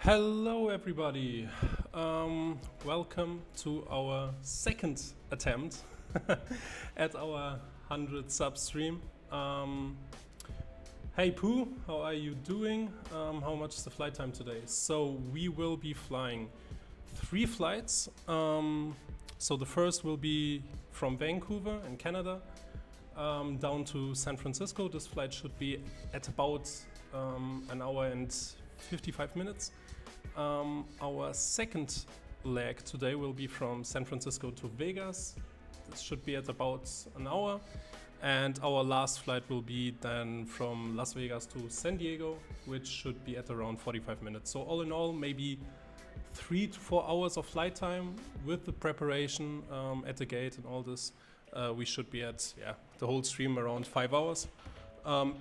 Hello everybody, welcome to our second attempt at our 100 sub stream. Hey Pooh, how are you doing? How much is the flight time today? So we will be flying 3 flights. So the first will be from Vancouver in Canada down to San Francisco. This flight should be at about an hour and 55 minutes. Our second leg today will be from San Francisco to Vegas. This should be at about an hour. And our last flight will be then from Las Vegas to San Diego, which should be at around 45 minutes. So all in all, maybe 3 to 4 hours of flight time with the preparation at the gate and all this. We should be at the whole stream around 5 hours.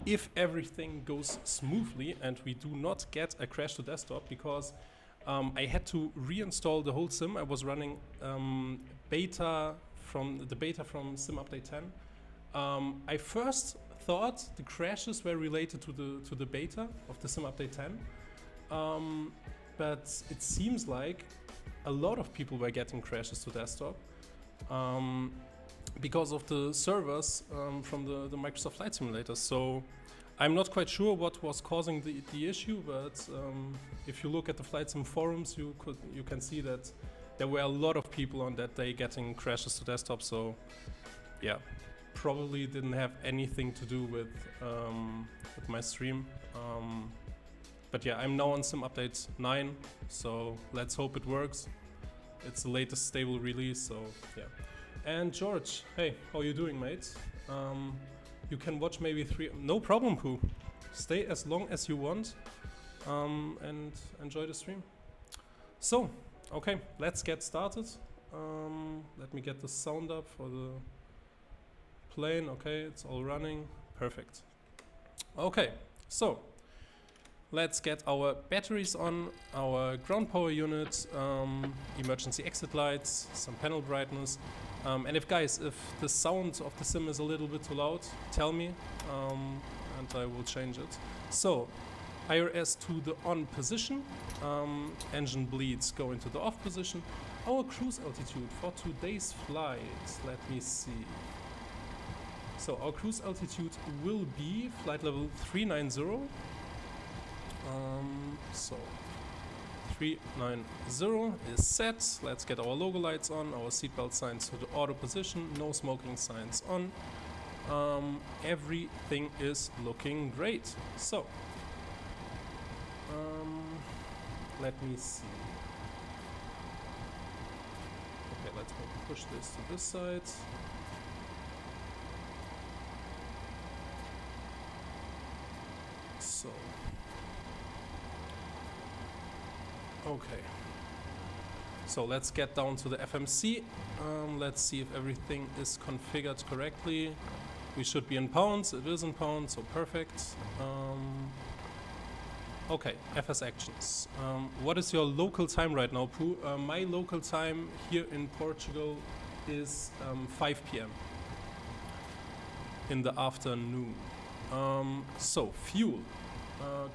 If everything goes smoothly and we do not get a crash to desktop, because I had to reinstall the whole sim. I was running beta from Sim Update 10. I first thought the crashes were related to the beta of the Sim Update 10, but it seems like a lot of people were getting crashes to desktop because of the servers from the Microsoft Flight Simulator. So I'm not quite sure what was causing the issue, but if you look at the Flight Sim forums, you can see that there were a lot of people on that day getting crashes to desktop. So yeah, probably didn't have anything to do with my stream. But yeah, I'm now on Sim Update 9, so let's hope it works. It's the latest stable release, so yeah. And George, hey, how you doing, mate? You can watch maybe 3. No problem, Pooh. Stay as long as you want and enjoy the stream. So, okay, let's get started. Let me get the sound up for the plane. Okay, it's all running. Perfect. Okay, so let's get our batteries on, our ground power unit, emergency exit lights, some panel brightness. And if the sound of the sim is a little bit too loud, tell me and I will change it. So, IRS to the on position, engine bleeds go into the off position. Our cruise altitude for today's flight, let me see. So our cruise altitude will be flight level 390. So 390 is set. Let's get our logo lights on, our seatbelt signs to the auto position, no smoking signs on. Everything is looking great. So let me see. Okay, let's maybe push this to this side. So okay, so let's get down to the FMC. Let's see if everything is configured correctly. We should be in pounds. It is in pounds, so perfect. Okay, FS actions. What is your local time right now, Pooh? My local time here in Portugal is 5 p.m. in the afternoon. So fuel.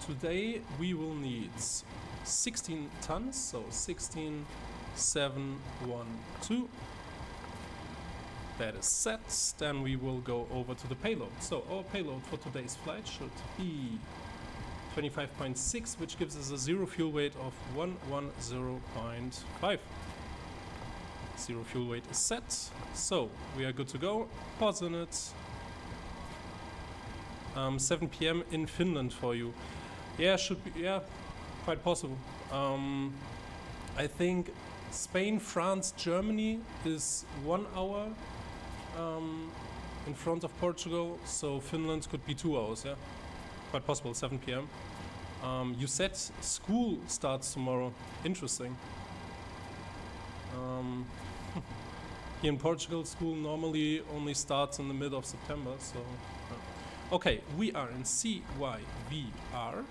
Today we will need 16 tons, so 16,712. That is set. Then we will go over to the payload. So our payload for today's flight should be 25.6, which gives us a zero fuel weight of 110.5. Zero fuel weight is set, so we are good to go. Pause on it. 7 p.m. in Finland for you. Yeah, should be, yeah, quite possible. I think Spain, France, Germany is 1 hour in front of Portugal, so Finland could be 2 hours, yeah. Quite possible, 7 p.m. You said school starts tomorrow. Interesting. Here in Portugal, school normally only starts in the middle of September, so... Okay, we are in CYVR.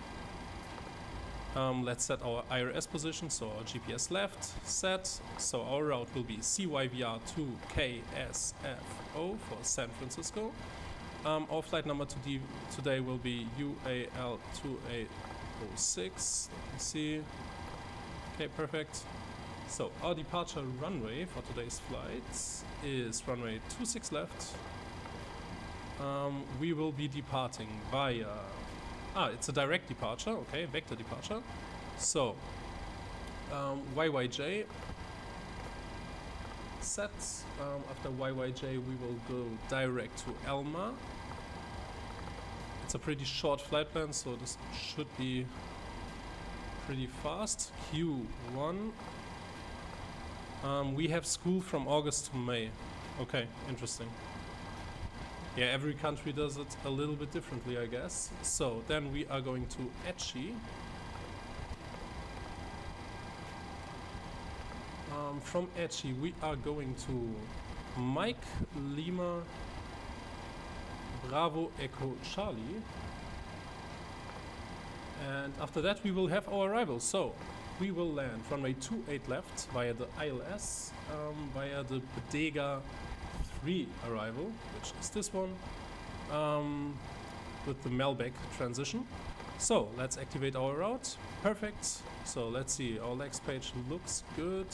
Let's set our IRS position, so our GPS left set. So our route will be CYVR to KSFO for San Francisco. Our flight number today will be UAL 2806. Let me see. Okay, perfect. So our departure runway for today's flight is runway 26 left. We will be departing via... it's a direct departure, okay, vector departure. So, YYJ set. After YYJ we will go direct to Elma. It's a pretty short flight plan, so this should be pretty fast. Q1. We have school from August to May. Okay, interesting. Yeah, every country does it a little bit differently, I guess. So then we are going to Etchi. From Etchi we are going to Mike Lima Bravo Echo Charlie. And after that we will have our arrival. So we will land runway 28 left via the ILS, via the Bodega 3 arrival, which is this one, with the Melbeck transition. So let's activate our route. Perfect. So let's see, our legs page looks good.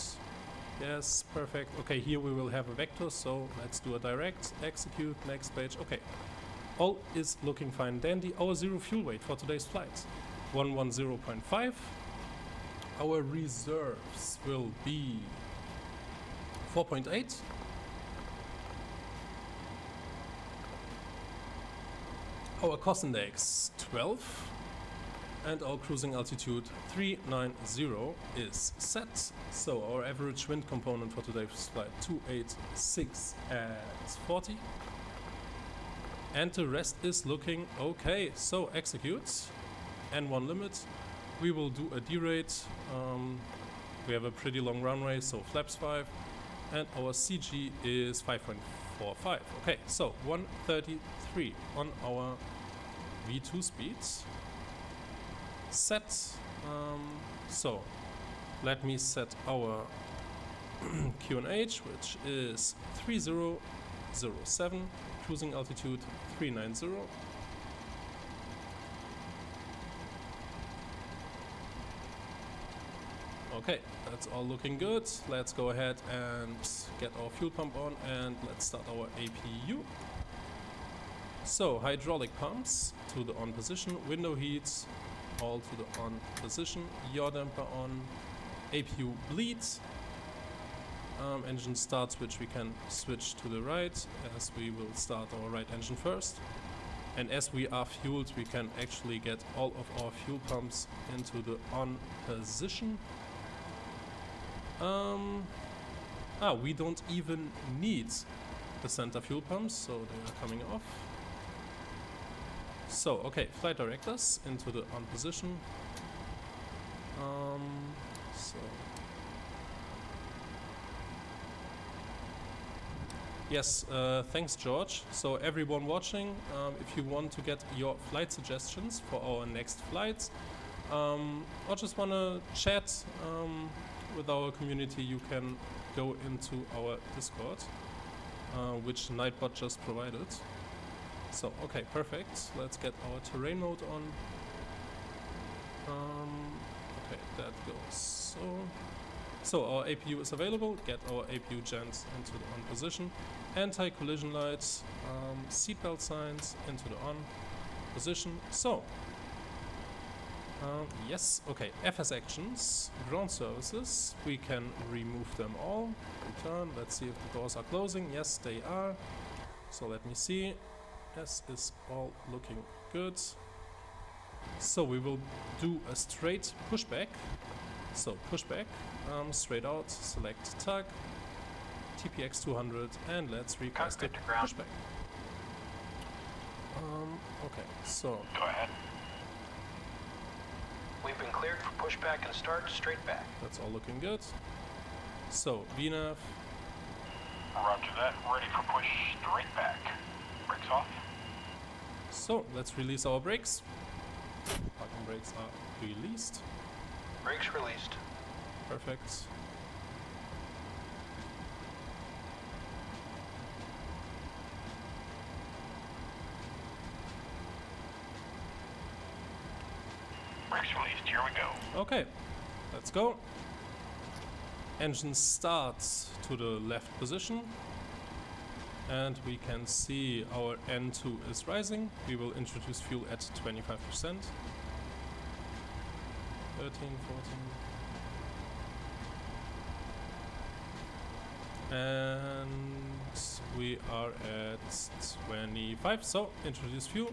Yes, perfect. Okay, here we will have a vector, so let's do a direct, execute, next page. Okay, all is looking fine dandy. Our zero fuel weight for today's flight, 110.5. Our reserves will be 4.8. Our cost index 12. And our cruising altitude 390 is set. So our average wind component for today's flight 286 at 40. And the rest is looking okay. So execute. N1 limit. We will do a derate. We have a pretty long runway, so flaps 5. And our CG is 5.45. Okay, so 133 on our V2 speeds. Set. So let me set our QNH, which is 3007, cruising altitude 390. Okay, that's all looking good. Let's go ahead and get our fuel pump on and let's start our APU. So hydraulic pumps to the on position, window heats all to the on position, yaw damper on, APU bleeds, engine start switch we can switch to the right as we will start our right engine first. And as we are fueled we can actually get all of our fuel pumps into the on position. We don't even need the center fuel pumps, so they are coming off. So, okay, flight directors into the on position. Yes, thanks George. So everyone watching, if you want to get your flight suggestions for our next flights, or just want to chat with our community, you can go into our Discord, which Nightbot just provided. So, okay, perfect. Let's get our terrain mode on. Okay, that goes so our APU is available. Get our APU gens into the on position. Anti-collision lights, seatbelt signs into the on position. So, yes, okay, FS actions, ground services, we can remove them all. Return, let's see if the doors are closing. Yes, they are. So let me see. Yes, is all looking good. So we will do a straight pushback. So pushback, straight out, select tug, TPX 200, and let's request it pushback. Okay, so go ahead. We've been cleared for pushback and start straight back. That's all looking good. So VNAV. Roger that. Ready for push straight back. Brakes off. So let's release our brakes. Parking brakes are released. Brakes released. Perfect. Brakes released. Here we go. Okay, let's go. Engine starts to the left position, and we can see our N2 is rising. We will introduce fuel at 25%. 13, 14. And we are at 25, so introduce fuel.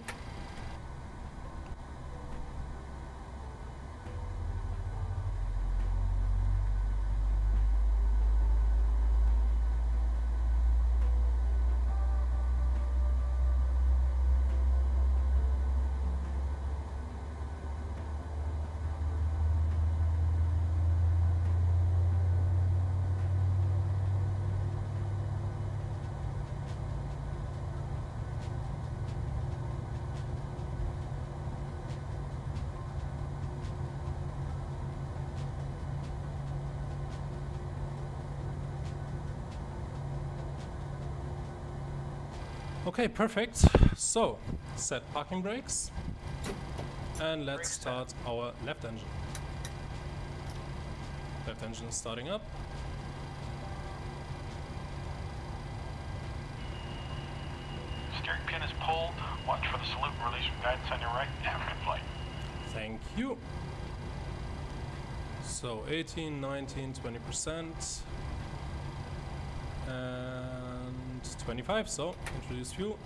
Okay, perfect. So, set parking brakes, and let's start our left engine. Left engine is starting up. Steering pin is pulled. Watch for the salute and release from guidance on your right. Have a good flight. Thank you. So 18, 19, 20%. And 25, so introduce fuel.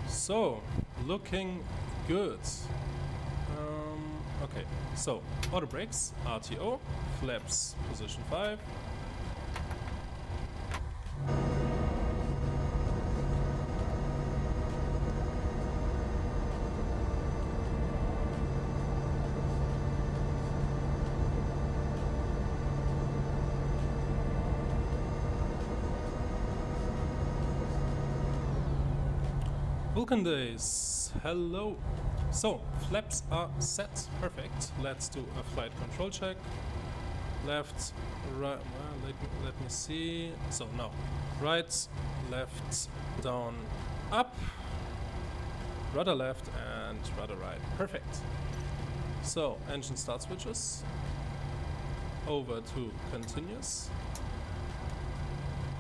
So, looking good. Okay, so auto brakes, RTO, flaps, position 5. Vulcan days, hello. So, flaps are set, perfect. Let's do a flight control check. Left, right, well, let me see. So now, right, left, down, up, rudder left and rudder right, perfect. So, engine start switches, over to continuous.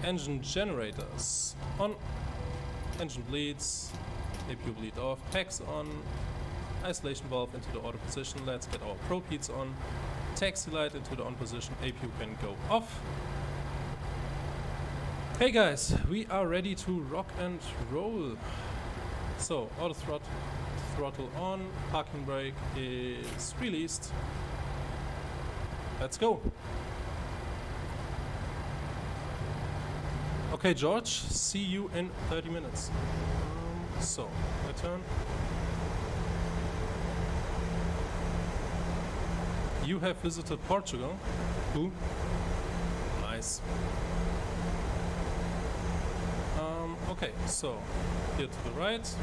Engine generators on, engine bleeds, APU bleed off, packs on, isolation valve into the auto position, let's get our probe heats on, taxi light into the on position, APU can go off. Hey guys, we are ready to rock and roll. So, auto throttle on, parking brake is released. Let's go. Okay, George, see you in 30 minutes. So, return. You have visited Portugal. Who? Nice. Okay, so here to the right.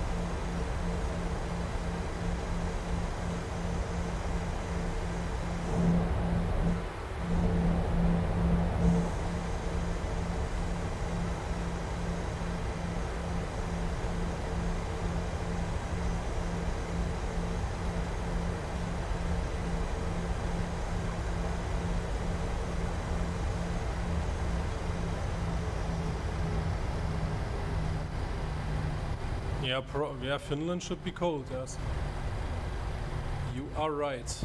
Yeah, Finland should be cold, yes. You are right.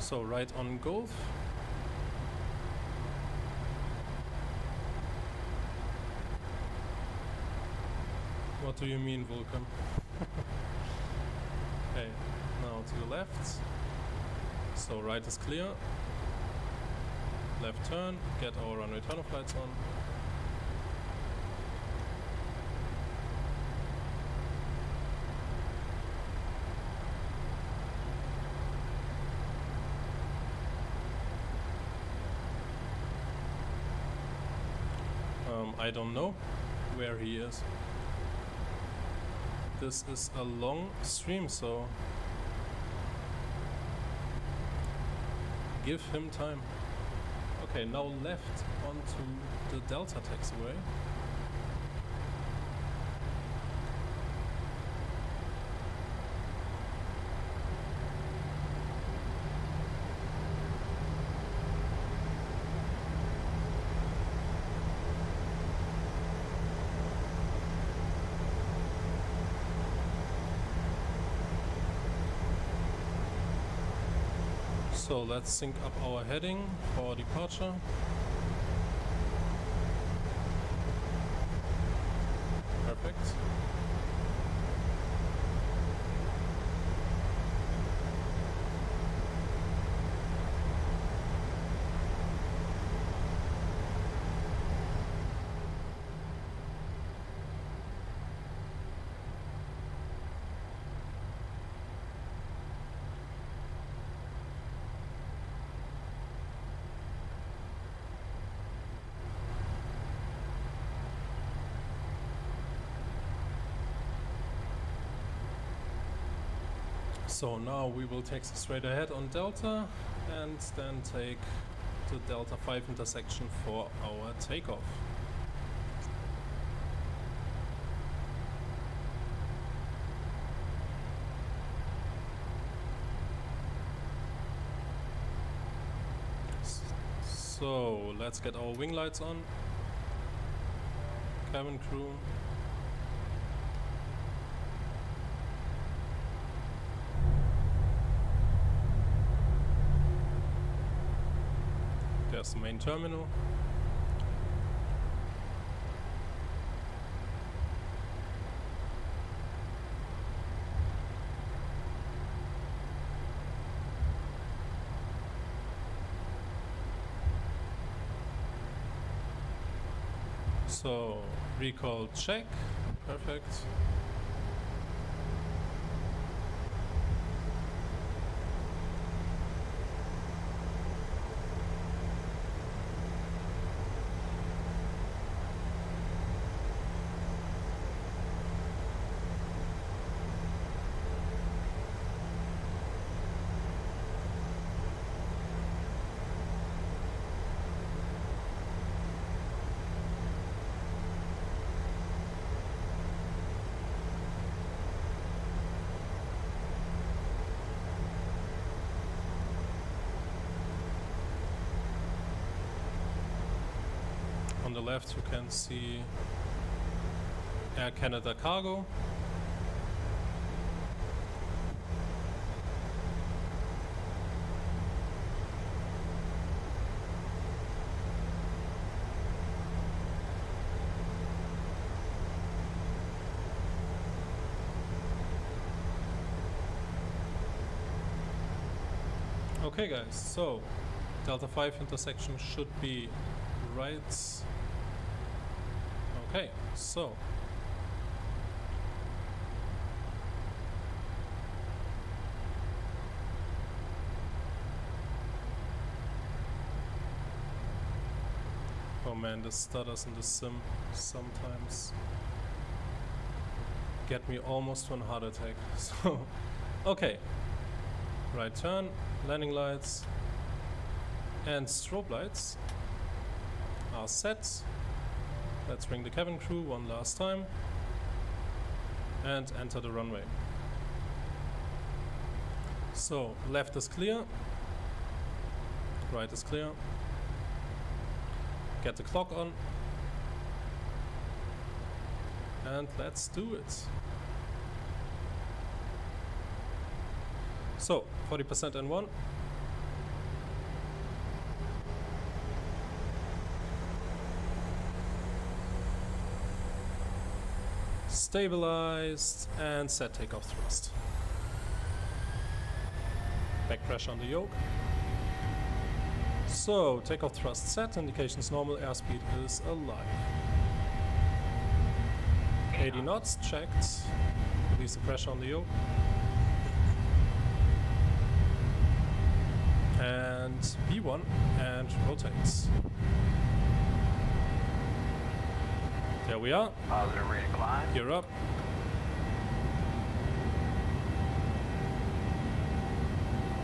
So right on Golf. What do you mean, Vulcan? Okay, now to the left. So right is clear. Left turn, get our runway turn off lights on. I don't know where he is. This is a long stream, so give him time. Okay, now left onto the Delta taxiway. So let's sync up our heading for departure. Perfect. So now we will taxi straight ahead on Delta and then take the Delta 5 intersection for our takeoff. So let's get our wing lights on. Cabin crew. There's the main terminal. So recall check, perfect. On the left you can see Air Canada cargo. Okay guys, so Delta 5 intersection should be right. Okay, so oh man, the stutters in the sim sometimes get me almost to a heart attack. So okay, right turn, landing lights and strobe lights are set. Let's bring the cabin crew one last time and enter the runway. So left is clear, right is clear. Get the clock on and let's do it. So 40% N1, Stabilized and set takeoff thrust. Back pressure on the yoke. So, takeoff thrust set, indications normal, airspeed is alive. 80 knots, checked. Release the pressure on the yoke. And B1 and rotates. There we are. Positive rate of climb. Gear up.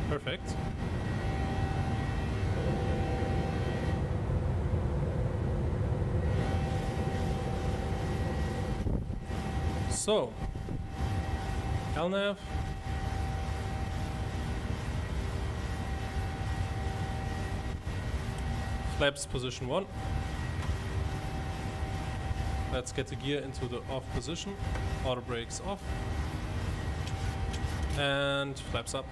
Perfect. So, LNAV. Flaps position 1. Let's get the gear into the off position. Auto brakes off. And flaps up.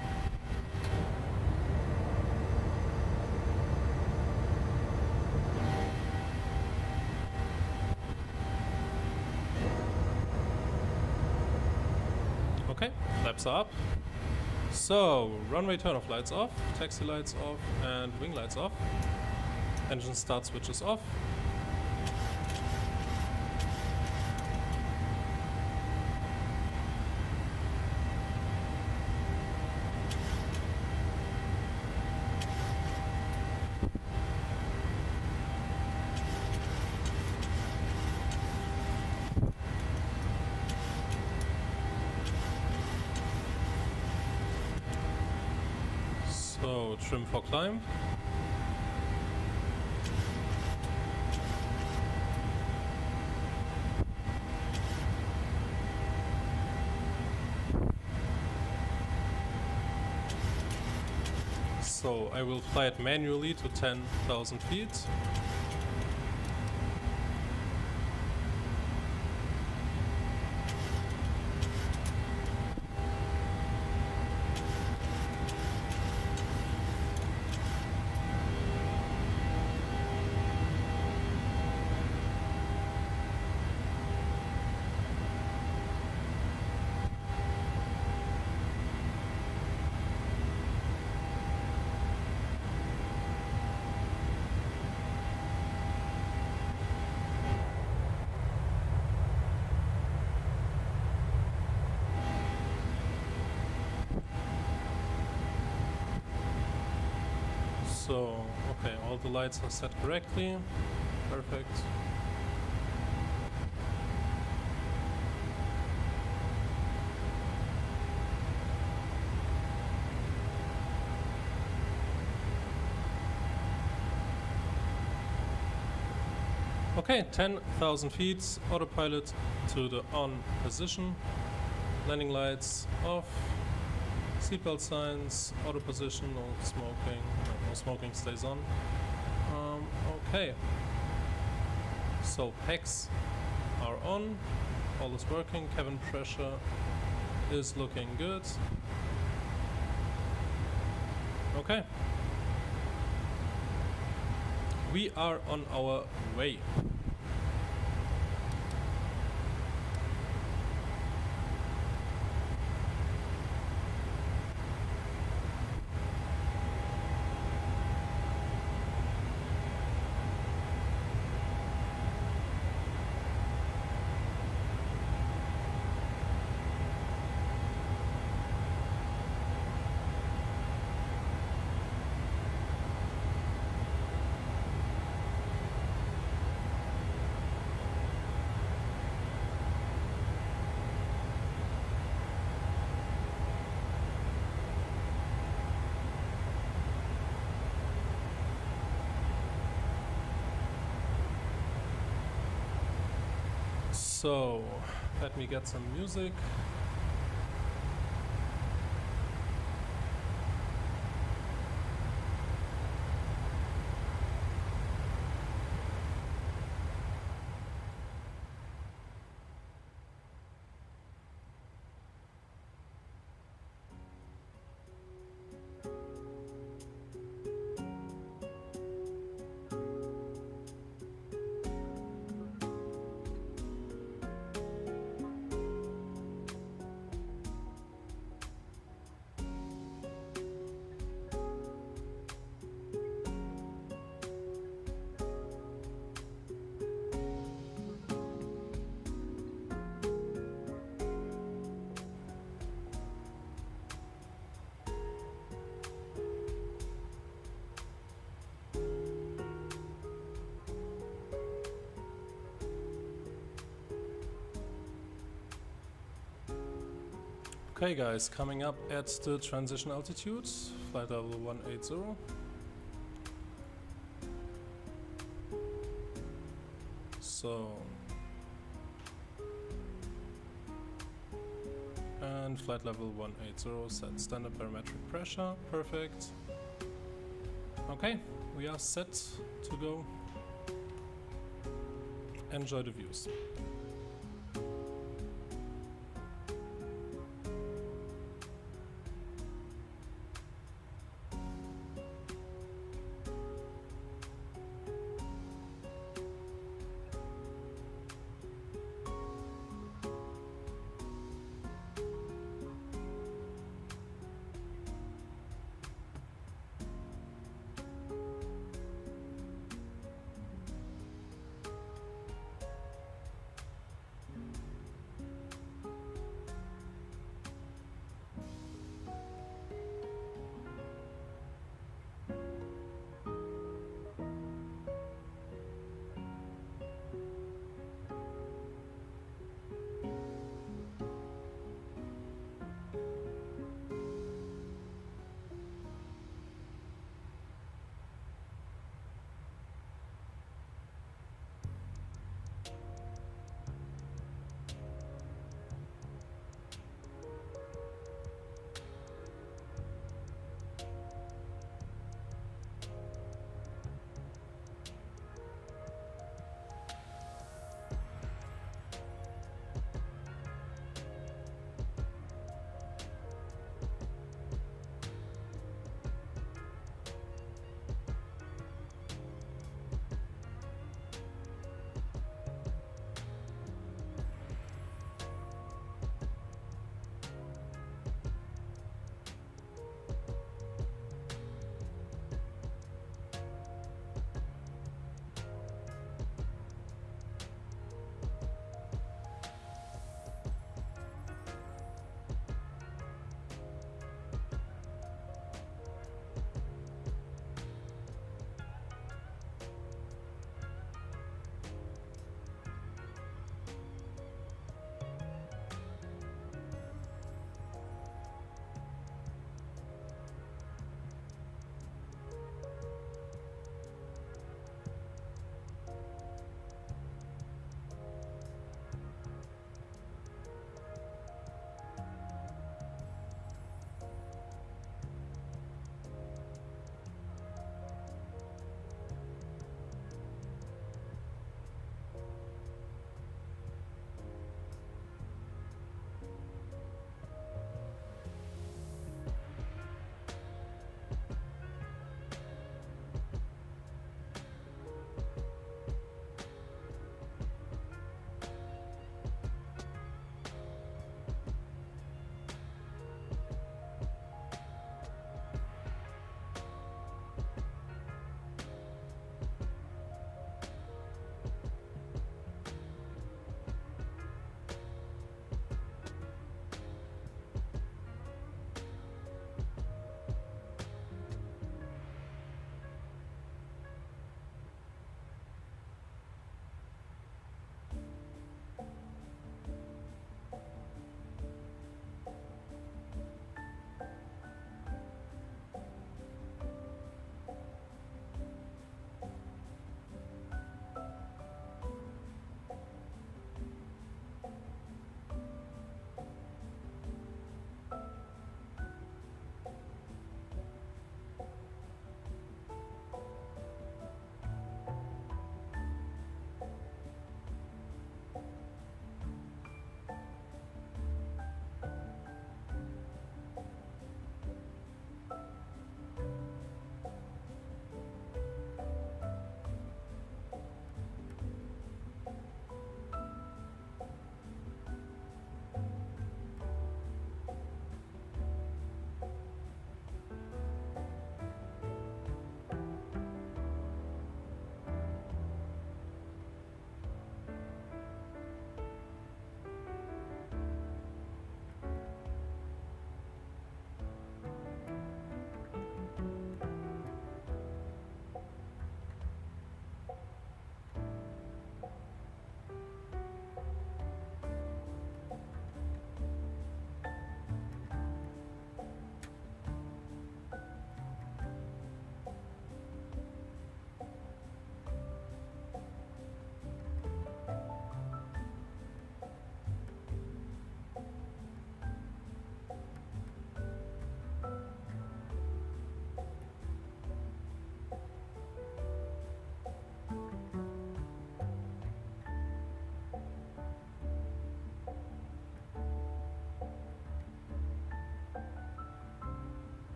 Okay, flaps are up. So, runway turn-off lights off, taxi lights off, and wing lights off. Engine start switches off. So, trim for climb. So I will fly it manually to 10,000 feet. So, okay, all the lights are set correctly. Perfect. Okay, 10,000 feet, autopilot to the on position. Landing lights off. Seatbelt signs, auto position, no smoking. No smoking stays on. Okay. So packs are on. All is working. Cabin pressure is looking good. Okay. We are on our way. So, let me get some music. Okay guys, coming up at the transition altitude, flight level 180. So, and flight level 180, set standard barometric pressure, perfect. Okay, we are set to go. Enjoy the views.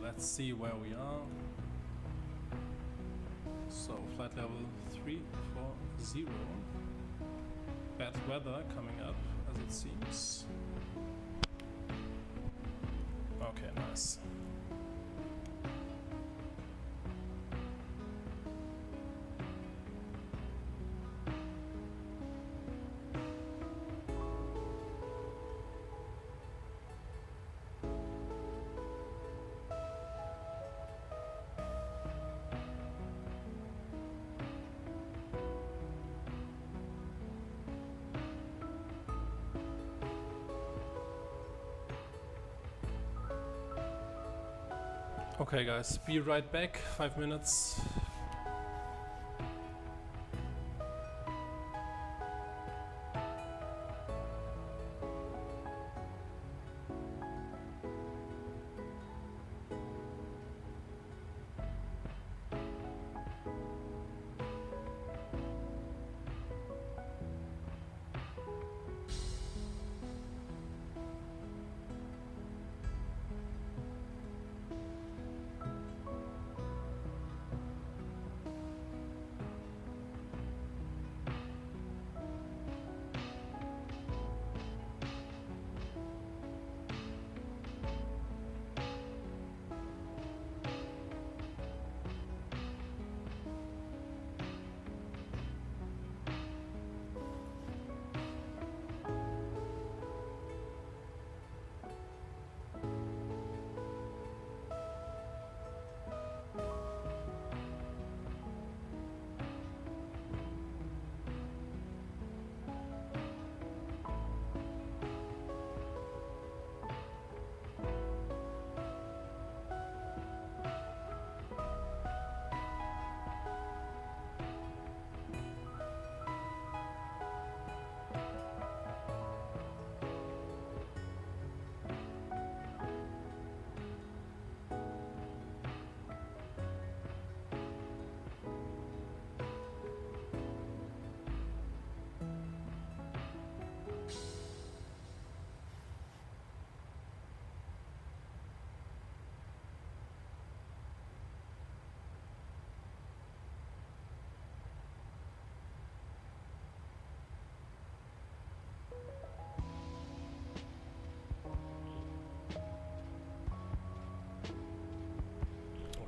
Let's see where we are. So flight level 340. Bad weather coming up, as it seems. Okay, nice. Okay guys, be right back, 5 minutes.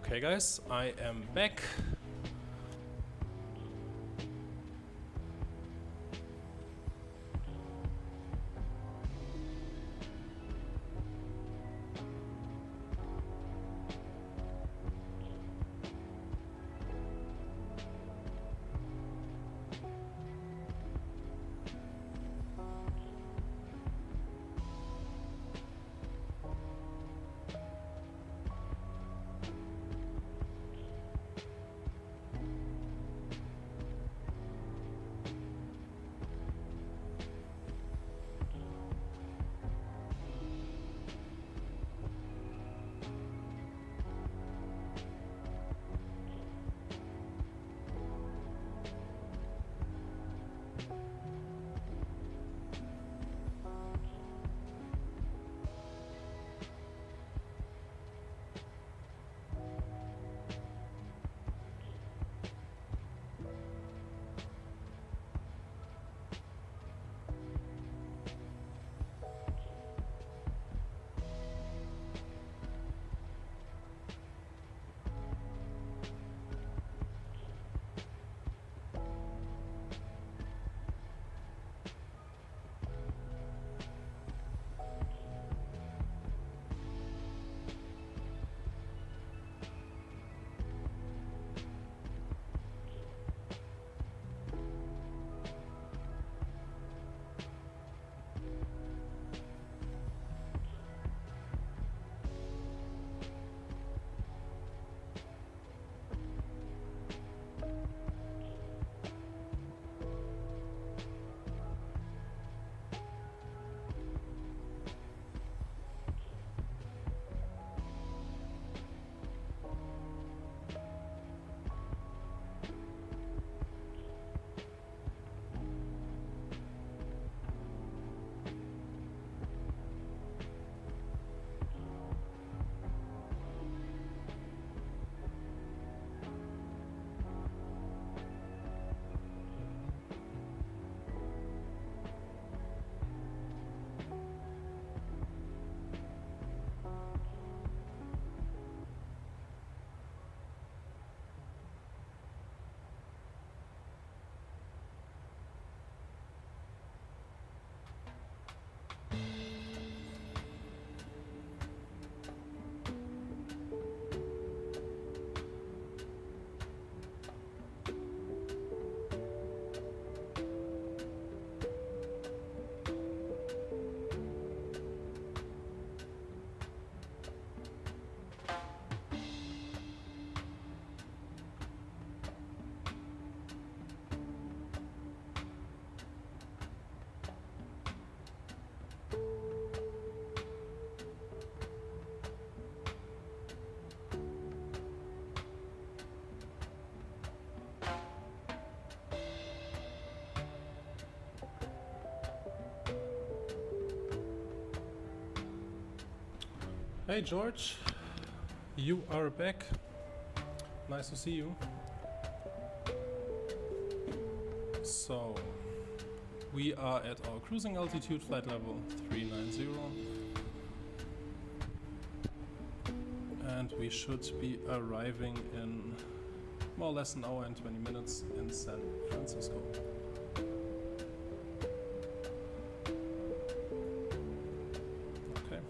Okay guys, I am back. Hey George, you are back. Nice to see you. So, we are at our cruising altitude, flight level 390. And we should be arriving in more or less an hour and 20 minutes in San Francisco. Okay.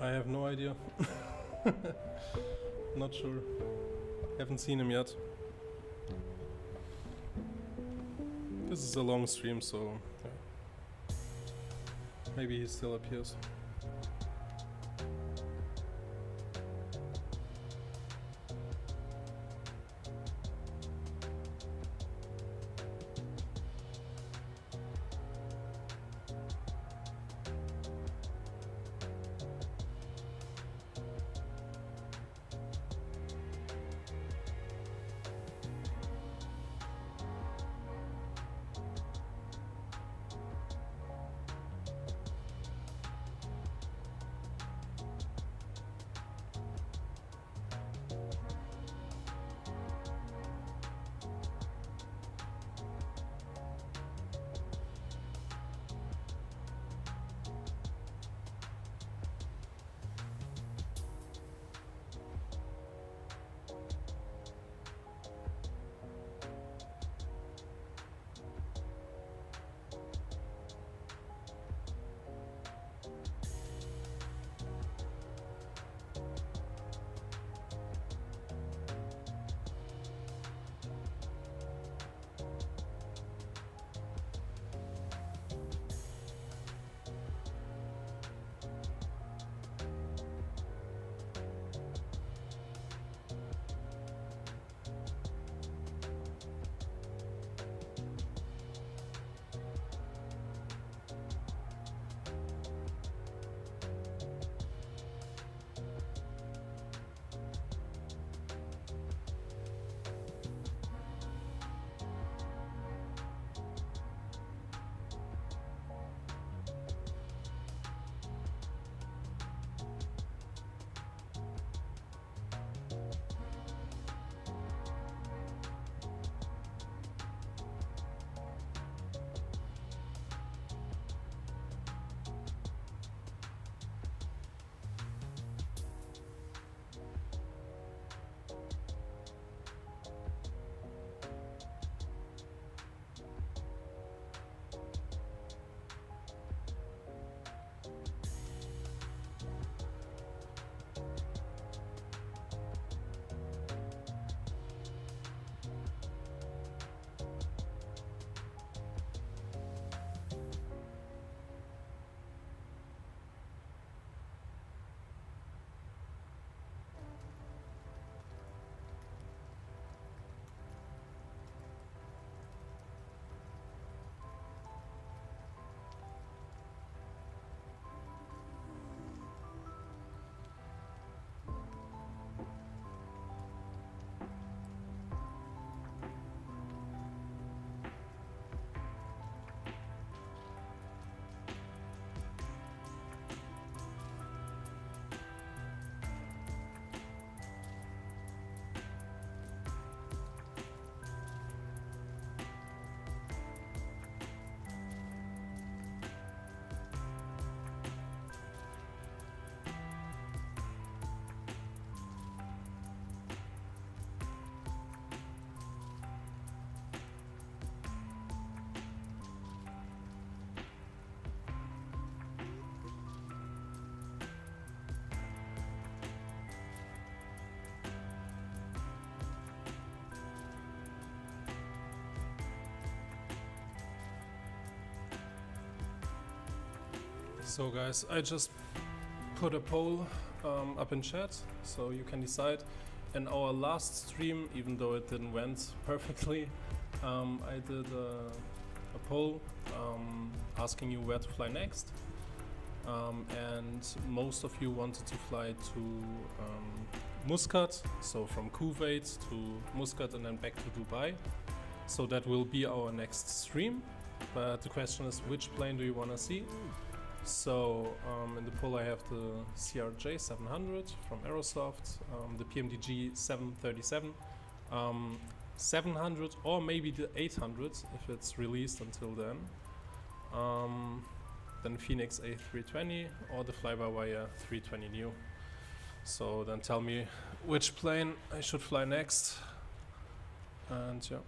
I have no idea. Not sure. Haven't seen him yet. This is a long stream, so yeah. Maybe he still appears. So guys, I just put a poll up in chat, so you can decide. In our last stream, even though it didn't went perfectly, I did a poll asking you where to fly next, and most of you wanted to fly to Muscat, so from Kuwait to Muscat and then back to Dubai. So that will be our next stream, but the question is, which plane do you want to see? So in the poll I have the CRJ 700 from Aerosoft, the PMDG 737, 700 or maybe the 800 if it's released until then. Then Phoenix A320 or the fly-by-wire 320 Neo. So then tell me which plane I should fly next, and yeah.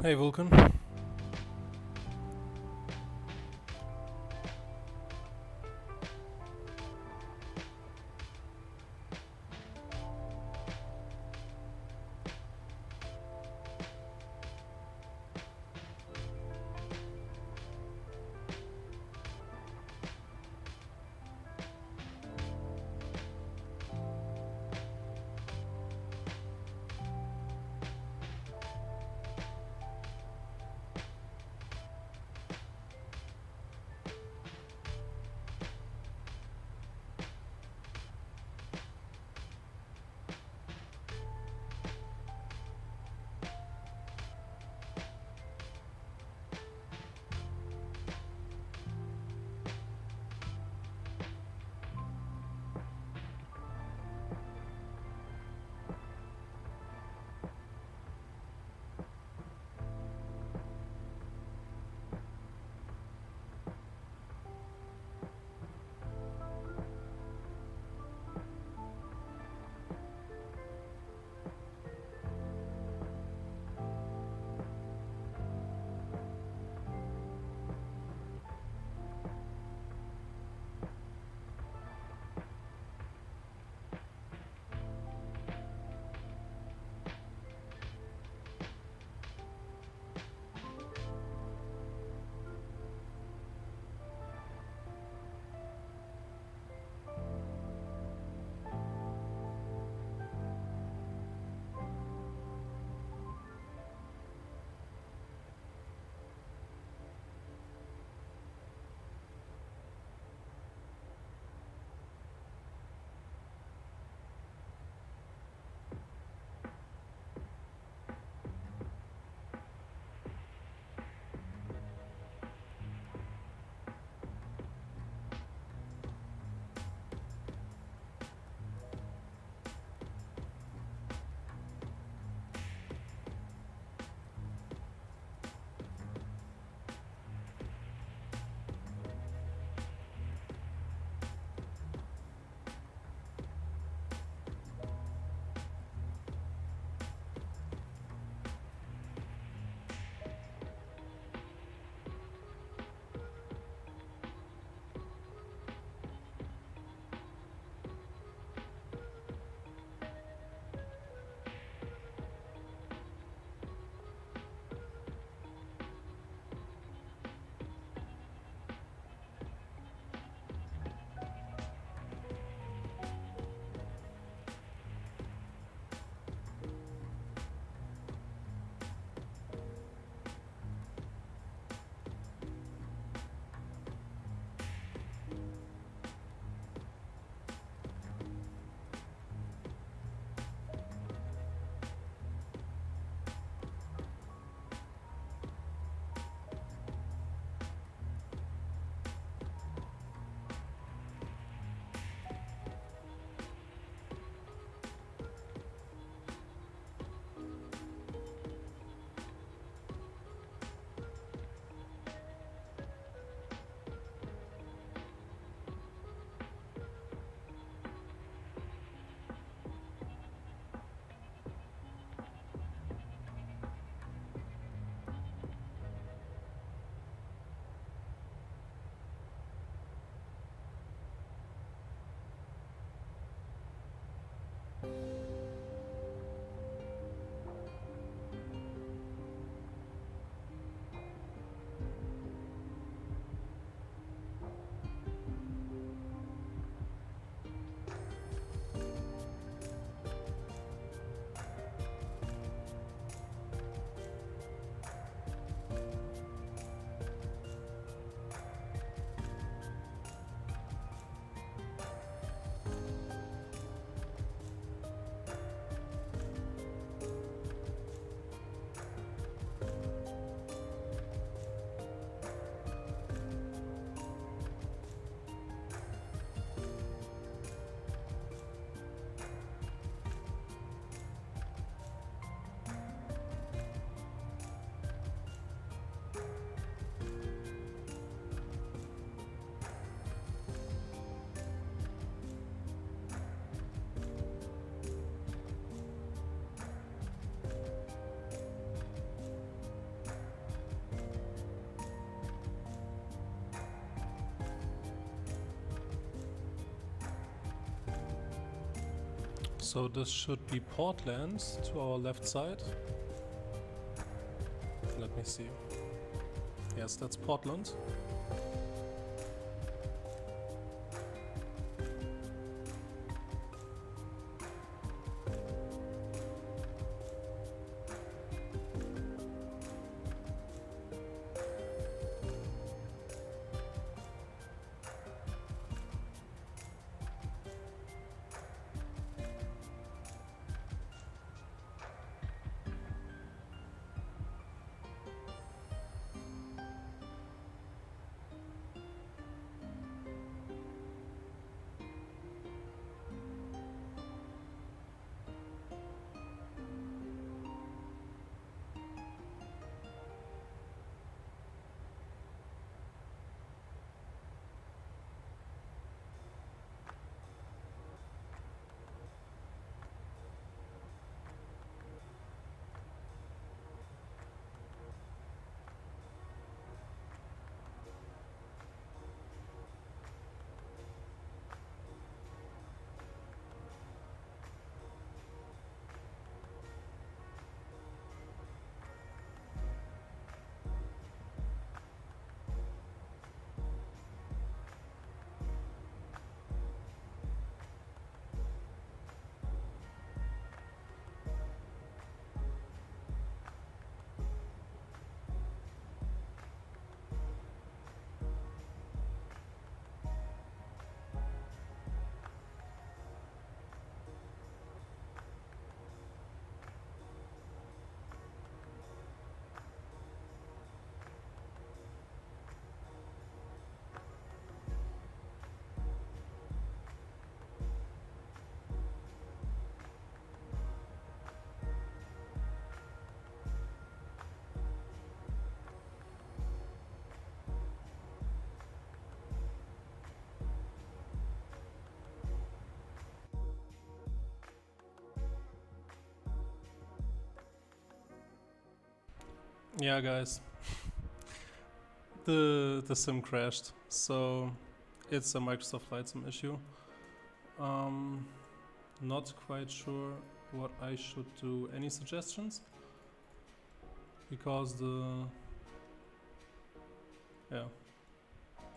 Hey Vulcan. So this should be Portland to our left side. Let me see. Yes, that's Portland. Yeah, guys, the sim crashed, so it's a Microsoft Flight Sim issue. Not quite sure what I should do. Any suggestions? Because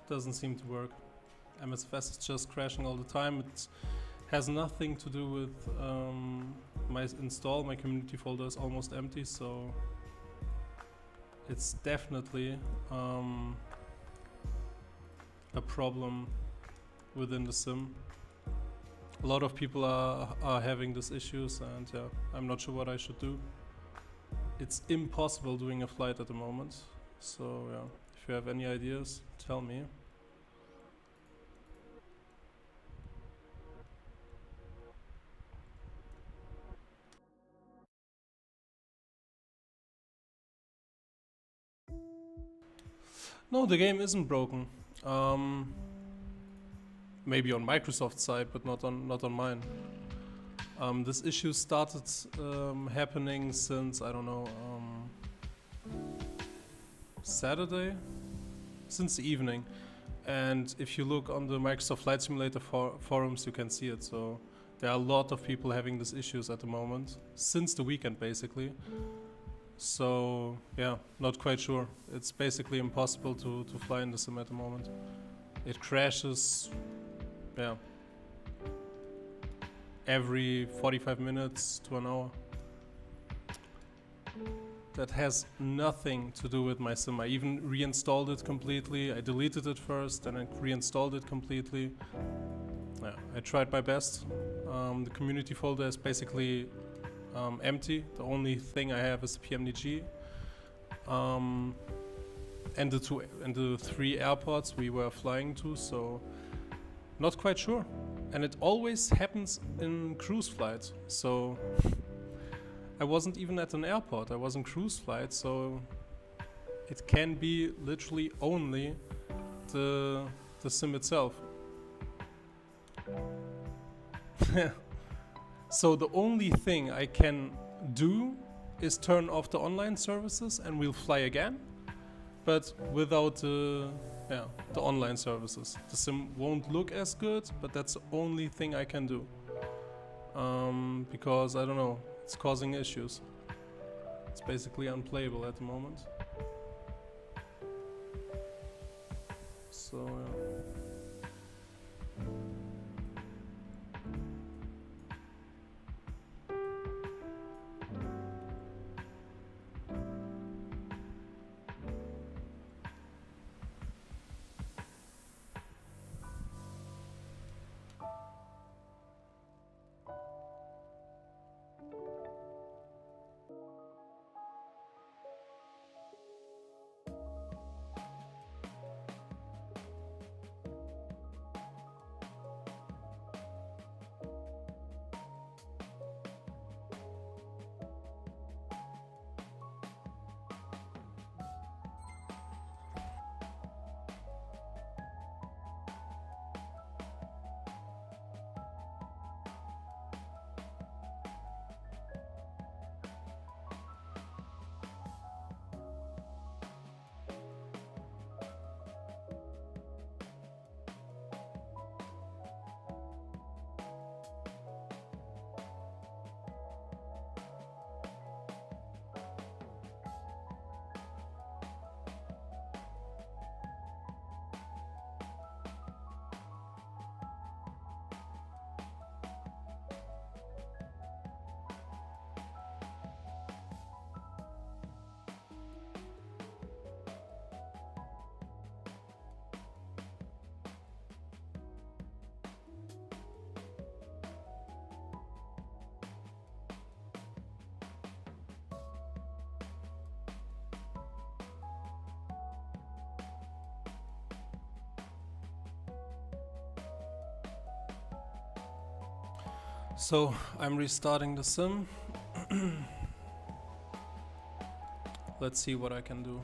doesn't seem to work. MSFS is just crashing all the time. It has nothing to do with my install. My community folder is almost empty, so it's definitely a problem within the sim. A lot of people are having these issues, and yeah, I'm not sure what I should do. It's impossible doing a flight at the moment, so yeah, if you have any ideas, tell me. No, the game isn't broken. Maybe on Microsoft's side, but not on mine. This issue started happening since, I don't know, Saturday? Since the evening. And if you look on the Microsoft Flight Simulator forums, you can see it. So there are a lot of people having these issues at the moment, since the weekend basically. So yeah, not quite sure. It's basically impossible to fly in the sim at the moment. It crashes, yeah, every 45 minutes to an hour. That has nothing to do with my sim. I even reinstalled it completely. I deleted it first and I reinstalled it completely. Yeah, I tried my best. The community folder is basically empty. The only thing I have is the PMDG and the 3 airports we were flying to, so not quite sure. And it always happens in cruise flight, so I wasn't even at an airport, I was in cruise flight, so it can be literally only the sim itself. So the only thing I can do is turn off the online services and we'll fly again, but without the online services. The sim won't look as good, but that's the only thing I can do. because I don't know, it's causing issues. It's basically unplayable at the moment. So I'm restarting the sim. Let's see what I can do.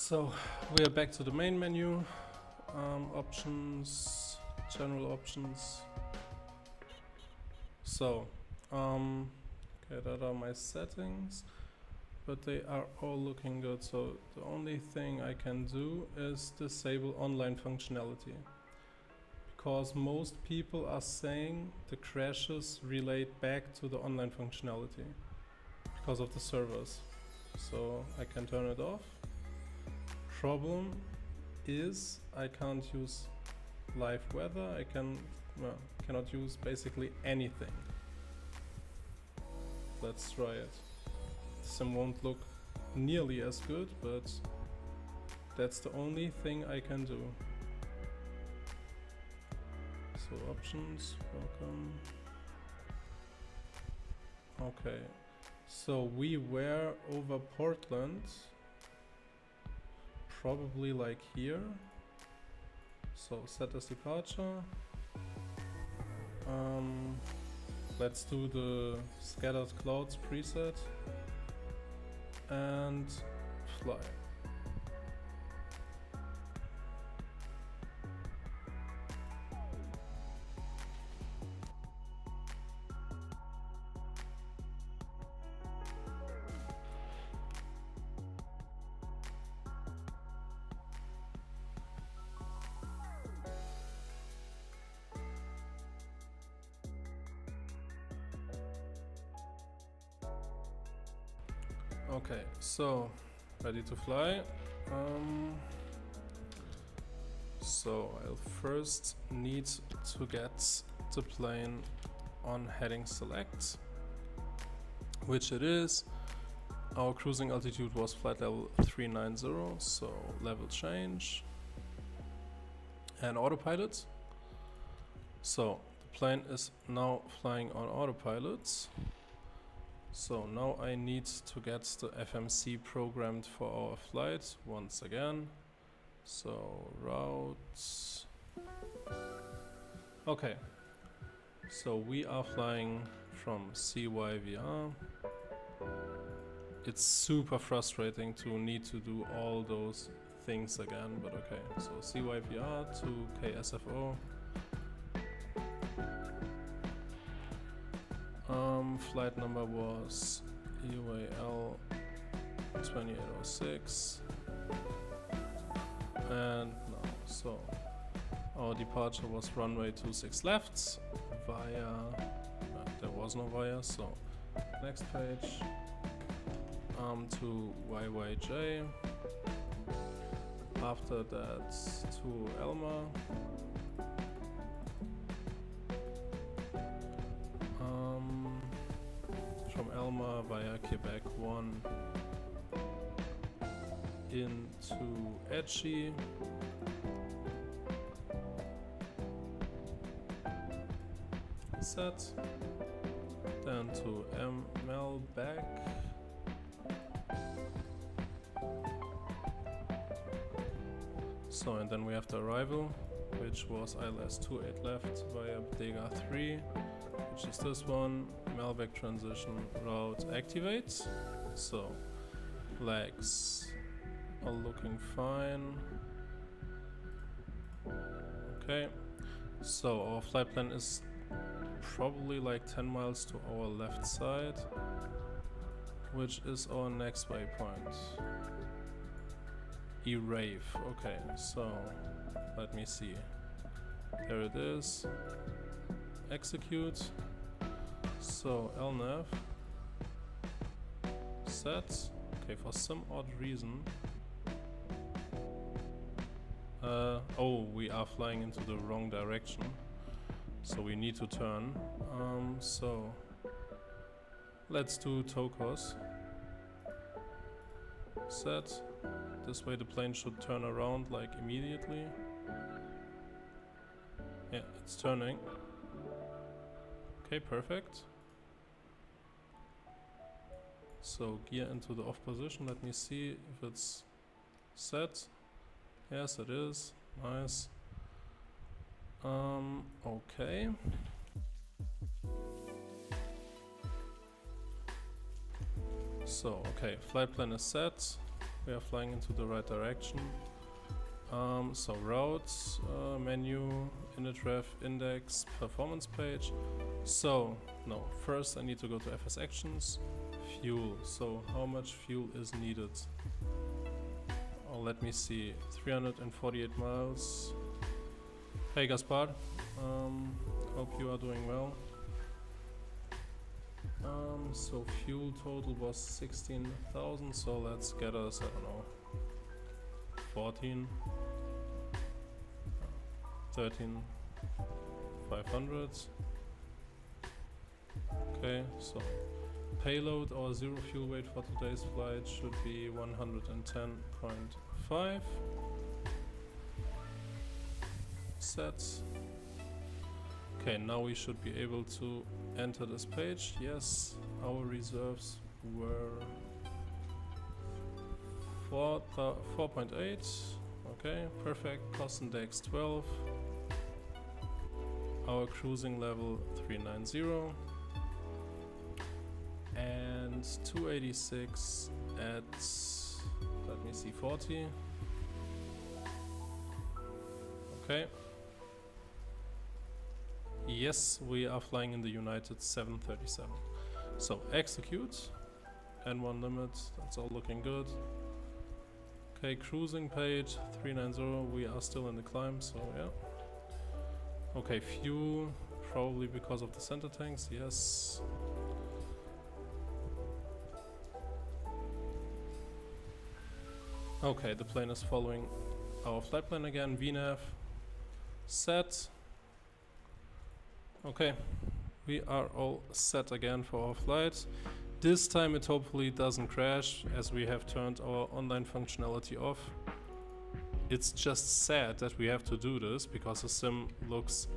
So we are back to the main menu, options, general options. So, okay, that are my settings. but they are all looking good. So the only thing I can do is disable online functionality, because most people are saying the crashes relate back to the online functionality because of the servers. So I can turn it off. Problem is I can't use live weather. I cannot use basically anything. Let's try it. The sim won't look nearly as good, but that's the only thing I can do. So options, welcome. Okay, so we were over Portland, probably like here. So set as departure. Let's do the scattered clouds preset and fly. Okay, so ready to fly. So I'll first need to get the plane on heading select, which it is. Our cruising altitude was flight level 390, so level change and autopilot. So the plane is now flying on autopilot. So now I need to get the FMC programmed for our flight once again. So routes. Okay. So we are flying from CYVR. It's super frustrating to need to do all those things again, but okay. So CYVR to KSFO. Flight number was UAL 2806, and now, so our departure was runway 26 left via, there was no via, so next page, to YYJ, after that to Elma, from Elma via Quebec 1 into Edgy, set, then to ML back, so and then we have the arrival, which was ILS 28 left via Bodega 3, which is this one. Malbec transition route activate. So legs are looking fine. Okay, so our flight plan is probably like 10 miles to our left side, which is our next waypoint. E-Rave. Okay, so let me see. There it is. Execute. So LNAV set. Okay, for some odd reason. Oh, we are flying into the wrong direction, so we need to turn. So let's do TOCOS. Set. This way the plane should turn around like immediately. Yeah, it's turning. Okay, perfect. So gear into the off position. Let me see if it's set. Yes, it is. Nice. Okay. So, okay, flight plan is set. We are flying into the right direction. So routes, menu, Navigraph, index, performance page. So, no, first I need to go to FS Actions, fuel. So how much fuel is needed? Oh, let me see. 348 miles. Hey Gaspard, hope you are doing well. So fuel total was 16,000, so let's get us, I don't know, 14, 13, 500. Okay, so payload or zero fuel weight for today's flight should be 110.5. Set. Okay, now we should be able to enter this page. Yes, our reserves were 4.8. Okay, perfect. Cost index 12. Our cruising level 390. And 286 at, let me see, 40. Okay. Yes, we are flying in the United 737. So execute, N1 limit, that's all looking good. Okay, cruising page 390, we are still in the climb, so yeah. Okay, fuel, probably because of the center tanks, yes. Okay, the plane is following our flight plan again, VNAV, set. Okay, we are all set again for our flight. This time it hopefully doesn't crash as we have turned our online functionality off. It's just sad that we have to do this because the sim looks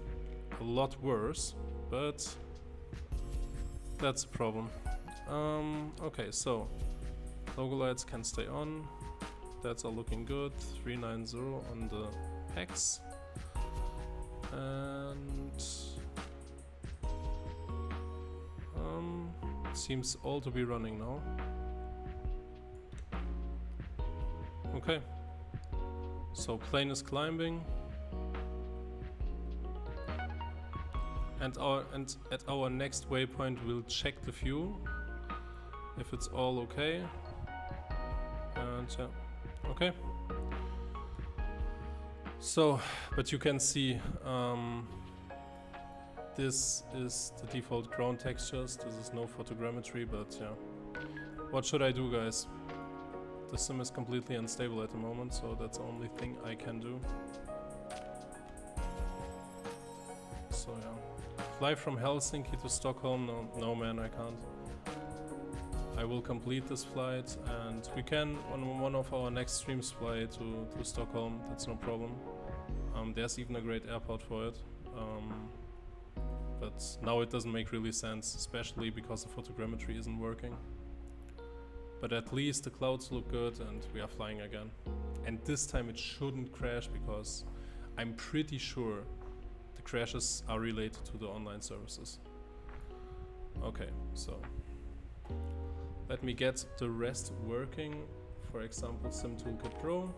a lot worse, but that's a problem. Okay, so logo lights can stay on. That's all looking good. 390 on the X. And seems all to be running now. Okay. So plane is climbing. And at our next waypoint we'll check the fuel if it's all okay. And yeah. Okay. So, but you can see this is the default ground textures. This is no photogrammetry, but yeah. What should I do, guys? The sim is completely unstable at the moment, so that's the only thing I can do. So yeah. Fly from Helsinki to Stockholm? No man, I can't. I will complete this flight, and we can on one of our next streams fly to Stockholm. That's no problem. There's even a great airport for it. But now it doesn't make really sense, especially because the photogrammetry isn't working. But at least the clouds look good and we are flying again. And this time it shouldn't crash because I'm pretty sure the crashes are related to the online services. Okay, so let me get the rest working. For example, Simtoolkit Pro.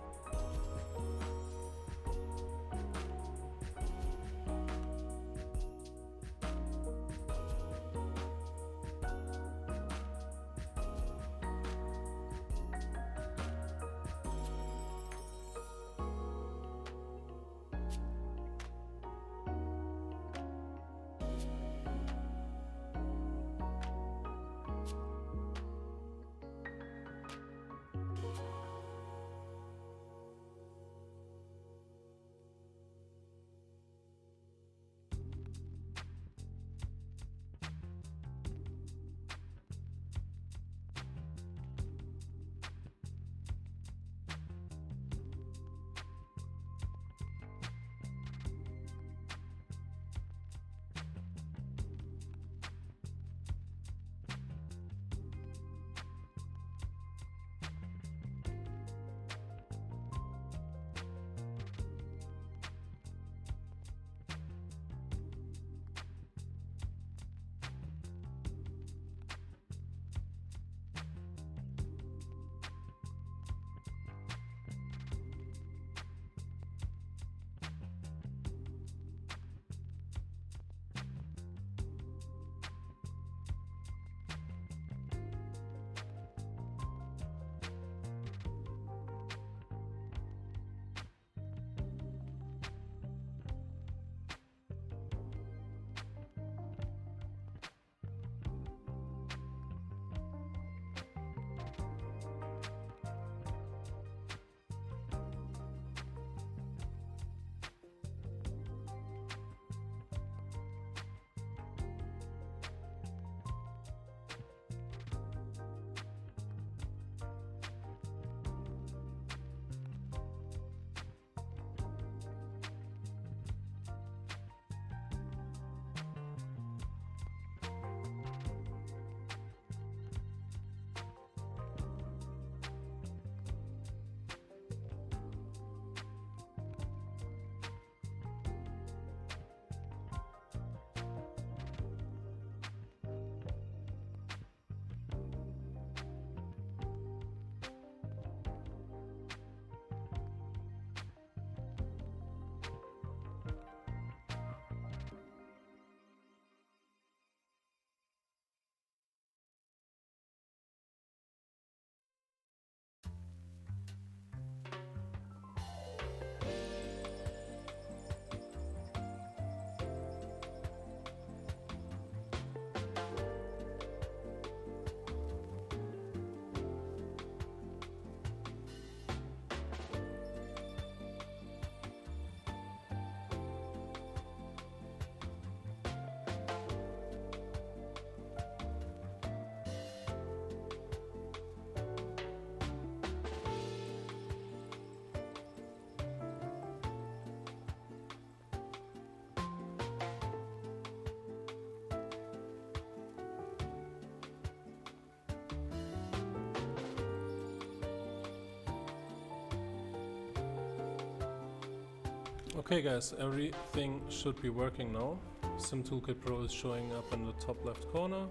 Okay guys, everything should be working now. Simtoolkit Pro is showing up in the top left corner.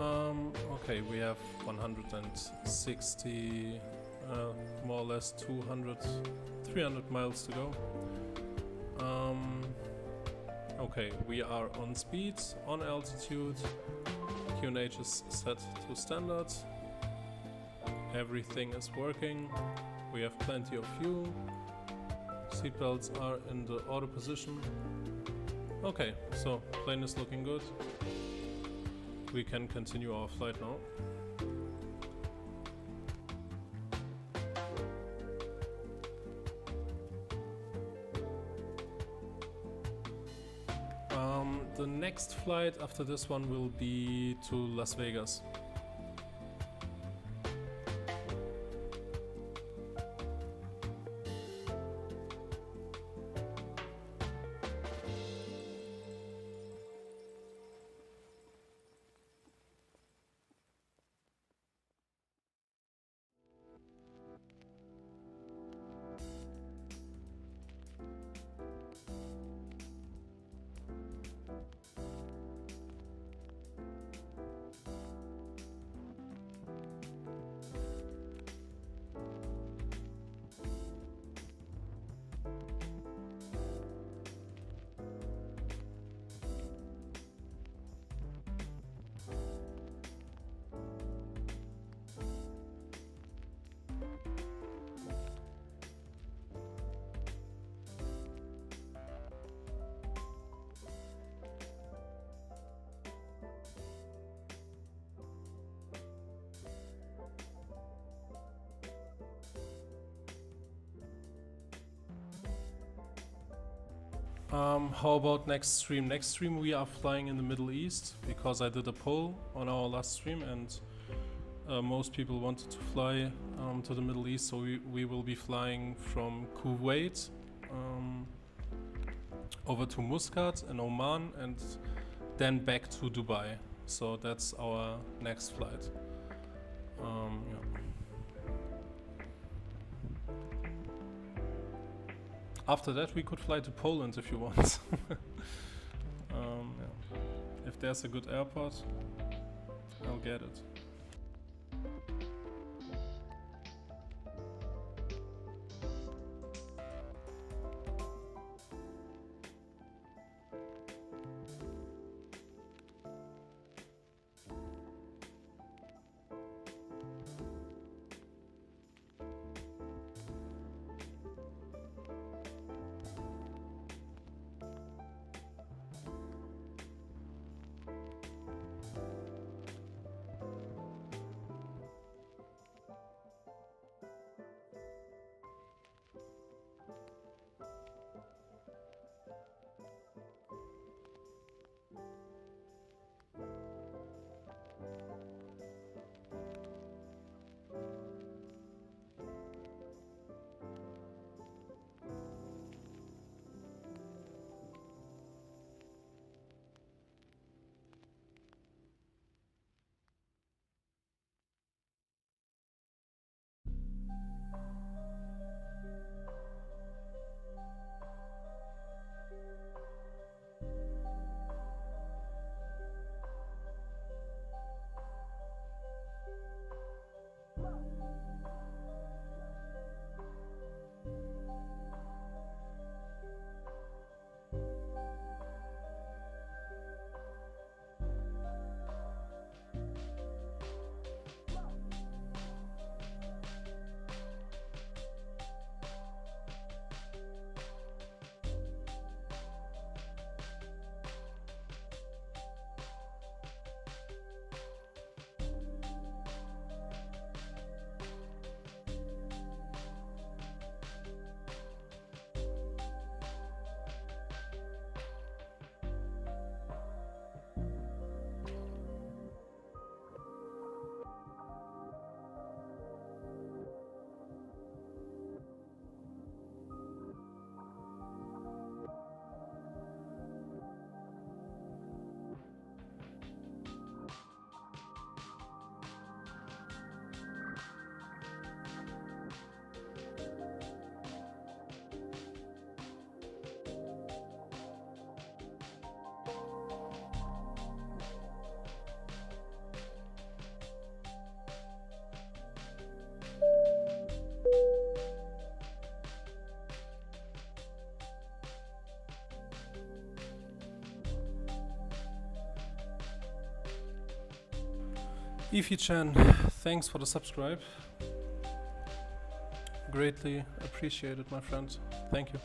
Okay, we have 160, more or less 300 miles to go. Okay, we are on speed, on altitude. QNH is set to standard. Everything is working. We have plenty of fuel. Seatbelts are in the auto position. Okay, so plane is looking good. We can continue our flight now. The next flight after this one will be to Las Vegas. How about next stream? Next stream we are flying in the Middle East because I did a poll on our last stream and most people wanted to fly to the Middle East, so we will be flying from Kuwait over to Muscat in Oman and then back to Dubai. So that's our next flight. Yeah. After that we could fly to Poland if you want. Yeah. If there's a good airport, I'll get it. Ify-chan, thanks for the subscribe. Greatly appreciated, my friend. Thank you.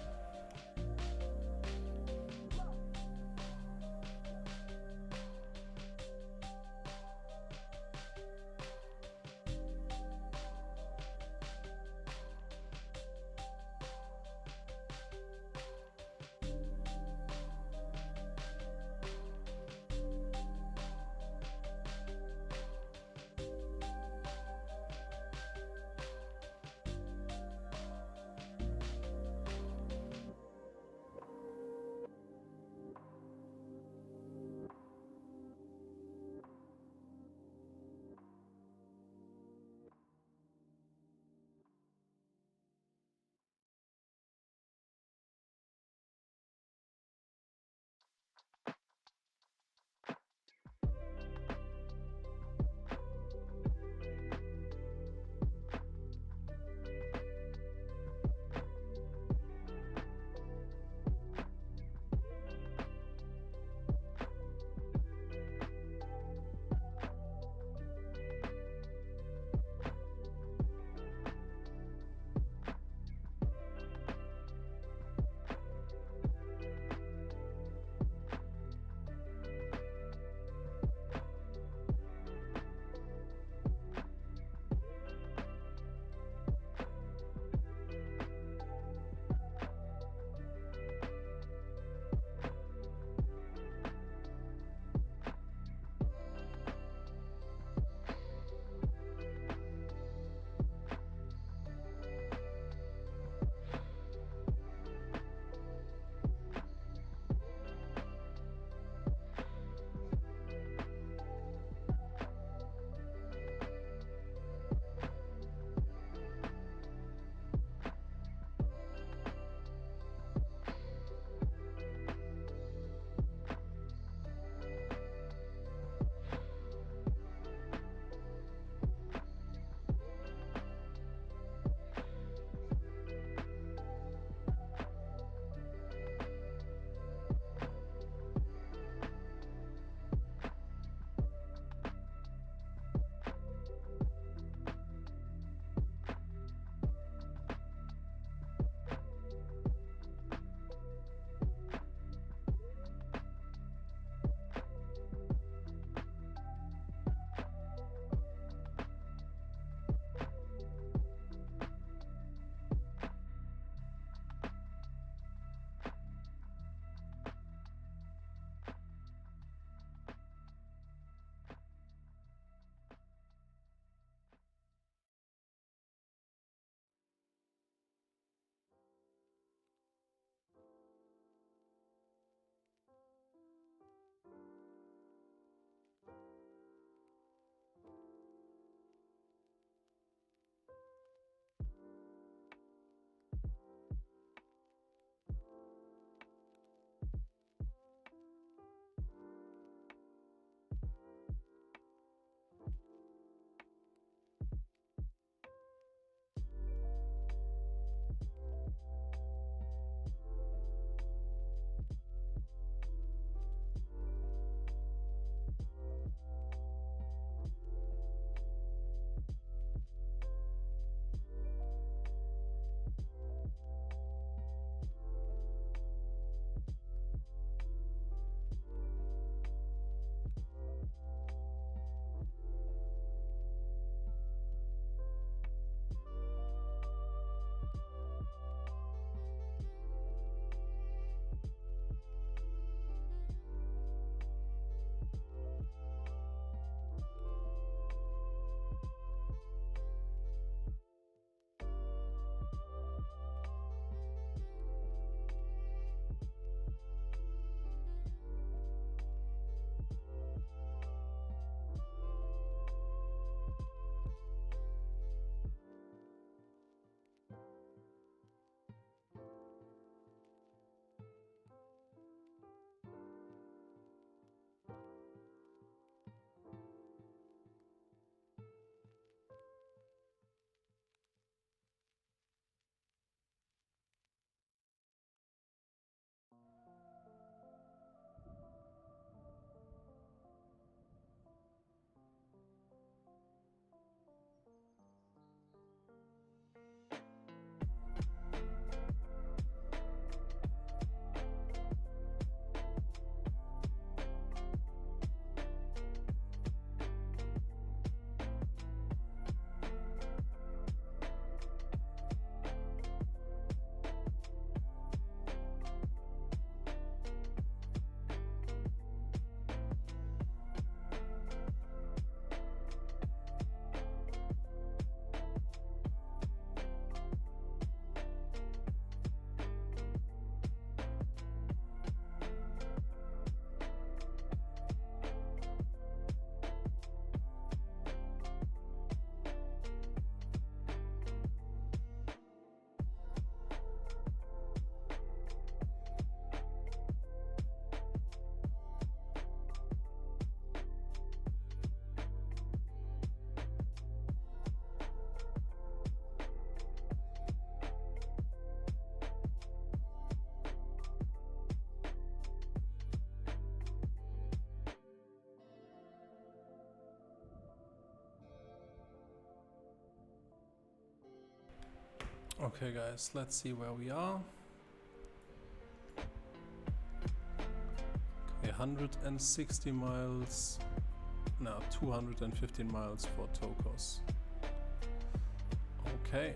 Okay guys, let's see where we are. Okay, 160 miles. No, 215 miles for Tokos. Okay.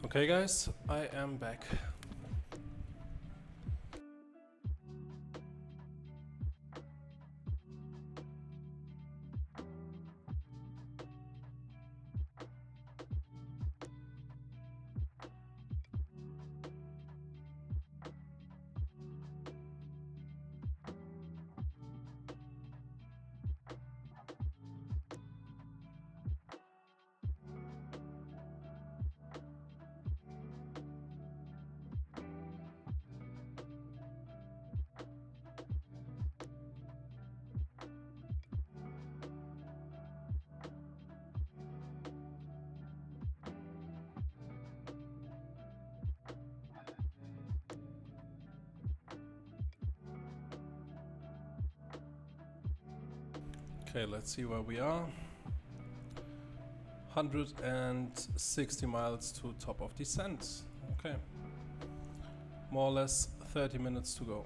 Okay guys, I am back. Okay, let's see where we are. 160 miles to top of descent. Okay. More or less 30 minutes to go.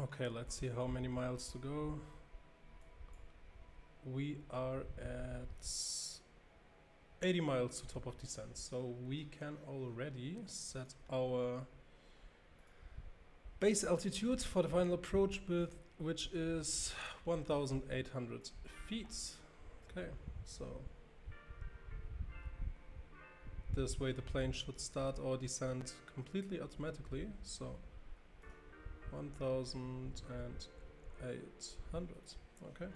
Okay, let's see how many miles to go. We are at 80 miles to top of descent, so we can already set our base altitude for the final approach with which is 1,800 feet. Okay, so this way the plane should start our descent completely automatically. So 1,800. Okay.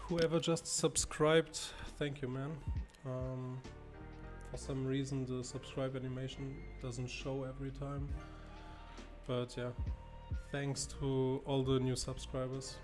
Whoever just subscribed, thank you, man. For some reason the subscribe animation doesn't show every time, but yeah, thanks to all the new subscribers.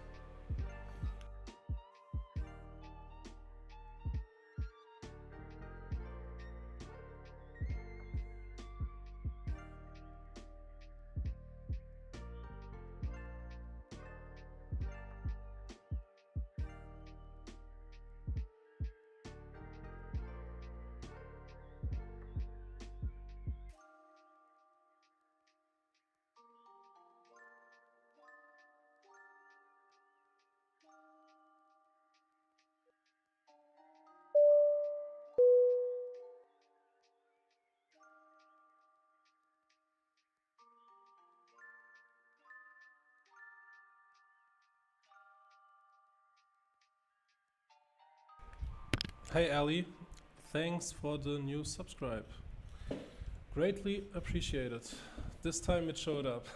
Hey Ali, thanks for the new subscribe. Greatly appreciated. This time it showed up.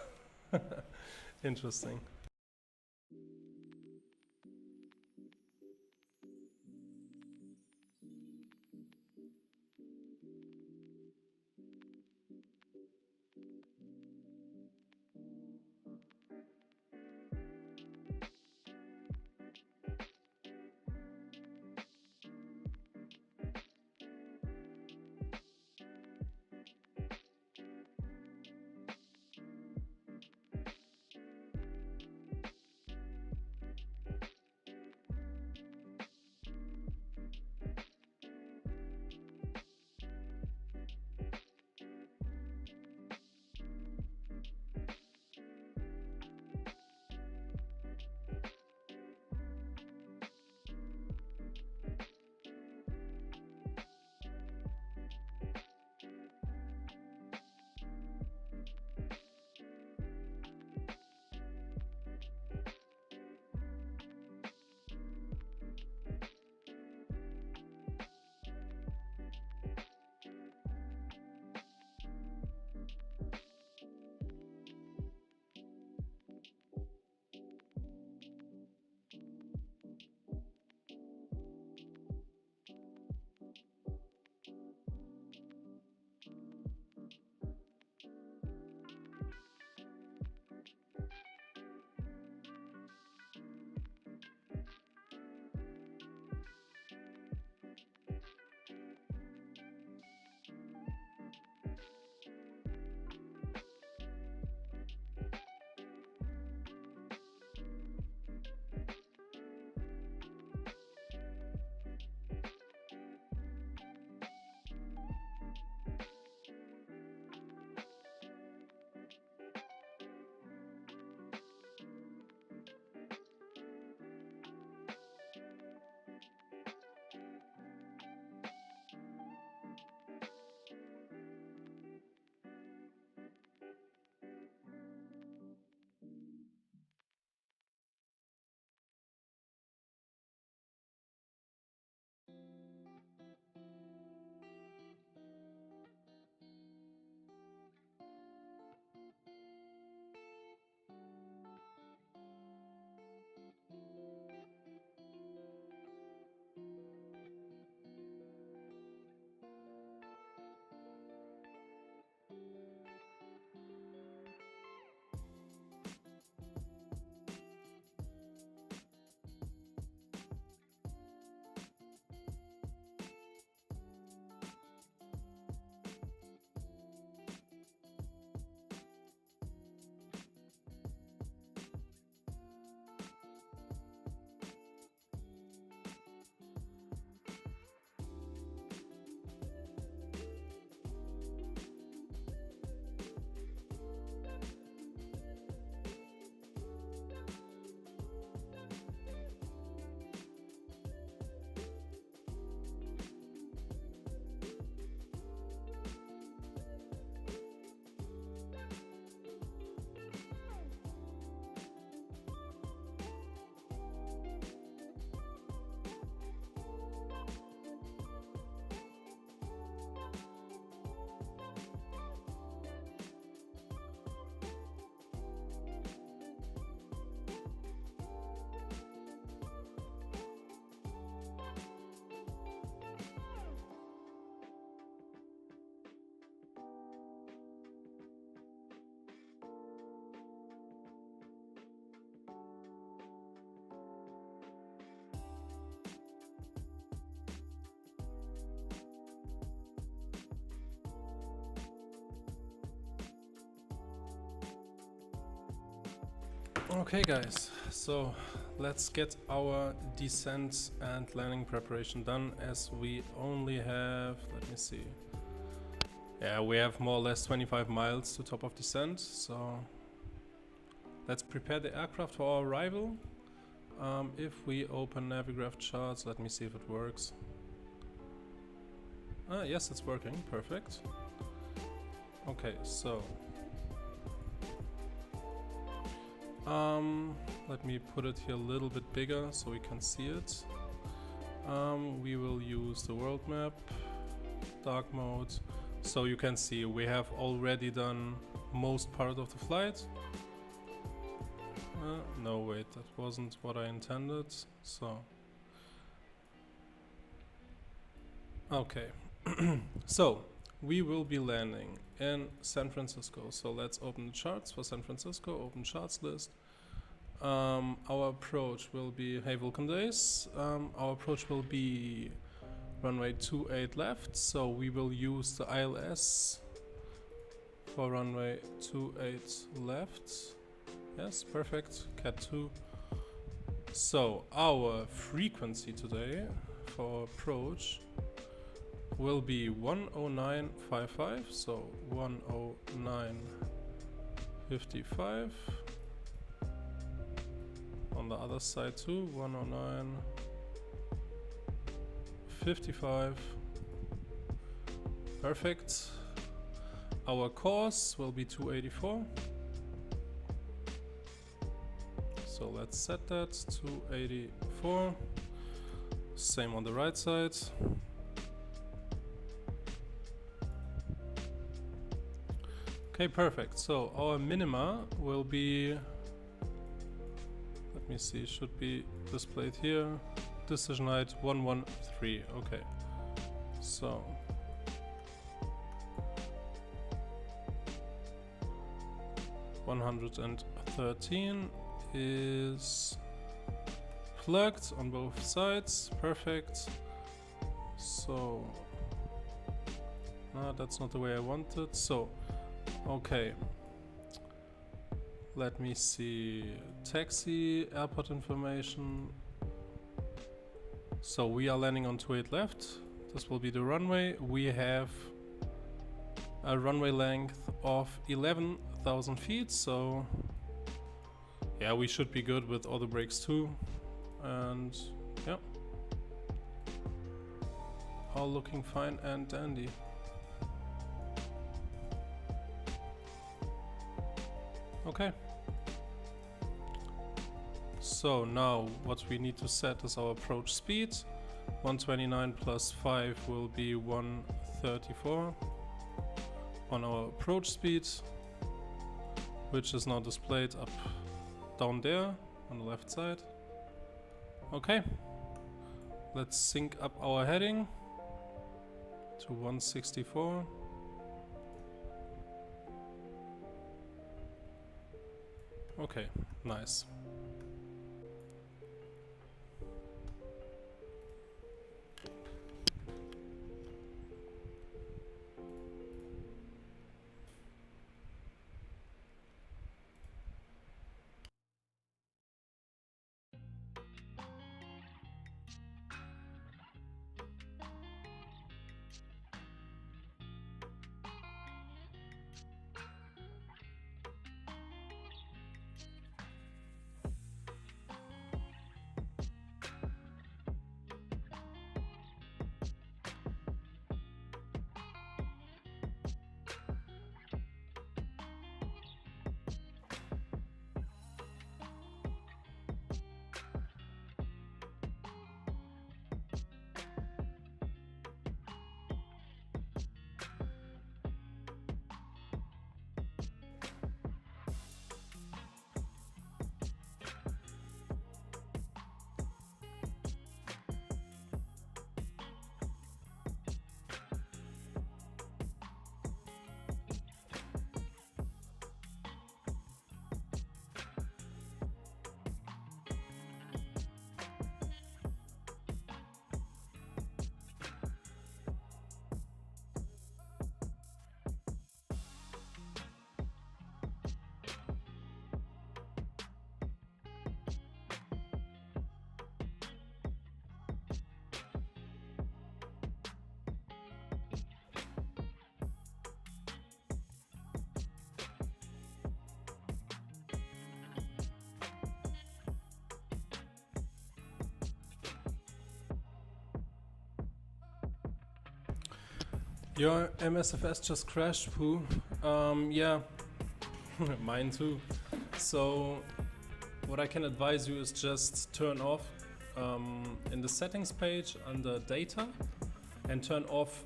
Interesting. Okay guys, so let's get our descent and landing preparation done, as we only have, let me see, yeah, we have more or less 25 miles to top of descent, so let's prepare the aircraft for our arrival. If we open Navigraph charts, let me see if it works. Yes, it's working, perfect. Okay, so let me put it here a little bit bigger so we can see it. We will use the world map, dark mode, so you can see we have already done most part of the flight. No, wait, that wasn't what I intended. So, okay, so we will be landing in San Francisco. So let's open the charts for San Francisco, open charts list. Our approach will be, hey Vulcan Days, our approach will be runway 28 left, so we will use the ILS for runway 28 left. Yes, perfect, Cat 2. So our frequency today for approach will be 109.55, so 109.55. On the other side too, 109.55. Perfect. Our course will be 284. So let's set that 284. Same on the right side. Okay, perfect. So our minima will be, let me see, should be displayed here. Decision height 113. Okay. So $113 is plugged on both sides. Perfect. So no, that's not the way I wanted. So okay, let me see, taxi, airport information. So we are landing on 28 left. This will be the runway. We have a runway length of 11,000 feet, so yeah, we should be good with all the brakes too. And yeah, all looking fine and dandy. Okay. So now what we need to set is our approach speed. 129 plus 5 will be 134 on our approach speed, which is now displayed up down there on the left side. Okay, let's sync up our heading to 164. Okay, nice. Your MSFS just crashed, Pooh. Yeah, mine too. So what I can advise you is just turn off in the settings page under data and turn off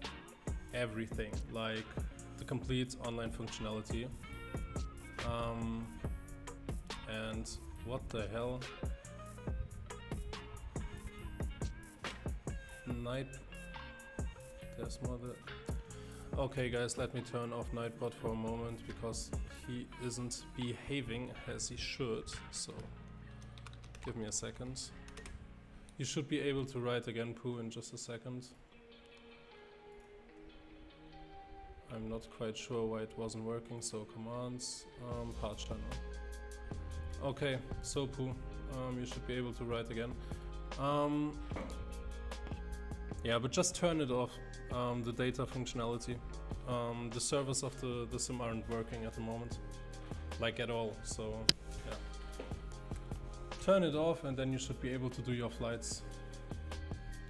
everything, like the complete online functionality. And what the hell? Night. There's more. Okay, guys, let me turn off Nightbot for a moment because he isn't behaving as he should. So, give me a second. You should be able to write again, Pooh, in just a second. I'm not quite sure why it wasn't working. So, commands, part channel. Okay, so Pooh, you should be able to write again. Yeah, but just turn it off, the data functionality. The servers of the sim aren't working at the moment, like at all, so yeah. Turn it off and then you should be able to do your flights.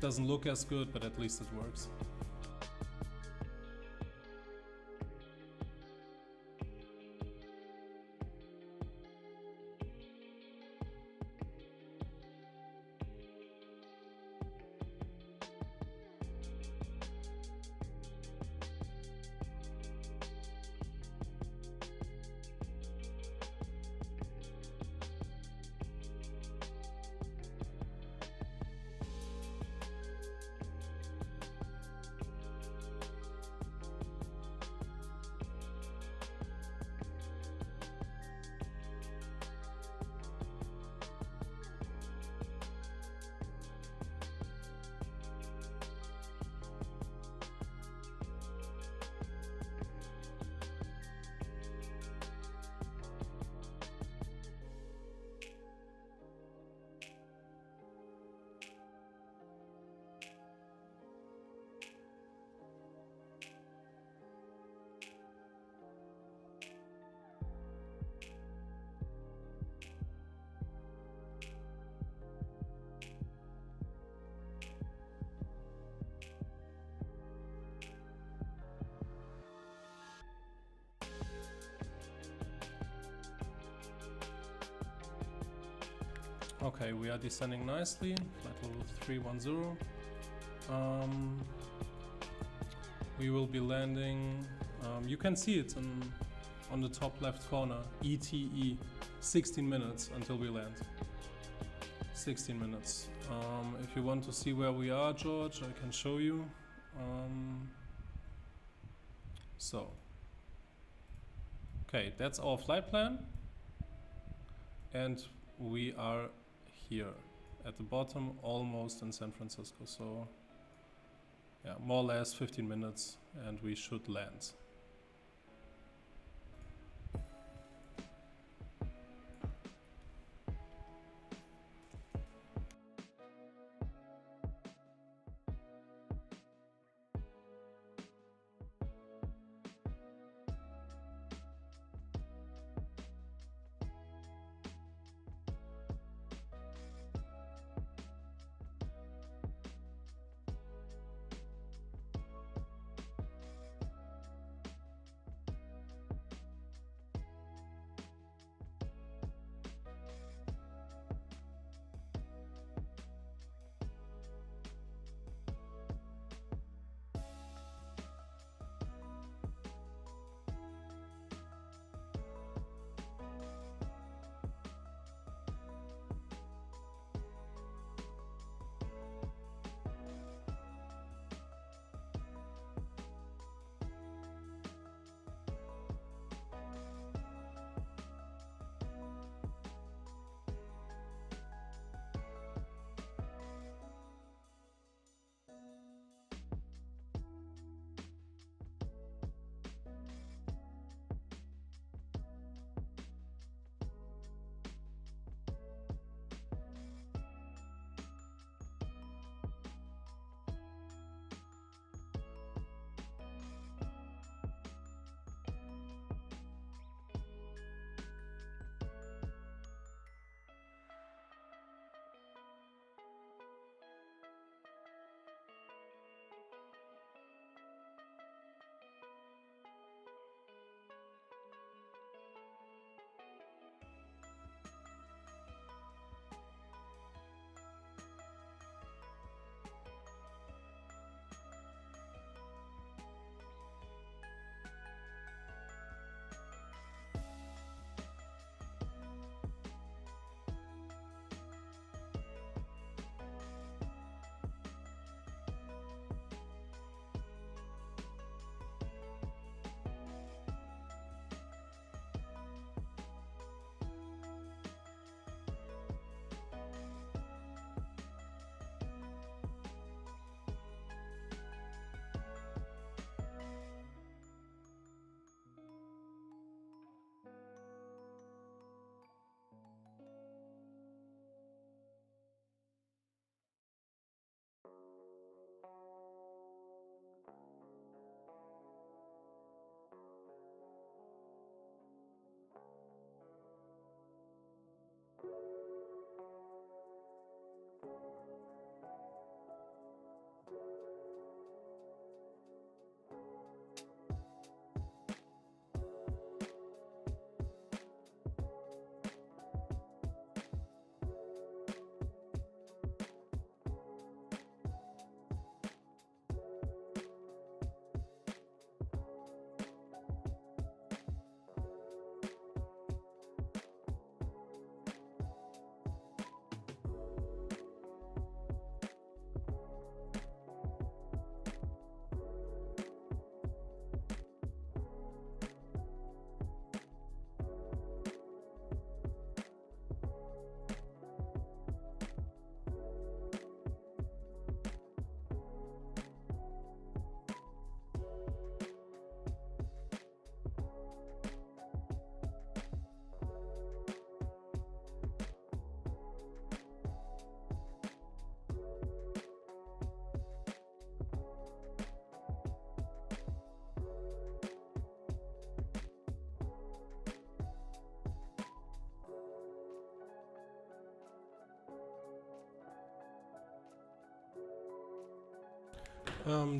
Doesn't look as good, but at least it works. Okay, we are descending nicely, flight level 310. We will be landing, you can see it on the top left corner, ETE, 16 minutes until we land. 16 minutes. If you want to see where we are, George, I can show you. So, okay, that's our flight plan. And we are here at the bottom, almost in San Francisco. So yeah, more or less 15 minutes and we should land.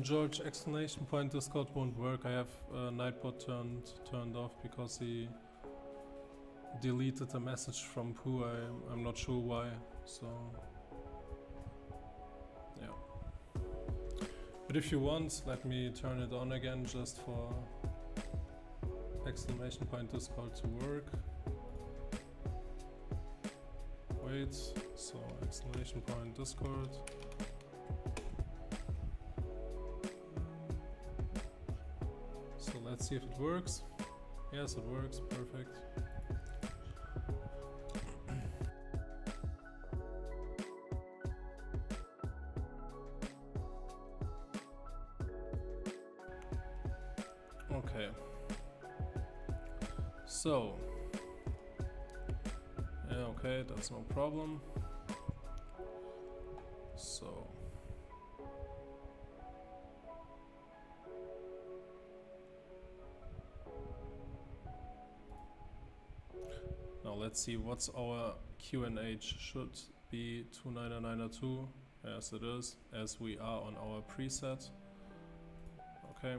George, exclamation point, Discord won't work. I have Nightbot turned off because he deleted a message from Pooh. I'm not sure why, so yeah. But if you want, let me turn it on again just for exclamation point Discord to work. Wait, so exclamation point Discord. So let's see if it works. Yes, it works, perfect. Okay. So, yeah, okay, that's no problem. So, now let's see what's our QNH. Should be 29902. Yes, it is, as we are on our preset. Okay.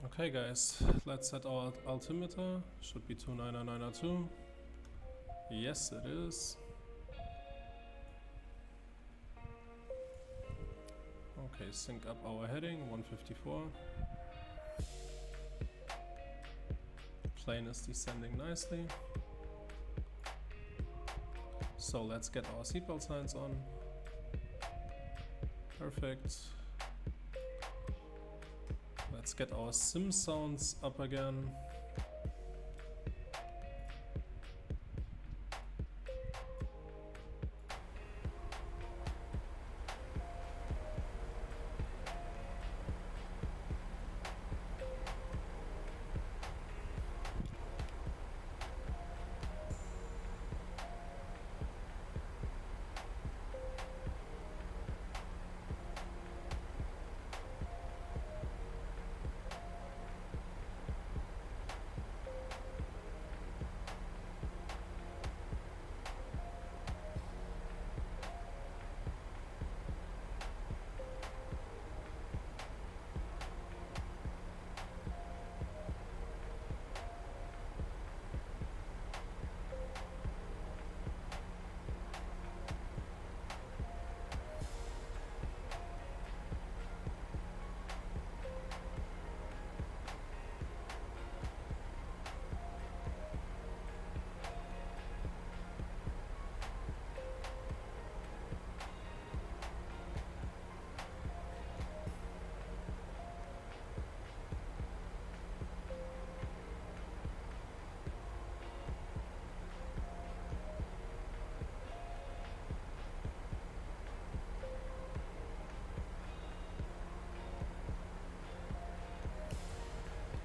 Okay guys, let's set our altimeter. Should be 29902. Yes, it is. Okay, sync up our heading, 154. Plane is descending nicely. So let's get our seatbelt signs on. Perfect. Let's get our sim sounds up again.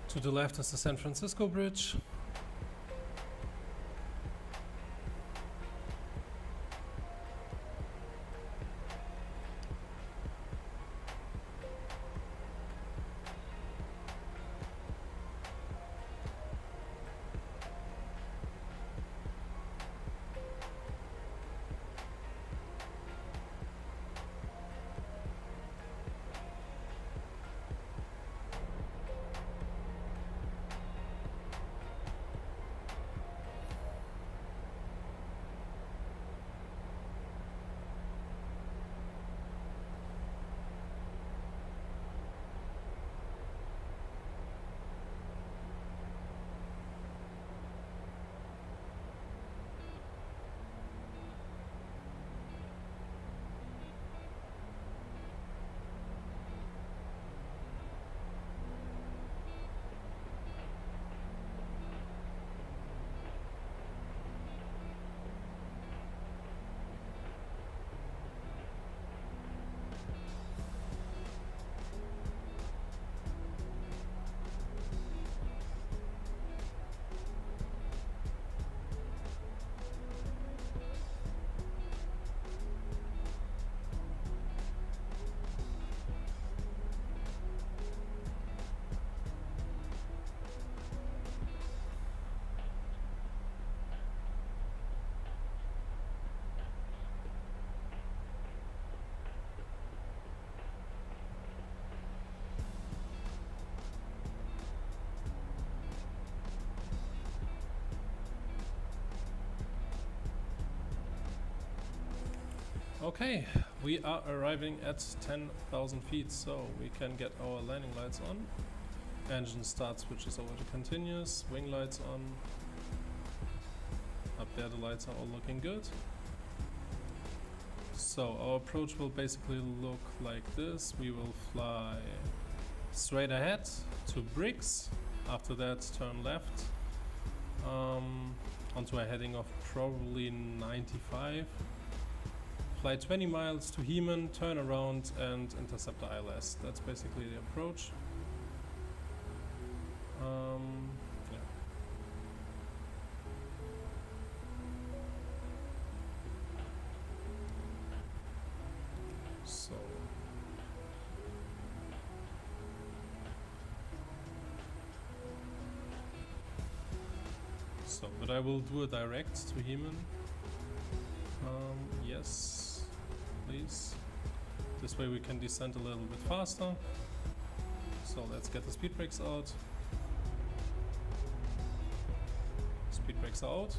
To the left is the San Francisco Bridge. Okay, we are arriving at 10,000 feet, so we can get our landing lights on. Engine start switches over to continuous, wing lights on. Up there the lights are all looking good. So our approach will basically look like this. We will fly straight ahead to Briggs. After that turn left onto a heading of probably 95. Fly 20 miles to Heman, turn around and intercept the ILS. That's basically the approach. Yeah. So, but I will do a direct to Heman. Yes, please. This way we can descend a little bit faster. So let's get the speed brakes out. Speed brakes are out.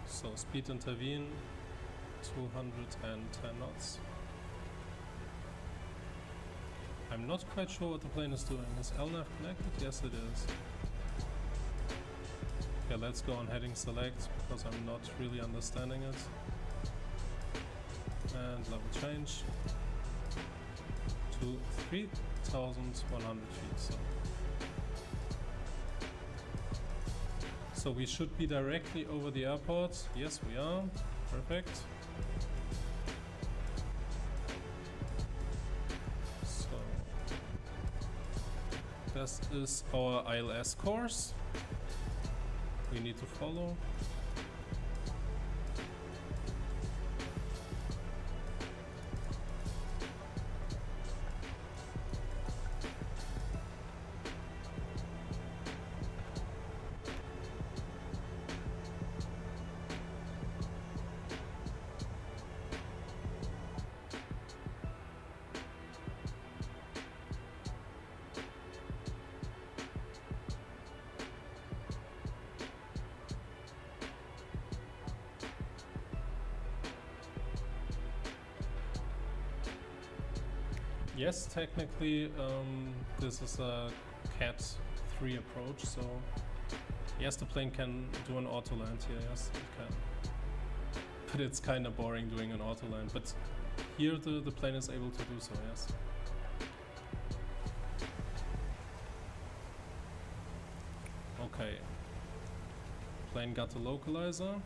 So speed intervene, 210 knots. I'm not quite sure what the plane is doing. Is LNAV connected? Yes it is. Okay, let's go on heading select because I'm not really understanding it. And level change to 3,100 feet. So we should be directly over the airport. Yes, we are. Perfect. So this is our ILS course we need to follow. Yes, technically this is a Cat 3 approach, so yes, the plane can do an auto land here, yes, it can. But it's kind of boring doing an auto land, but here the plane is able to do so, yes. Okay, plane got the localizer.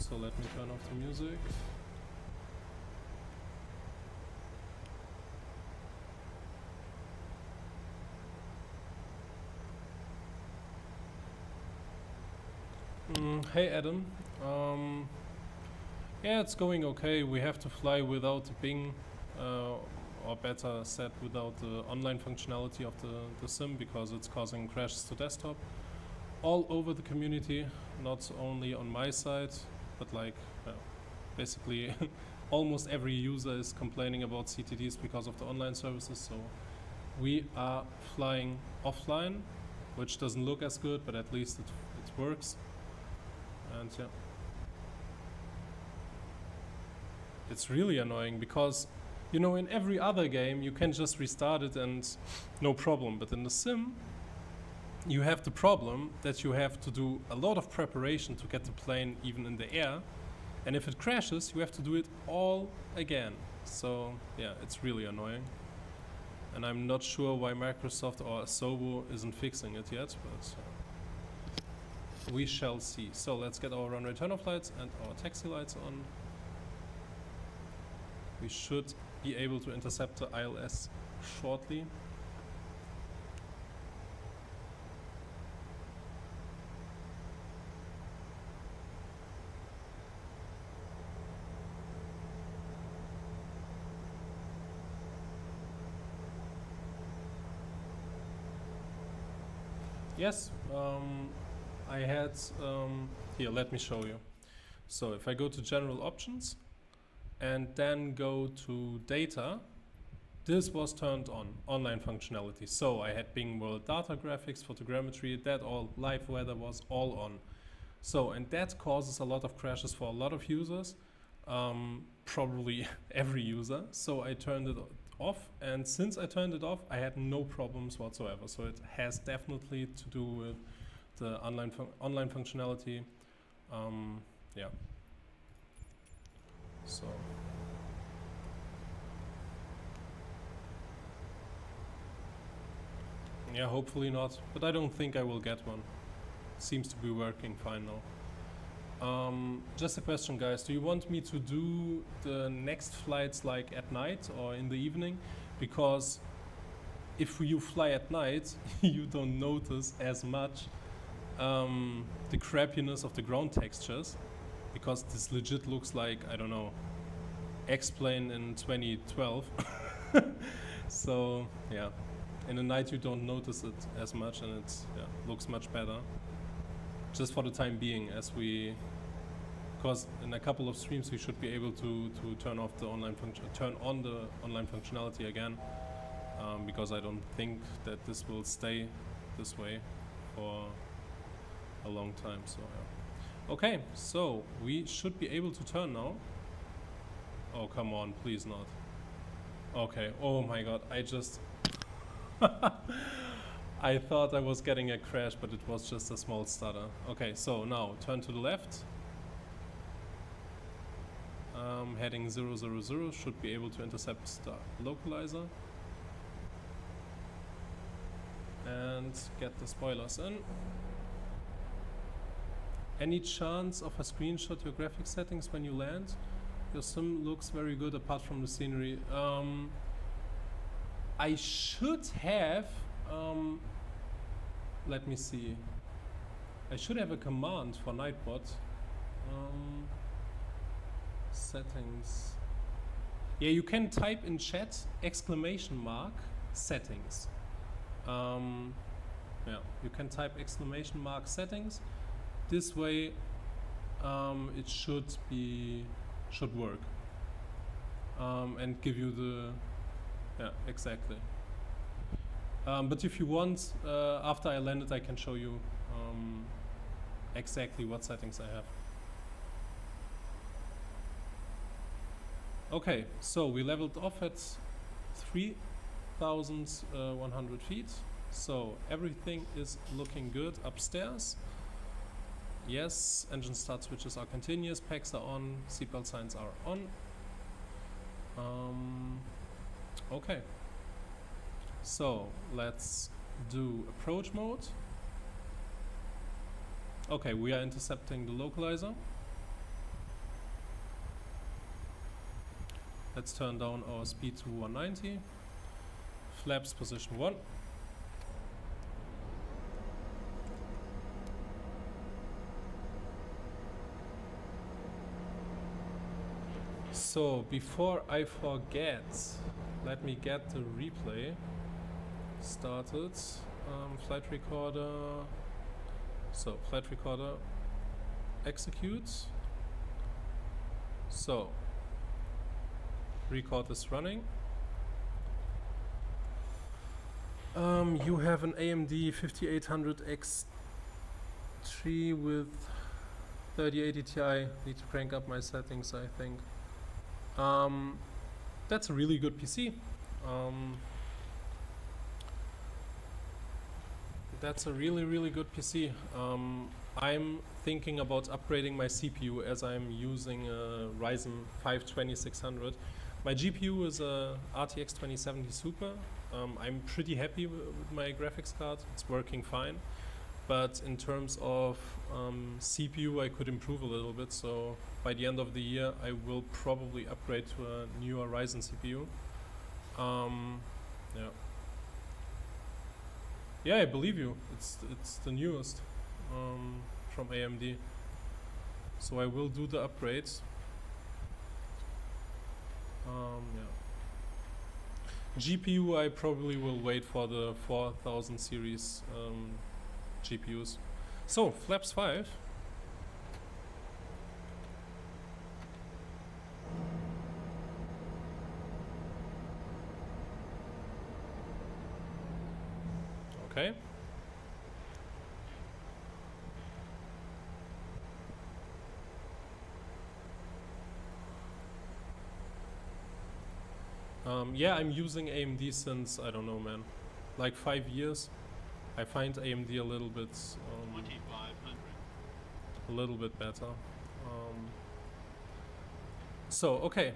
So let me turn off the music. Hey Adam, yeah, it's going okay. We have to fly without the ping, or better said, without the online functionality of the sim because it's causing crashes to desktop all over the community, not only on my side. But like, basically almost every user is complaining about CTDs because of the online services, so we are flying offline, which doesn't look as good, but at least it works. And yeah. It's really annoying because, you know, in every other game you can just restart it and no problem, but in the sim you have the problem that you have to do a lot of preparation to get the plane even in the air, and if it crashes you have to do it all again. So yeah, it's really annoying, and I'm not sure why Microsoft or Asobo isn't fixing it yet, but we shall see. So let's get our runway turn-off lights and our taxi lights on. We should be able to intercept the ILS shortly. Yes, I had, here, let me show you. So if I go to general options and then go to data, this was turned on, online functionality. So I had Bing World data graphics, photogrammetry, that all, live weather was all on. So, and that causes a lot of crashes for a lot of users, probably every user. So I turned it off, and since I turned it off, I had no problems whatsoever. So it has definitely to do with the online functionality. Yeah. So. Yeah, hopefully not, but I don't think I will get one. Seems to be working fine now. Just a question, guys. Do you want me to do the next flights like at night or in the evening? Because if you fly at night, you don't notice as much the crappiness of the ground textures, because this legit looks like, I don't know, X-Plane in 2012. So, yeah. In the night you don't notice it as much, and it looks much better. Just for the time being, as we, because in a couple of streams we should be able to turn off the online turn on the online functionality again, because I don't think that this will stay this way for a long time. So yeah. Okay, so we should be able to turn now. Oh come on, please not. Okay. Oh my God, I just. I thought I was getting a crash, but it was just a small stutter. Okay, so now turn to the left. Heading 000 should be able to intercept the localizer. And get the spoilers in. Any chance of a screenshot your graphics settings when you land? Your sim looks very good apart from the scenery. I should have, let me see. I should have a command for Nightbot. Settings. Yeah, you can type in chat !, settings. Yeah, you can type ! settings. This way, it should work. And give you the, yeah, exactly. But if you want, after I landed, I can show you exactly what settings I have. Okay, so we leveled off at 3,100 feet. So everything is looking good upstairs. Yes, engine start switches are continuous, packs are on, seatbelt signs are on. Okay, so let's do approach mode. Okay, we are intercepting the localizer. Let's turn down our speed to 190. Flaps position 1. So before I forget, let me get the replay started. Flight recorder. So flight recorder execute. So record is running. You have an AMD 5800 X3 with 3080 Ti. Need to crank up my settings, I think. That's a really good PC. That's a really good PC. I'm thinking about upgrading my CPU as I'm using a Ryzen 5 2600. My GPU is a RTX 2070 Super. I'm pretty happy with my graphics card. It's working fine. but in terms of CPU, I could improve a little bit. So by the end of the year, I will probably upgrade to a newer Ryzen CPU. Yeah. Yeah, I believe you. It's the newest from AMD. So I will do the upgrades. Yeah. GPU, I probably will wait for the 4000 series GPUs. So, Flaps 5. Okay. Yeah, I'm using AMD since, I don't know, man, like 5 years. I find AMD a little bit better. So, okay,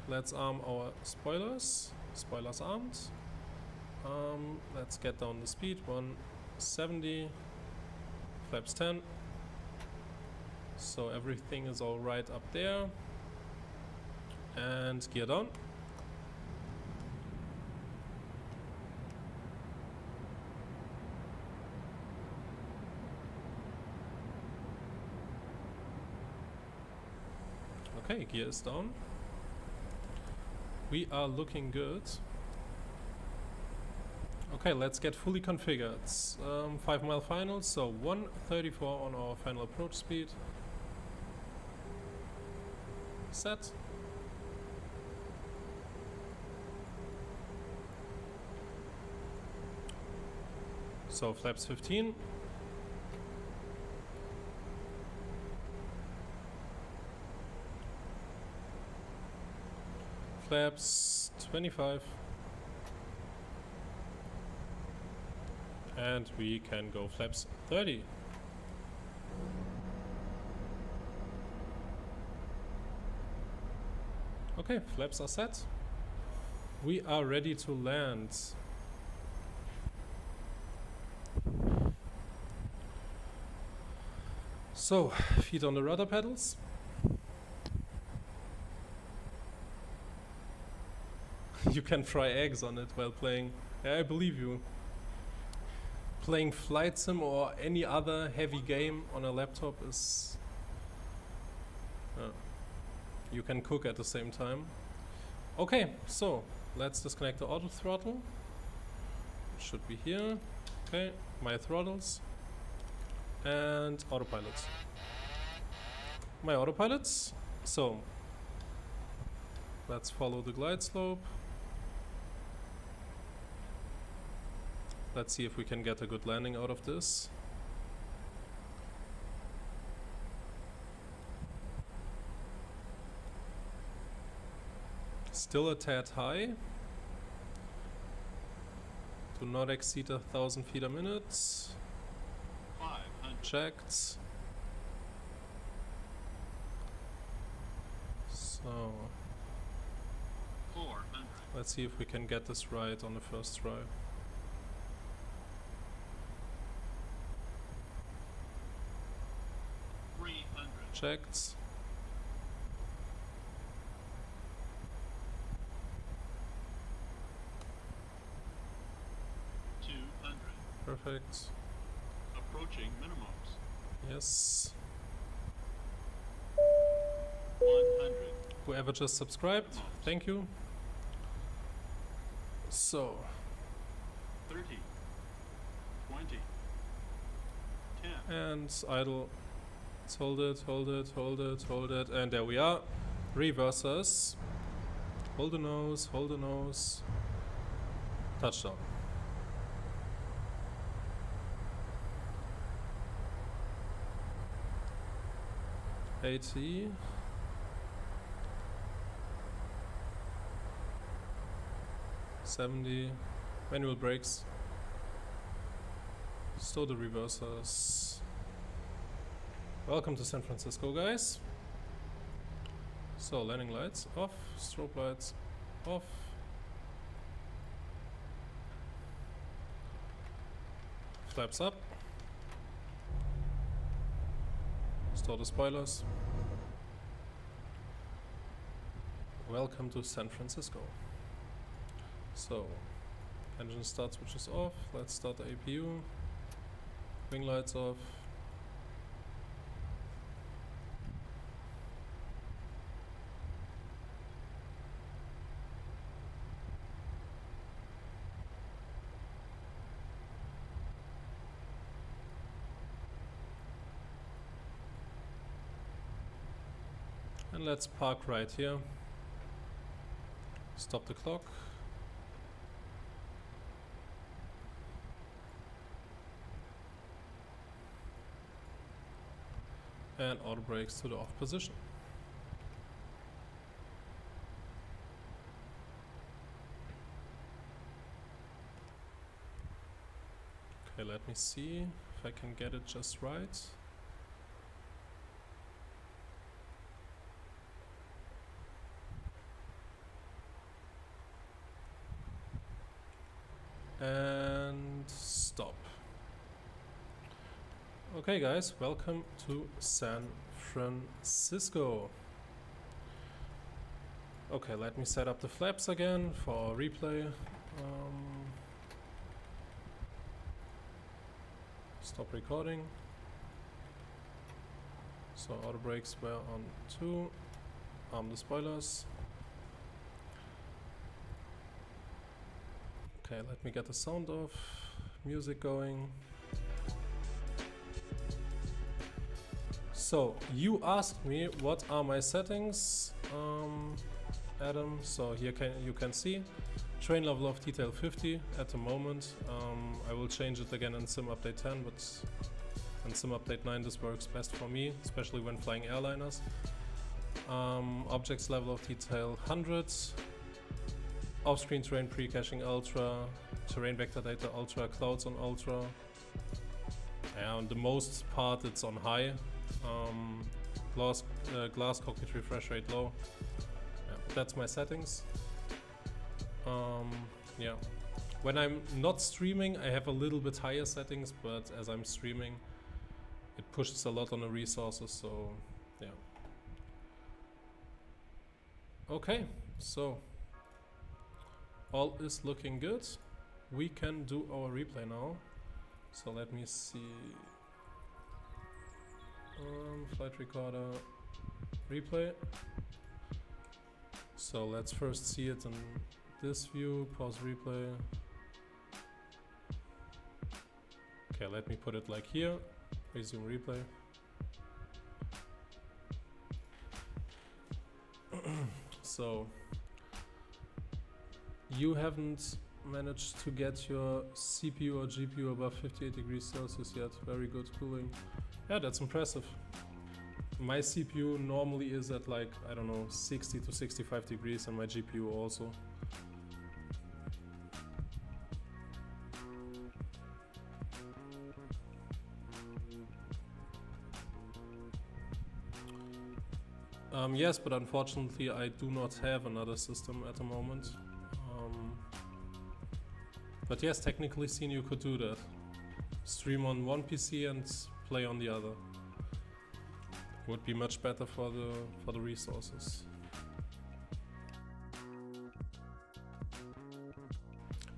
let's arm our spoilers. Spoilers armed. Let's get down the speed, 170, flaps 10. So everything is all right up there. And gear down. Okay, gear is down. We are looking good. Okay, let's get fully configured. 5 mile final, so 134 on our final approach speed. Set. So flaps 15. Flaps 25. And we can go flaps 30. Okay, flaps are set. We are ready to land. So, feet on the rudder pedals. You can fry eggs on it while playing. Yeah, I believe you. Playing Flight Sim or any other heavy game on a laptop is... you can cook at the same time. Okay, so let's disconnect the auto throttle. It should be here. Okay, my throttles. And autopilots. My autopilots. So let's follow the glide slope. Let's see if we can get a good landing out of this. Still a tad high. Do not exceed 1,000 feet a minute. 500. Checked. So 400. let's see if we can get this right on the first try. Checked. Perfect. Approaching minimums. Yes. 100. Whoever just subscribed, thank you. So 30. 20. 10. and idle. Let's hold it, hold it, hold it, hold it, and there we are. Reversers. Hold the nose, hold the nose. Touchdown. AT. $70. Manual brakes. Stow the reversers. Welcome to San Francisco, guys. So, landing lights off, strobe lights off. Flaps up. Store the spoilers. Welcome to San Francisco. So, engine start switch is off. Let's start the APU. Wing lights off. And let's park right here. Stop the clock. And auto brakes to the off position. Okay, let me see if I can get it just right. And stop. Okay guys, welcome to San Francisco. Okay, let me set up the flaps again for our replay. Stop recording. So auto brakes were on 2. Arm the spoilers. Okay, let me get the sound off, music going. So, you asked me what are my settings, Adam. So here you can see train level of detail 50 at the moment. I will change it again in Sim Update 10, but in Sim Update 9 this works best for me, especially when flying airliners. Objects level of detail 100. Off-screen terrain pre-caching ultra, terrain vector data ultra, clouds on ultra. And the most part it's on high. Glass cockpit refresh rate low. Yeah, that's my settings. Yeah. When I'm not streaming, I have a little bit higher settings, but as I'm streaming, it pushes a lot on the resources. So yeah. Okay, so. All is looking good. We can do our replay now. So let me see. Flight recorder replay. So let's first see it in this view. Pause replay. Okay, let me put it like here. Resume replay. So. You haven't managed to get your CPU or GPU above 58 degrees Celsius yet. Very good cooling. Yeah, that's impressive. My CPU normally is at like, I don't know, 60 to 65 degrees and my GPU also. Yes, but unfortunately I do not have another system at the moment. But yes, technically seen you could do that. Stream on one PC and play on the other. Would be much better for the resources.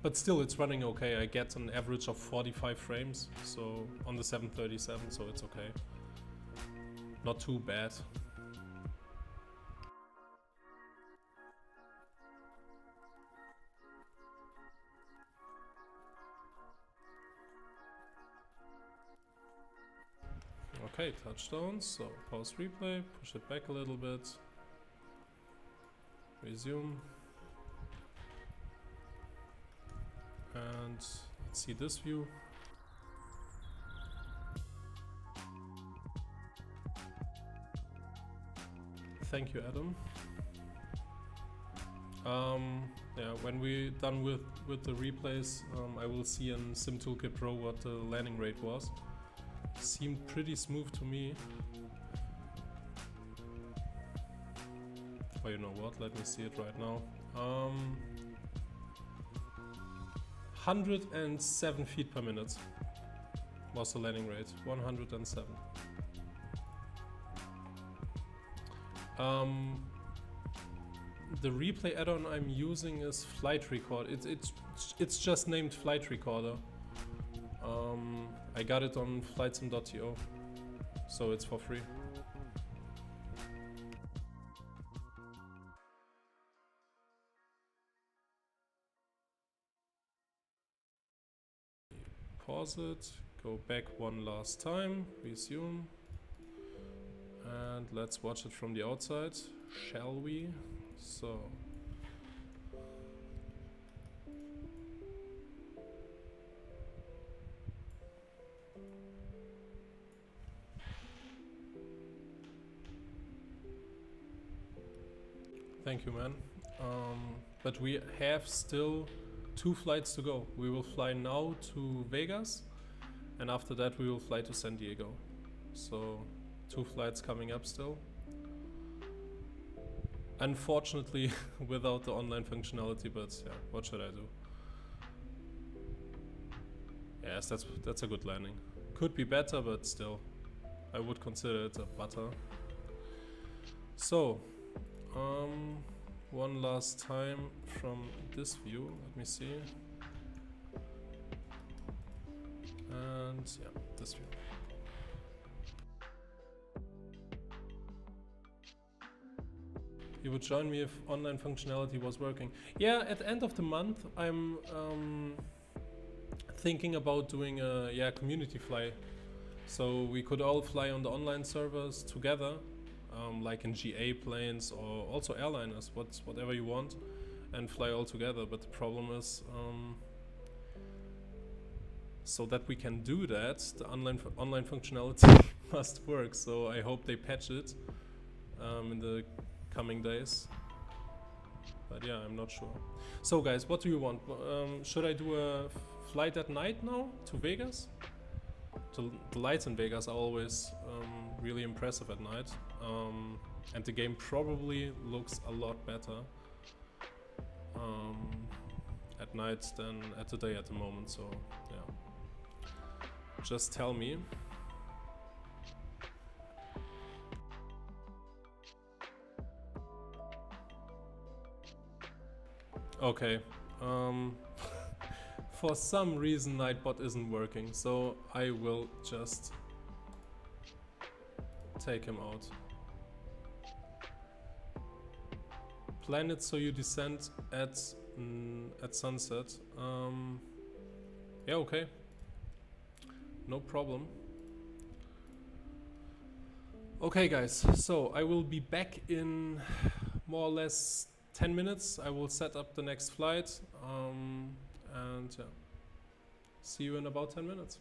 But still it's running okay. I get an average of 45 frames, so on the 737, so it's okay. Not too bad. Okay, touchdowns, so pause replay, push it back a little bit, resume, and let's see this view. Thank you, Adam. Yeah, when we're done with the replays, I will see in Simtoolkit Pro what the landing rate was. Seemed pretty smooth to me. Oh, you know what? Let me see it right now. 107 feet per minute was the landing rate. 107. The replay add-on I'm using is Flight Record. It's just named Flight Recorder. I got it on flightsim.to, so it's for free. Pause it, go back one last time, resume, and let's watch it from the outside, shall we? So thank you, man. But we have still 2 flights to go. We will fly now to Vegas, and after that we will fly to San Diego. So 2 flights coming up still. Unfortunately, without the online functionality, but yeah, what should I do? Yes, that's a good landing. Could be better, but still, I would consider it a butter. So, one last time from this view, let me see. And yeah, this view. You would join me if online functionality was working. Yeah, at the end of the month, I'm thinking about doing a community fly. So we could all fly on the online servers together, like in GA planes or also airliners, whatever you want, and fly all together. But the problem is, so that we can do that, the online functionality must work. So I hope they patch it in the coming days, but yeah, I'm not sure. So guys, what do you want? Should I do a flight at night now to Vegas? The lights in Vegas are always really impressive at night, and the game probably looks a lot better at night than at the day at the moment, so yeah, just tell me. Okay, for some reason Nightbot isn't working, so I will just take him out. Plan it so you descend at sunset. Yeah, okay, no problem. Okay guys, so I will be back in more or less 10 minutes. I will set up the next flight, and yeah, see you in about 10 minutes.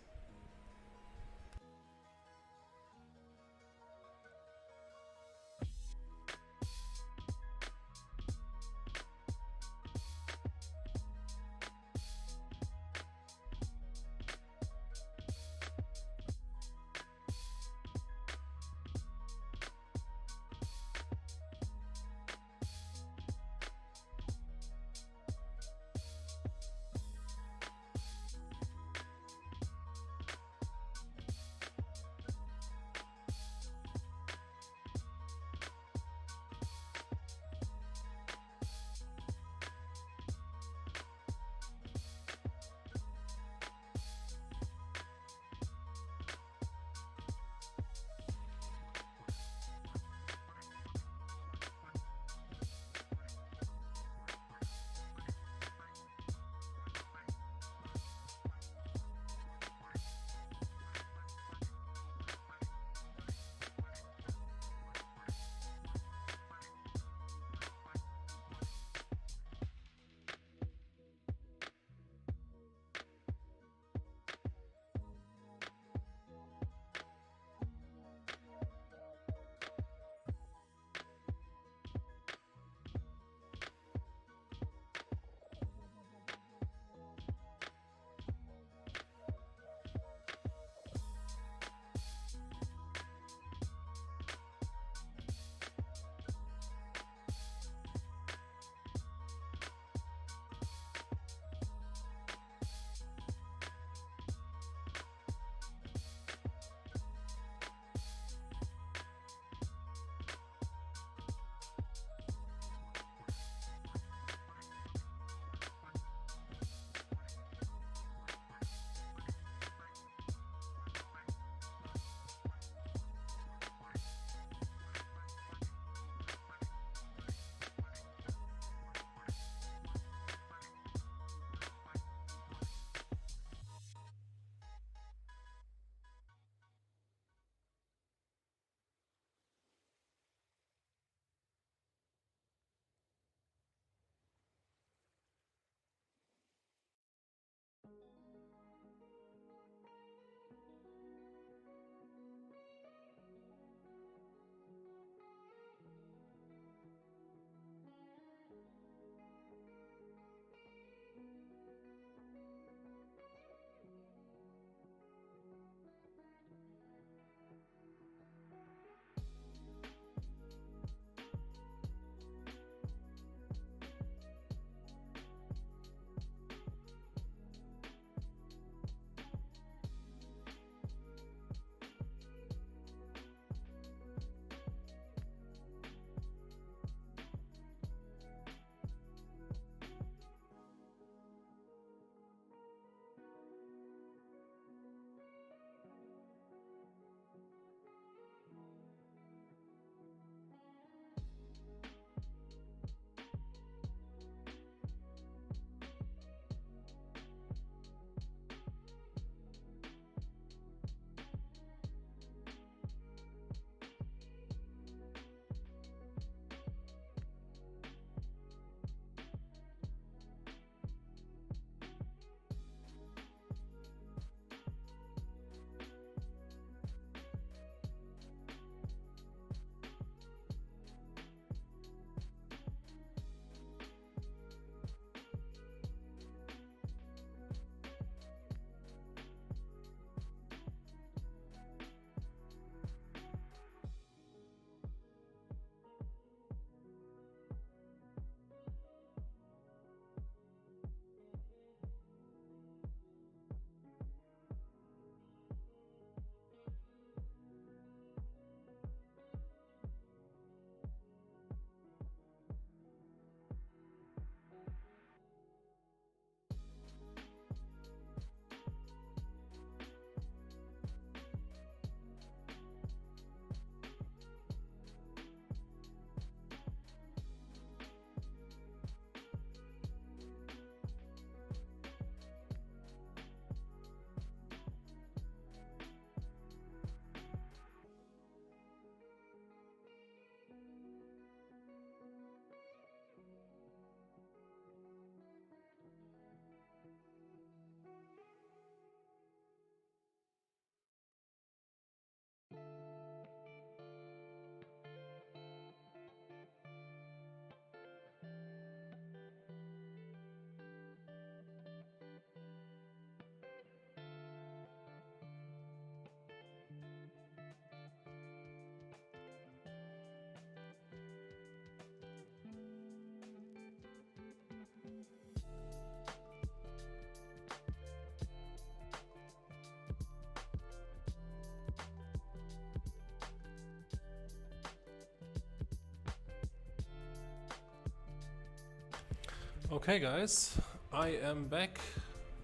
Okay guys, I am back.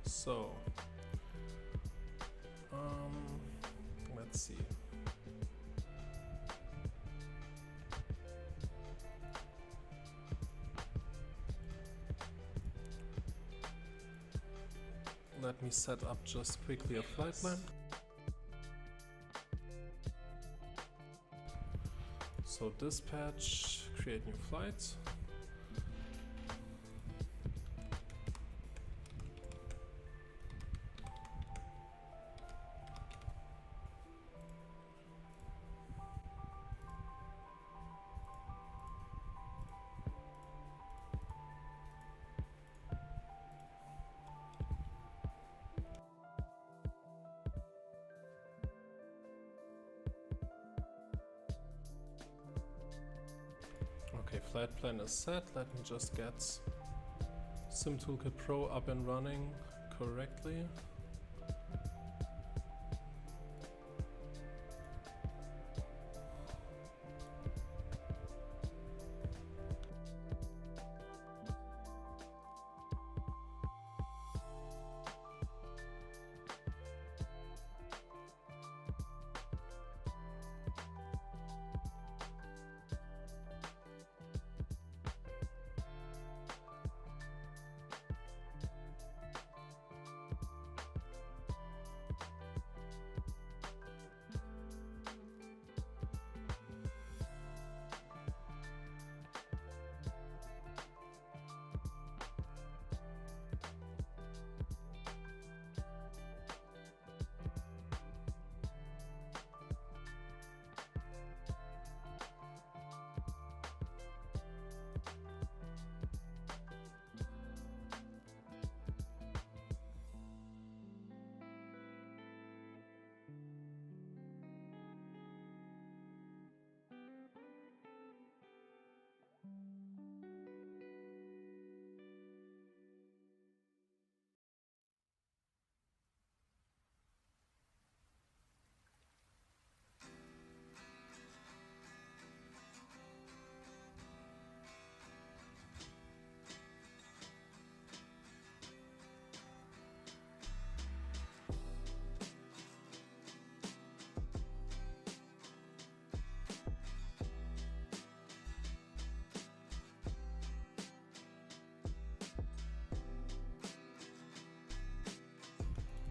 So let's see. Let me set up just quickly a flight plan. So dispatch, create new flight. Okay, flight plan is set. Let me just get Simtoolkit Pro up and running correctly.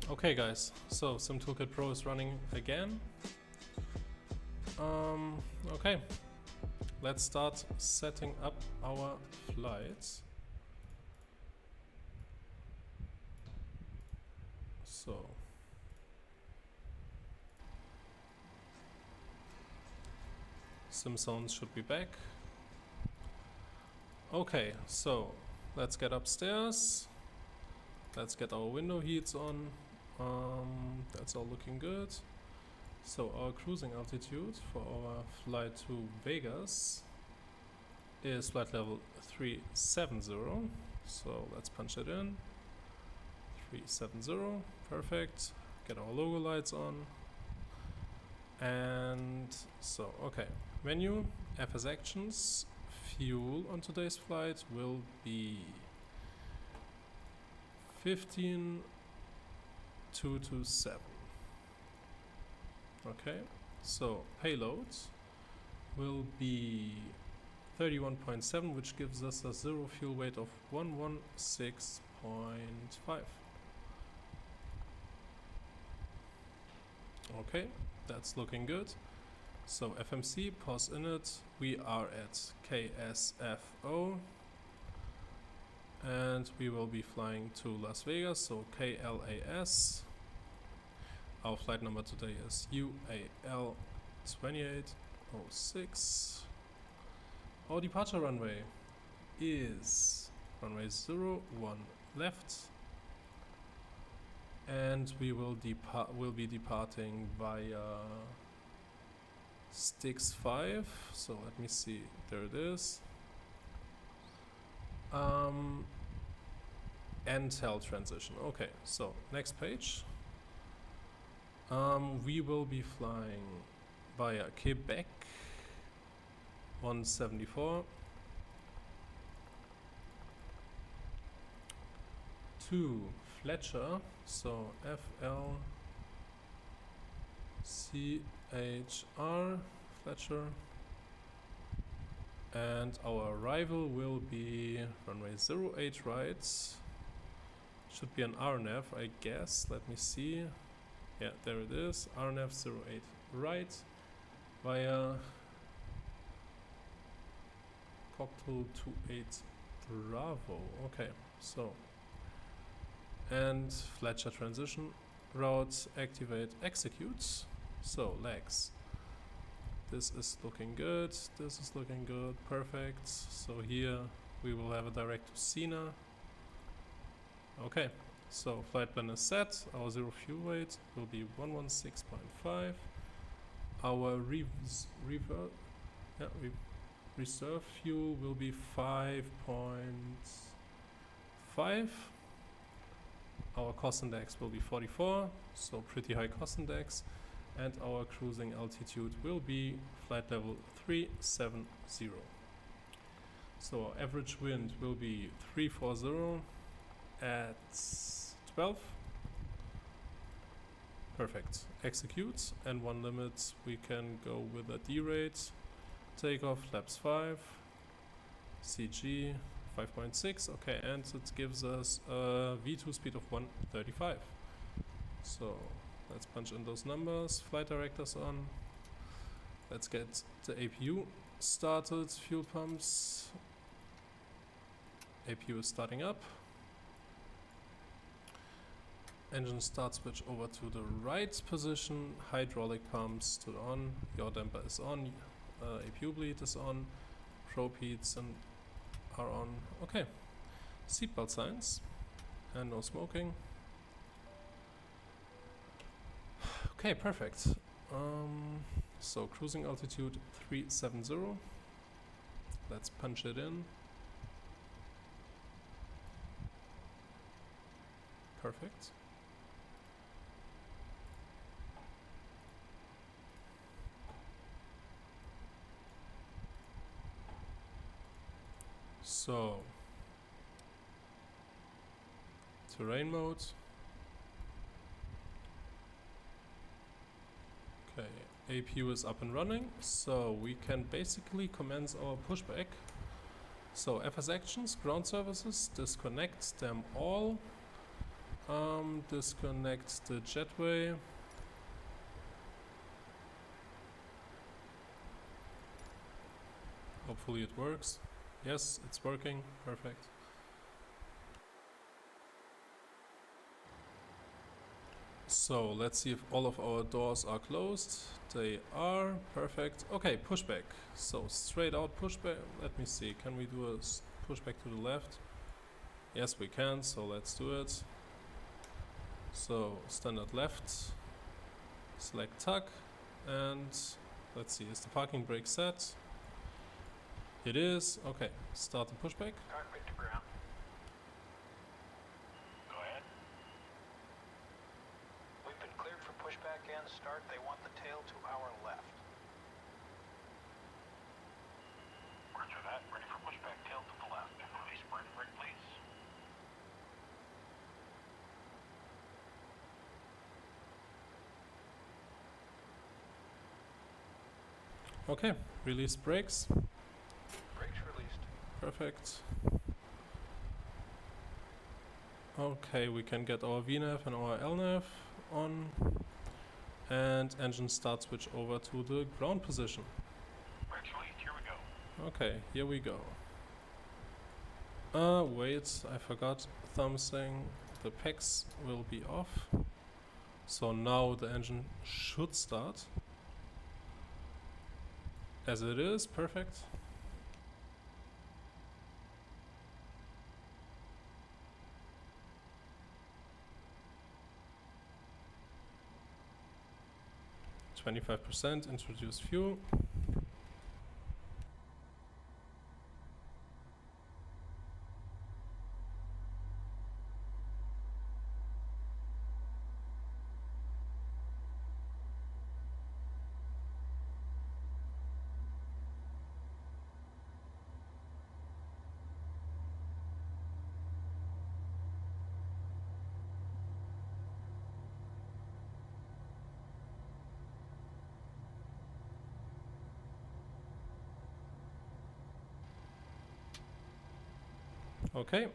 Okay guys, so Simtoolkit Pro is running again. Okay, let's start setting up our flights. So SimZones should be back. Okay, so let's get upstairs. Let's get our window heats on. That's all looking good. So our cruising altitude for our flight to Vegas is flight level 370. So let's punch it in. 370, perfect. Get our logo lights on. And so, okay. Menu, FS Actions, fuel on today's flight will be 15227. Okay, so payload will be 31.7, which gives us a zero fuel weight of 116.5. Okay, that's looking good. So FMC, pause init, we are at KSFO. And we will be flying to Las Vegas, so KLAS. Our flight number today is UAL 2806. Our departure runway is runway 01 left. And we will be departing via Sticks 5. So let me see, there it is. Intel transition. Okay, so next page. We will be flying via Quebec 174. to Fletcher, so FLCHR, Fletcher, and our arrival will be runway 08 right. Should be an RNAV, I guess. Let me see. Yeah, there it is. RNAV 08 right via Cocktail 28 Bravo. Okay, so. And Fletcher transition route, activate, executes. So legs. This is looking good. This is looking good. Perfect. So here we will have a direct to Cena. Okay, so flight plan is set. Our zero fuel weight will be 116.5. Our reserve fuel will be 5.5. Our cost index will be 44, so pretty high cost index. And our cruising altitude will be flight level 370. So our average wind will be 340 at 12. Perfect. Execute, and one limit we can go with a D rate. Takeoff flaps 5. CG 5.6. Okay, and it gives us a V2 speed of 135. So let's punch in those numbers. Flight directors on. Let's get the APU started. Fuel pumps. APU is starting up. Engine start switch over to the right position. Hydraulic pumps to on. Yaw damper is on. APU bleed is on. Probe heats and are on. Okay. Seatbelt signs. And no smoking. Okay, perfect. So cruising altitude 370. Let's punch it in. Perfect. So terrain mode. Okay, APU is up and running, so we can basically commence our pushback. So FS actions, ground services, disconnect them all. Disconnect the jetway. Hopefully it works. Yes, it's working. Perfect. So let's see if all of our doors are closed. They are. Perfect. Okay, pushback. So straight out pushback. Let me see. Can we do a pushback to the left? Yes, we can. So let's do it. So standard left. Select tuck. And let's see. Is the parking brake set? It is. Okay. Start the pushback. Cockpit to ground. Go ahead. We've been cleared for pushback and start. They want the tail to our left. Roger that. Ready for pushback. Tail to the left. Release burn brake, please. Okay. Release brakes. Brakes released. Perfect. Okay, we can get our VNAV and our LNAV on. And engine start switch over to the ground position. Brakes released. Here we go. Okay, here we go. Wait, I forgot something. The PEX will be off. So now the engine should start. As it is, perfect. %, introduce fuel. Okay,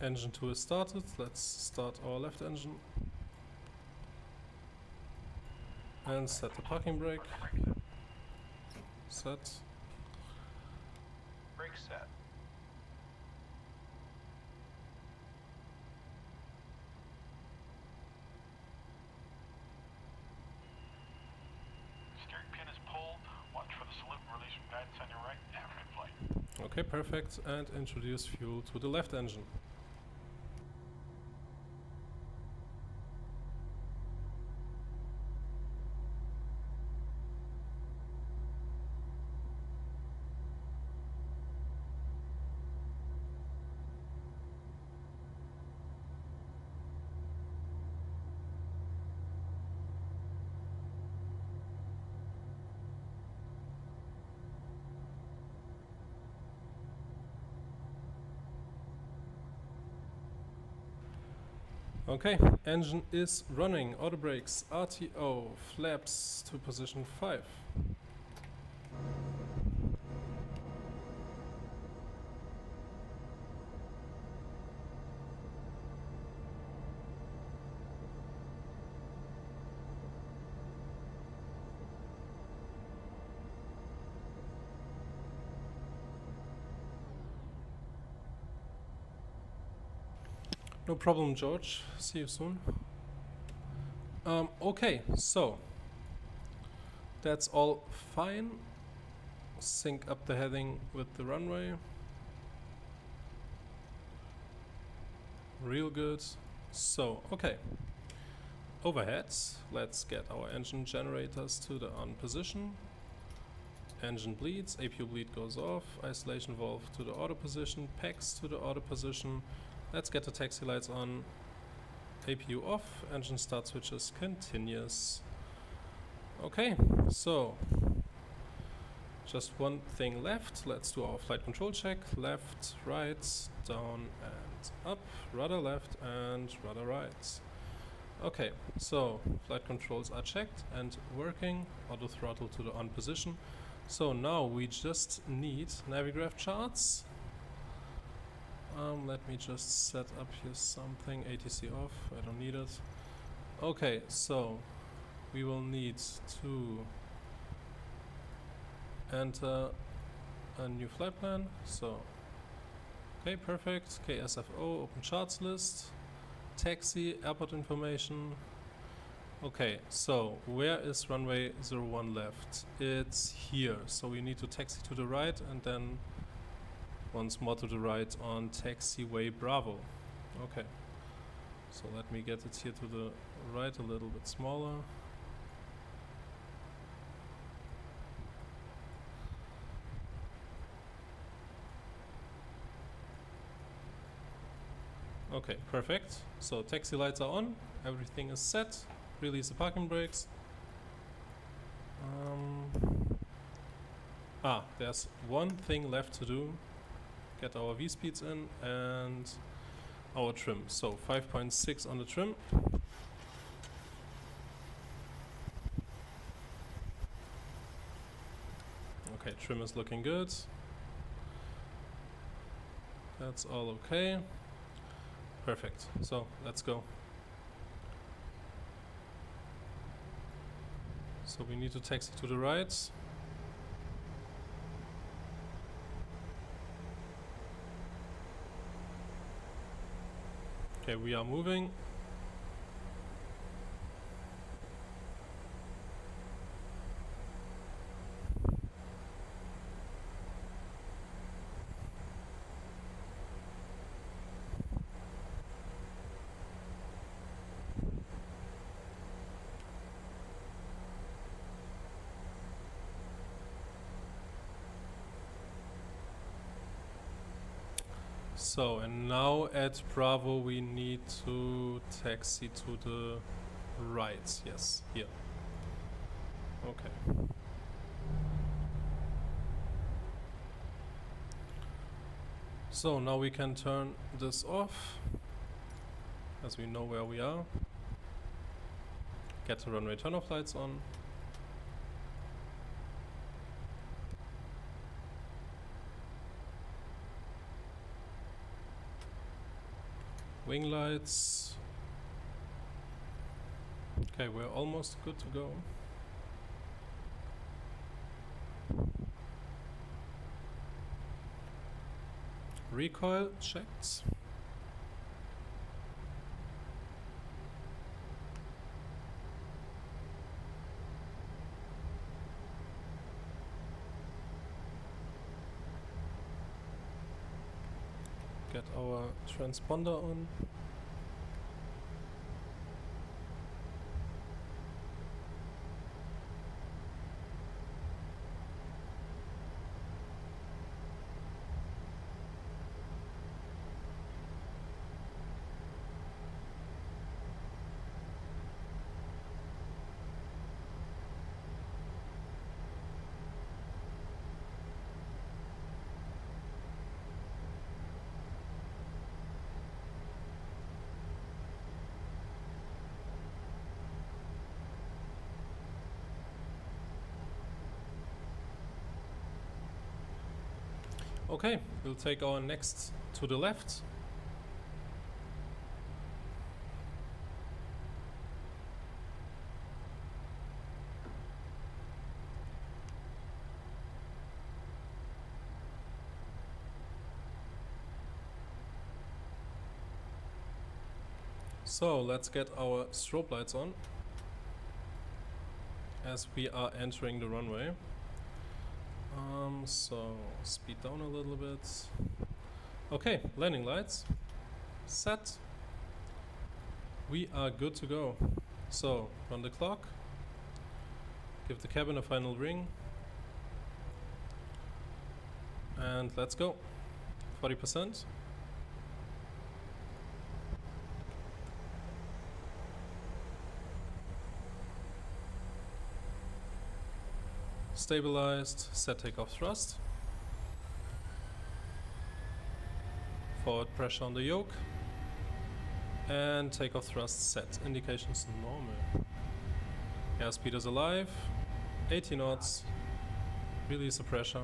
engine 2 is started. Let's start our left engine. And set the parking brake. Set. Brake set. Steering pin is pulled. Watch for the salute and release from guidance on your right and good flight. Okay, perfect. And introduce fuel to the left engine. Okay, engine is running. Auto brakes, RTO, flaps to position 5. No problem, George. See you soon. Okay, so that's all fine. Sync up the heading with the runway. Real good. So, okay. Overhead, let's get our engine generators to the on position. Engine bleeds, APU bleed goes off, isolation valve to the auto position, PACs to the auto position. Let's get the taxi lights on, APU off, engine start switches continuous. Okay, so just one thing left. Let's do our flight control check. Left, right, down and up, rudder left and rudder right. Okay, so flight controls are checked and working, auto throttle to the on position. So now we just need Navigraph charts. Let me just set up here something. ATC off, I don't need it. Okay, so we will need to enter a new flight plan. So, okay, perfect. KSFO, open charts list. Taxi, airport information. Okay, so where is runway 01 left? It's here. So we need to taxi to the right and then once more to the right on taxiway Bravo. Okay, so let me get it here to the right a little bit smaller. Okay, perfect. So taxi lights are on, everything is set. Release the parking brakes. There's one thing left to do. Get our V-speeds in and our trim. So 5.6 on the trim. Okay, trim is looking good. That's all okay. Perfect. So let's go. So we need to taxi to the right. Okay, we are moving. So, and now at Bravo we need to taxi to the right. Yes, here. Okay. So now we can turn this off, as we know where we are. Get the runway turn-off lights on. Wing lights. Okay, we're almost good to go. Recoil checked. Get our transponder on. Okay, we'll take our next to the left. So let's get our strobe lights on as we are entering the runway. So speed down a little bit. Okay, landing lights set. We are good to go. So run the clock. Give the cabin a final ring. And let's go. 40%. Stabilized, set takeoff thrust. Forward pressure on the yoke. And takeoff thrust set. Indications normal. Airspeed is alive. 80 knots. Release the pressure.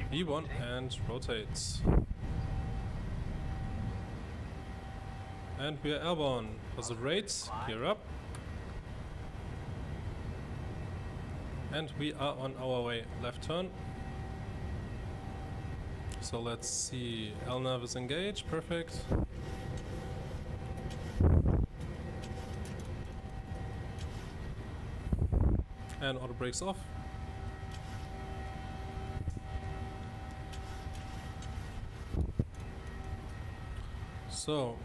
V1 and rotate. And we are airborne. Positive rate, gear up. And we are on our way. Left turn. So let's see. LNAV is engaged. Perfect. And auto brakes off. So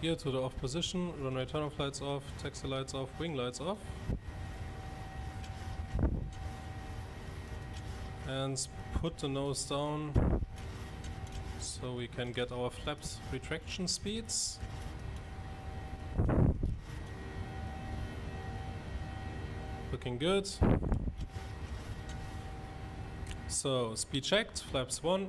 gear to the off position, runway turn-off lights off, taxi lights off, wing lights off. And put the nose down so we can get our flaps retraction speeds. Looking good. So speed checked, flaps 1.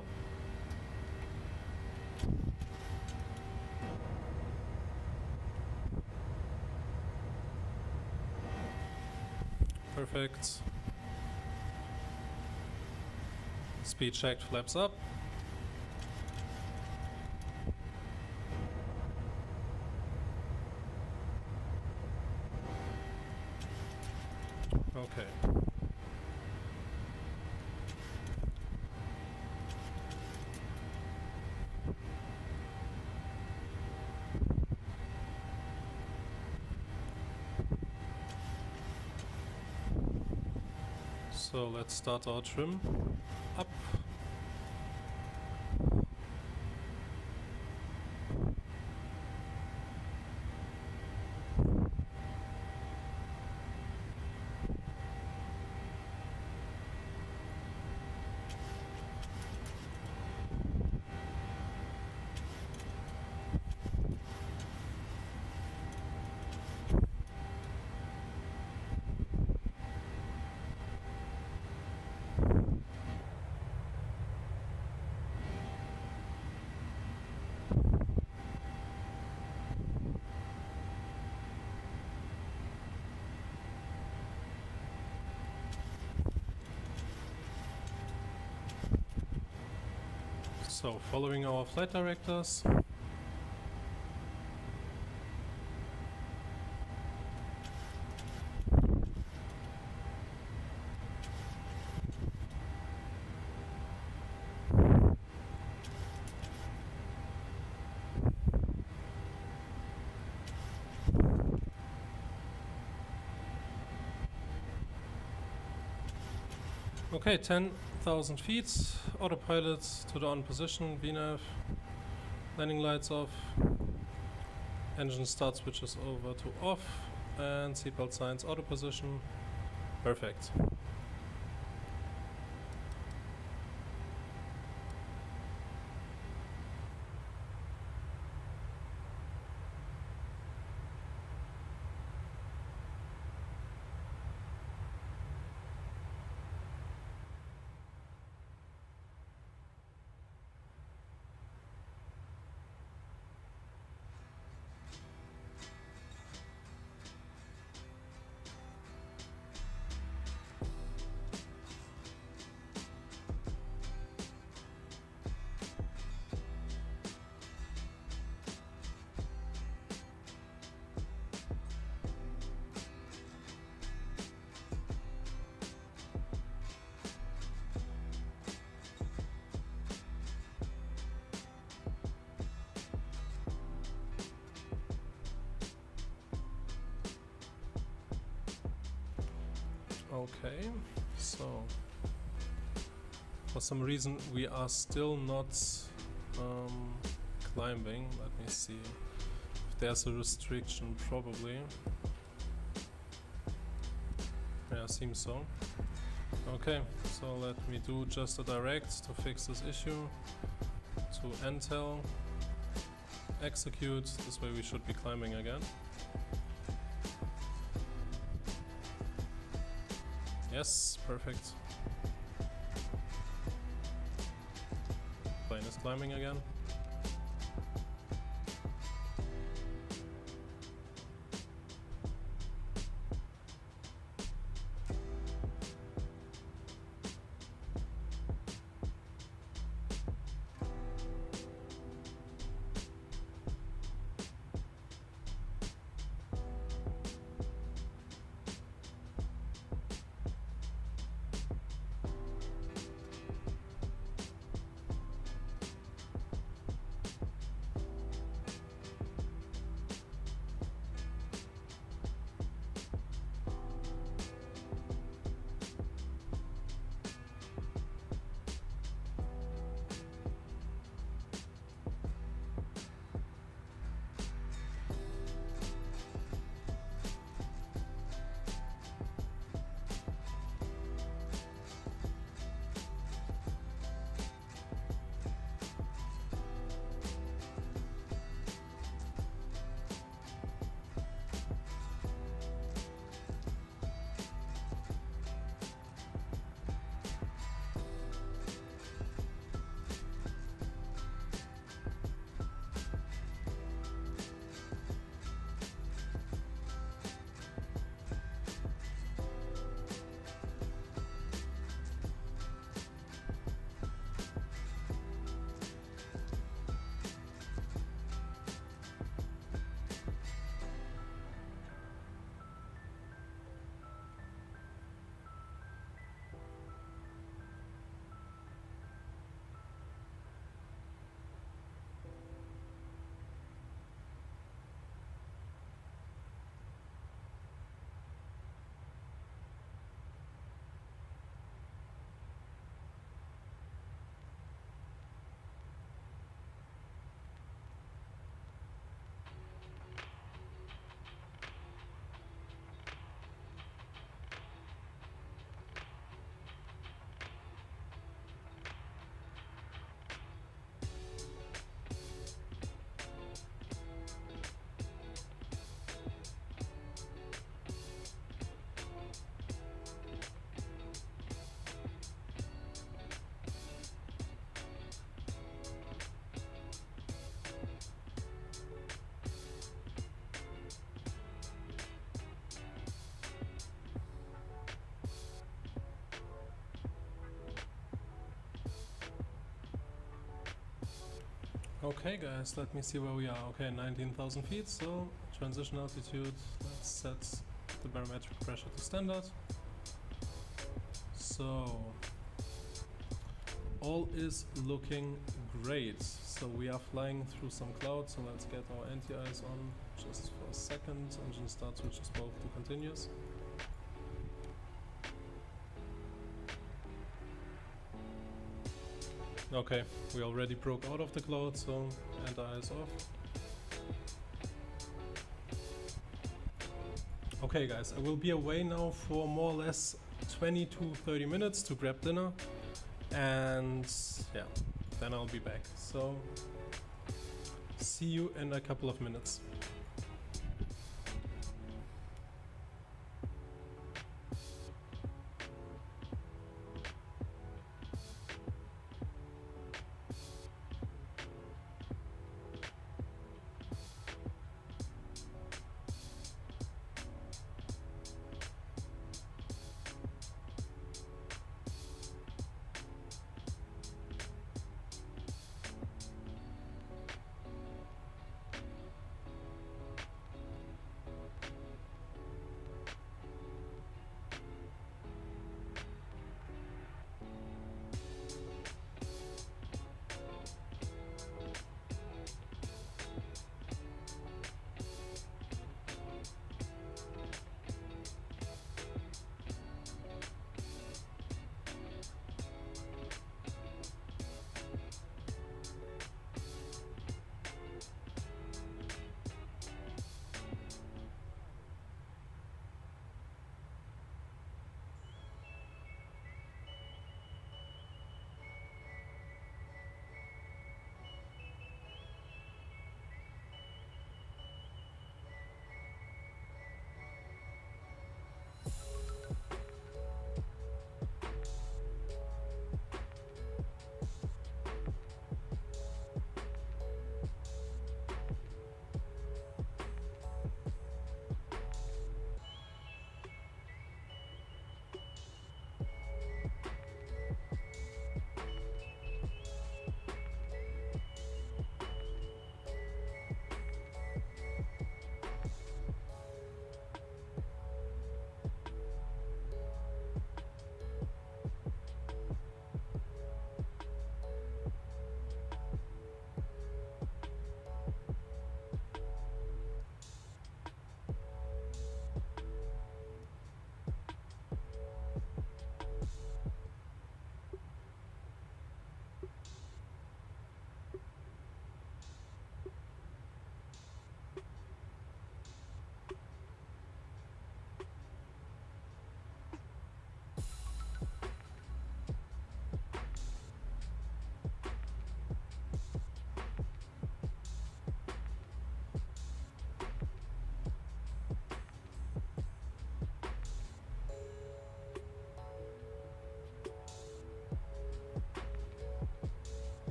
Perfect. Speed checked, flaps up. Okay. So let's start our trim up. So, following our flight directors. Okay, 10,000 feet, autopilot to the on position, VNAV, landing lights off, engine start switches over to off, and seatbelt signs auto position, perfect. Okay, so for some reason we are still not climbing. Let me see if there's a restriction, probably. Yeah, seems so. Okay, so let me do just a direct to fix this issue. To Intel, execute, this way we should be climbing again. Yes, perfect. Plane is climbing again. Okay guys, let me see where we are. Okay, 19,000 feet, so transition altitude, let's set the barometric pressure to standard. So, all is looking great. So we are flying through some clouds, so let's get our anti-ice on just for a second. Engine start switches both to continuous. Okay, we already broke out of the cloud, so anti-ice off. Okay guys, I will be away now for more or less 20 to 30 minutes to grab dinner, and yeah, then I'll be back. So, see you in a couple of minutes.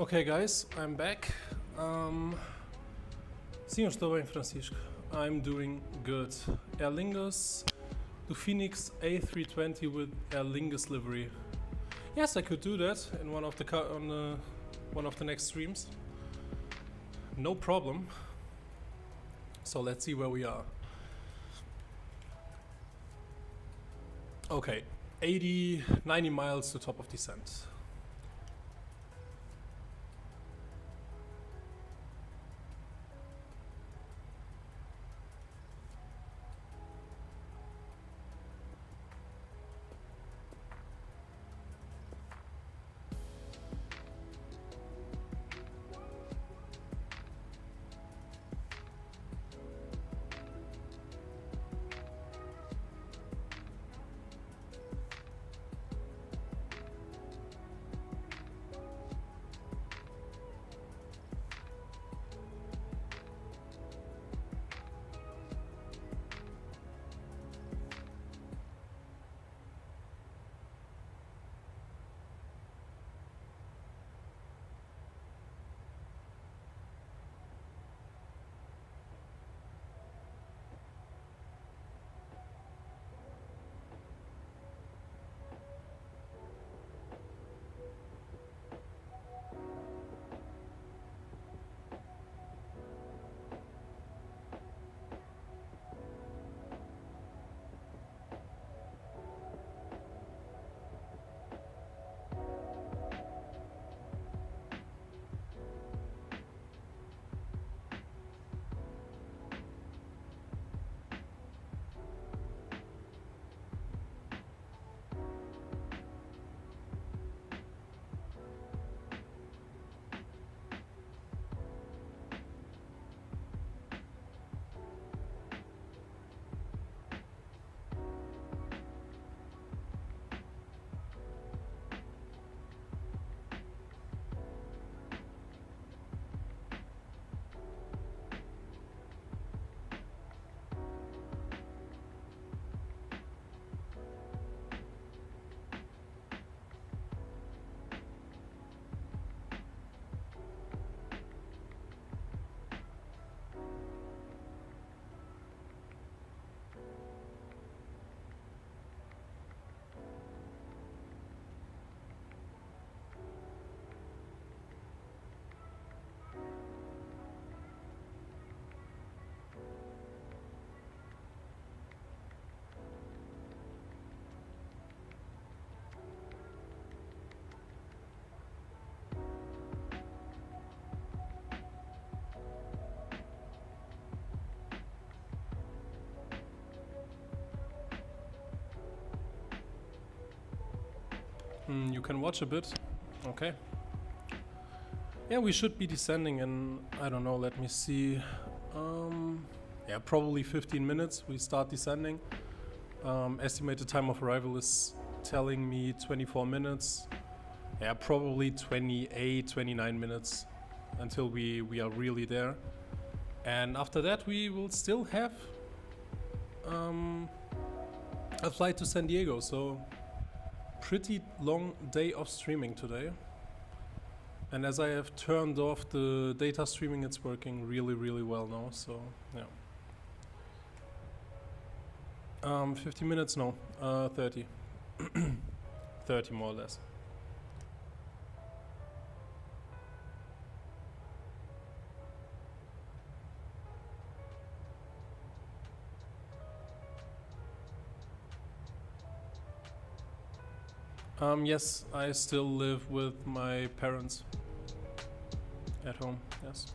Okay guys, I'm back. Sim, eu estou bem, Francisco. I'm doing good. Aer Lingus to Phoenix A320 with Aer Lingus livery. Yes, I could do that in one of the next streams. No problem. So let's see where we are. Okay, 90 miles to top of descent. You can watch a bit. Okay. Yeah, we should be descending in, I don't know, let me see. Yeah, probably 15 minutes we start descending. Estimated time of arrival is telling me 24 minutes. Yeah, probably 28, 29 minutes until we are really there. And after that we will still have a flight to San Diego, so pretty long day of streaming today. And as I have turned off the data streaming, it's working really, really well now, so yeah. 50 minutes? No, 30. 30 more or less. Yes, I still live with my parents at home, yes.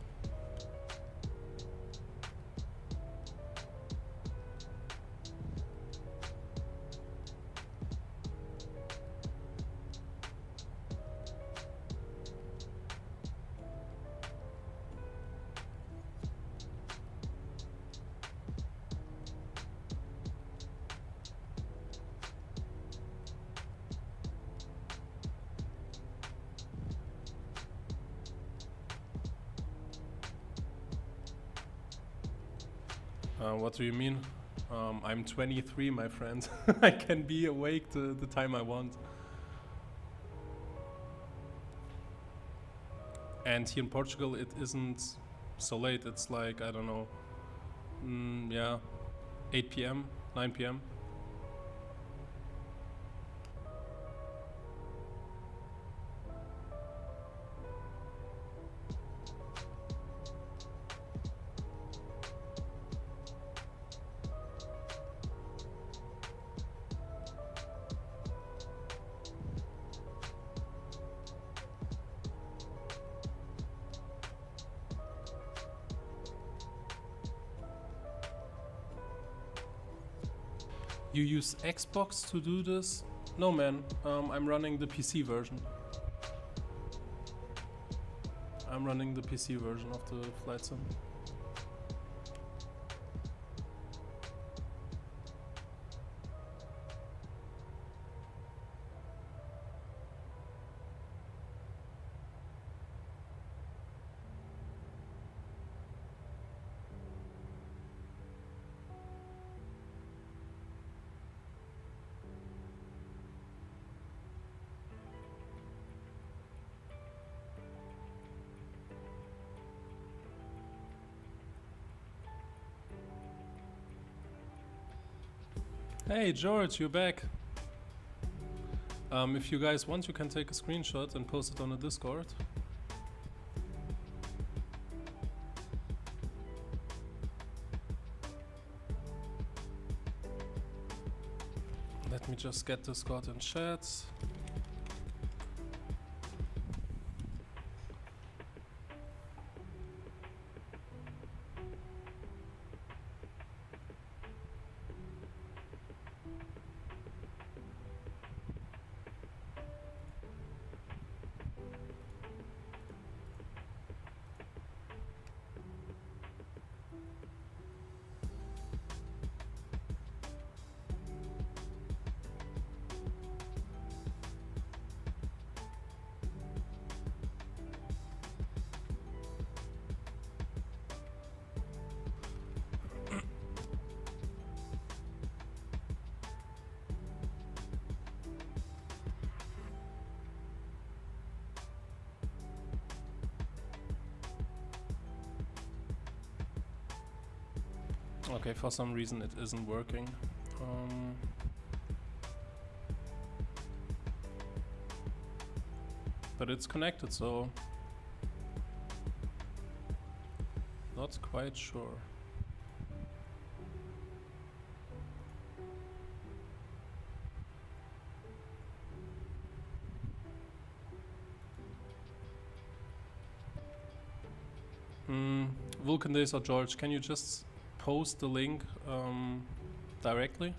What do you mean? I'm 23, my friend. I can be awake the time I want. And here in Portugal it isn't so late, it's like, I don't know, yeah, 8 p.m, 9 p.m. You use Xbox to do this? No man, I'm running the PC version. I'm running the PC version of the flight sim. Hey George, you're back. If you guys want, you can take a screenshot and post it on the Discord. Let me just get Discord in chat. Okay, for some reason it isn't working. But it's connected, so not quite sure. Vulcan Days or George, can you just post the link directly?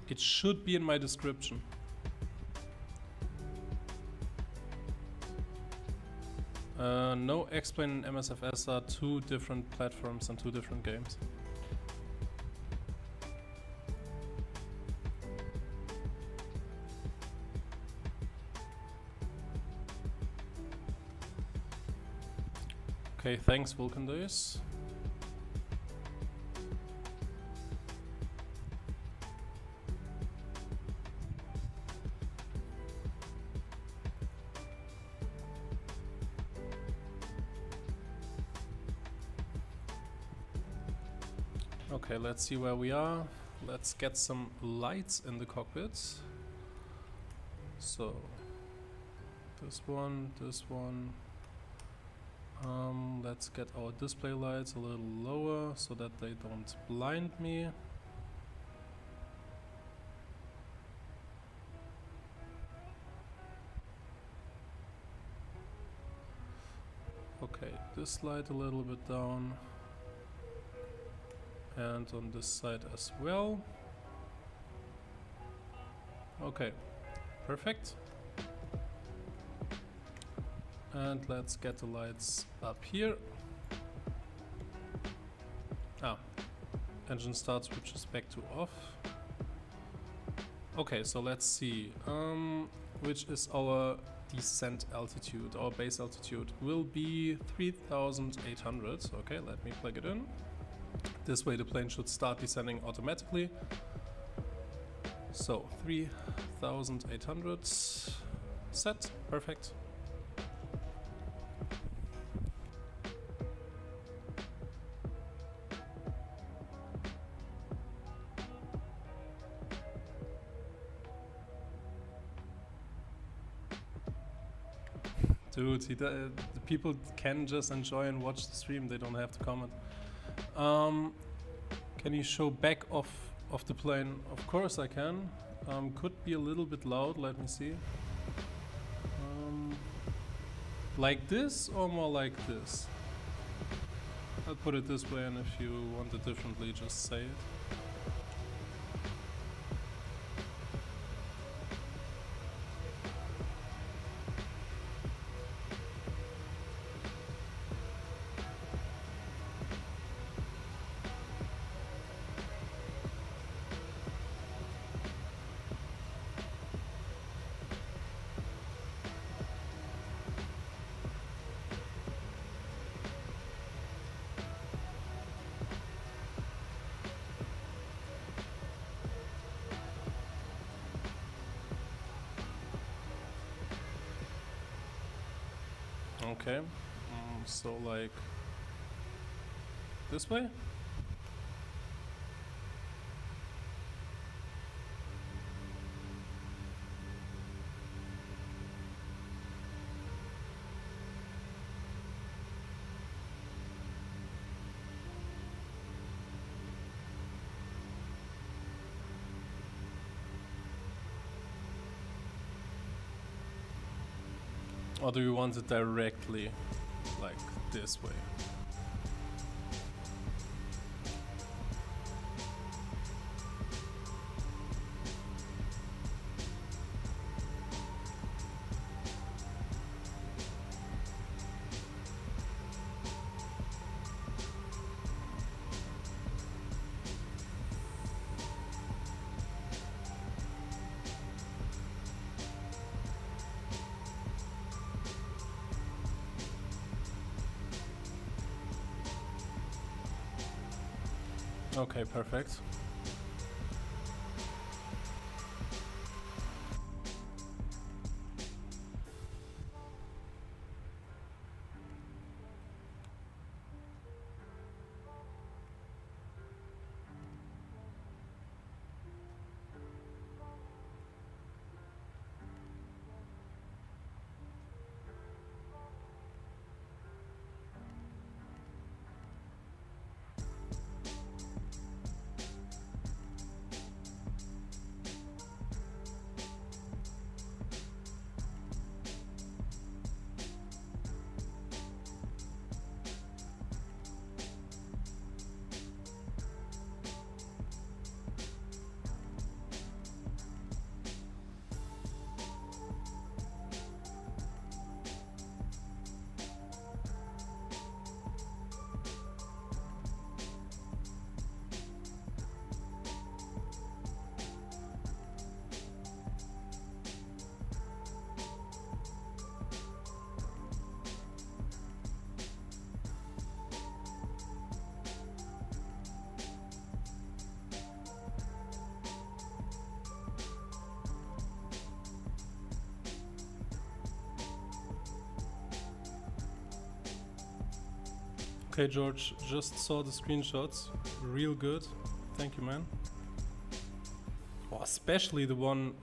It should be in my description. No, X-Plane and MSFS are two different platforms and two different games. Okay, thanks Vulcan Days. Okay, let's see where we are. Let's get some lights in the cockpit. So, this one. Let's get our display lights a little lower so that they don't blind me. Okay, this light a little bit down. And on this side as well. Okay, perfect. And let's get the lights up here. Engine start switches back to off. Okay, so let's see. Which is our descent altitude? Our base altitude will be 3,800. Okay, let me plug it in. This way the plane should start descending automatically. So 3,800 set, perfect. Dude, the people can just enjoy and watch the stream. They don't have to comment. Can you show back of the plane? Of course I can. Could be a little bit loud. Let me see. Like this or more like this? I'll put it this way, and if you want it differently, just say it. Okay, so like this way? Or do you want it directly, like this way? Okay, perfect. Okay, George, just saw the screenshots. Real good. Thank you, man. Oh, especially the one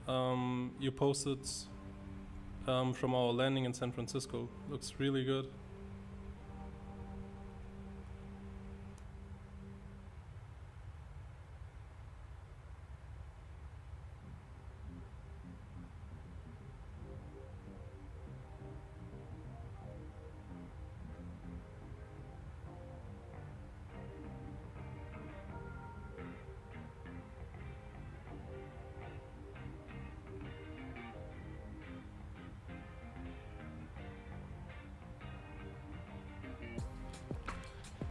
you posted from our landing in San Francisco. Looks really good.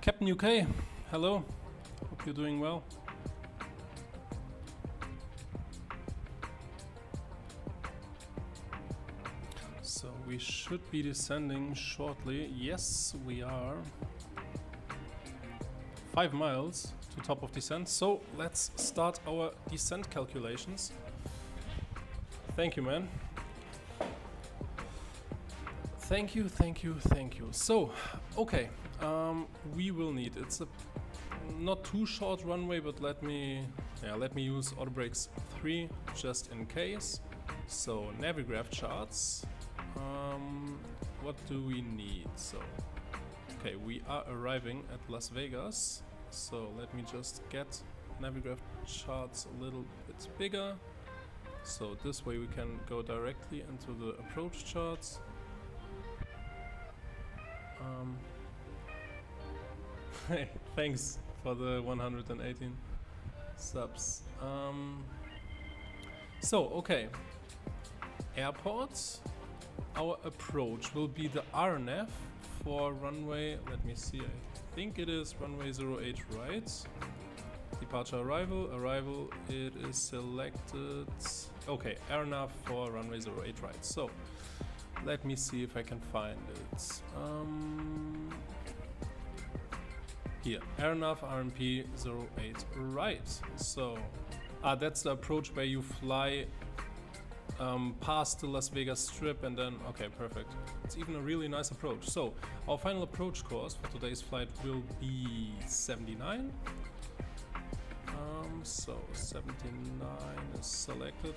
Captain UK, hello. Hope you're doing well. So we should be descending shortly. Yes, we are. 5 miles to top of descent. So let's start our descent calculations. Thank you, man. Thank you, thank you, thank you. So, okay. We will need, it's a not too short runway, but let me use auto brakes 3 just in case. So Navigraph charts, what do we need? So, okay, we are arriving at Las Vegas. So let me just get Navigraph charts a little bit bigger. So this way we can go directly into the approach charts. Hey, thanks for the 118 subs. So, okay. Airports. Our approach will be the RNF for runway, let me see, I think it is runway 08 right. Departure arrival, it is selected. Okay, RNF for runway 08 right. So, let me see if I can find it. Here, RNF RMP 08 right. So, that's the approach where you fly past the Las Vegas Strip and then, okay, perfect. It's even a really nice approach. So, our final approach course for today's flight will be 79. So 79 is selected.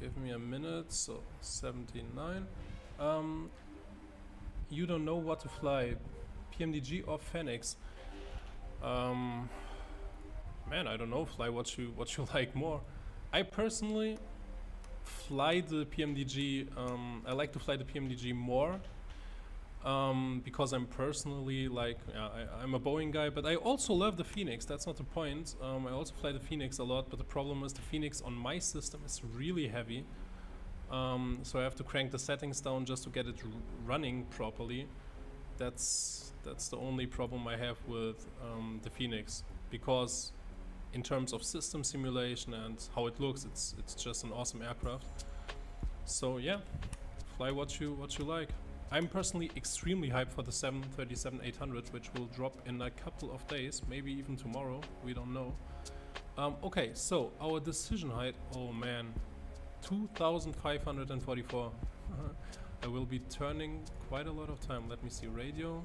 Give me a minute. So 79. You don't know what to fly, PMDG or Phoenix? Man, I don't know. Fly what you like more. I personally fly the PMDG. I like to fly the PMDG more. Because I'm personally like, I'm a Boeing guy, but I also love the Phoenix. That's not the point. I also fly the Phoenix a lot, but the problem is the Phoenix on my system is really heavy. So I have to crank the settings down just to get it running properly. That's the only problem I have with the Phoenix, because in terms of system simulation and how it looks, it's just an awesome aircraft. So yeah, fly what you like. I'm personally extremely hyped for the 737-800, which will drop in a couple of days, maybe even tomorrow, we don't know. Okay, so our decision height, oh man, 2,544. I will be turning quite a lot of time. Let me see, radio.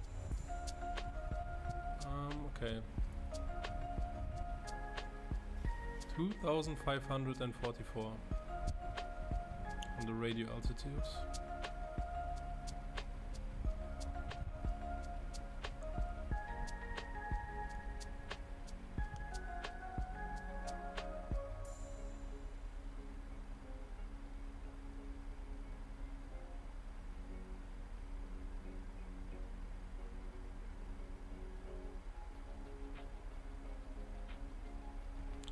Okay. 2,544 on the radio altitude.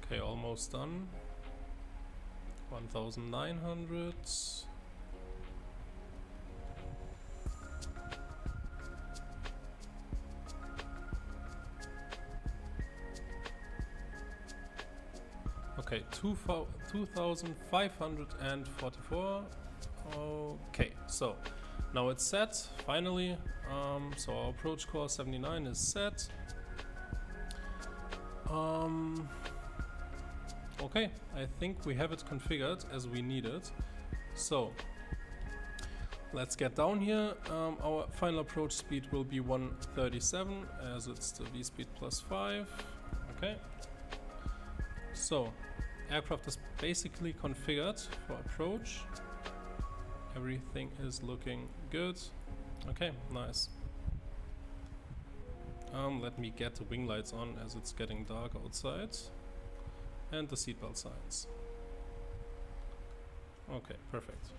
Okay, almost done. 1,900. Okay, 2,544. Okay, so now it's set, finally. So our approach course 79 is set. Okay, I think we have it configured as we need it. So let's get down here. Our final approach speed will be 137 as it's the V speed +5. Okay. So aircraft is basically configured for approach. Everything is looking good. Okay, nice. Let me get the wing lights on as it's getting dark outside. And the seatbelt signs. Okay, perfect.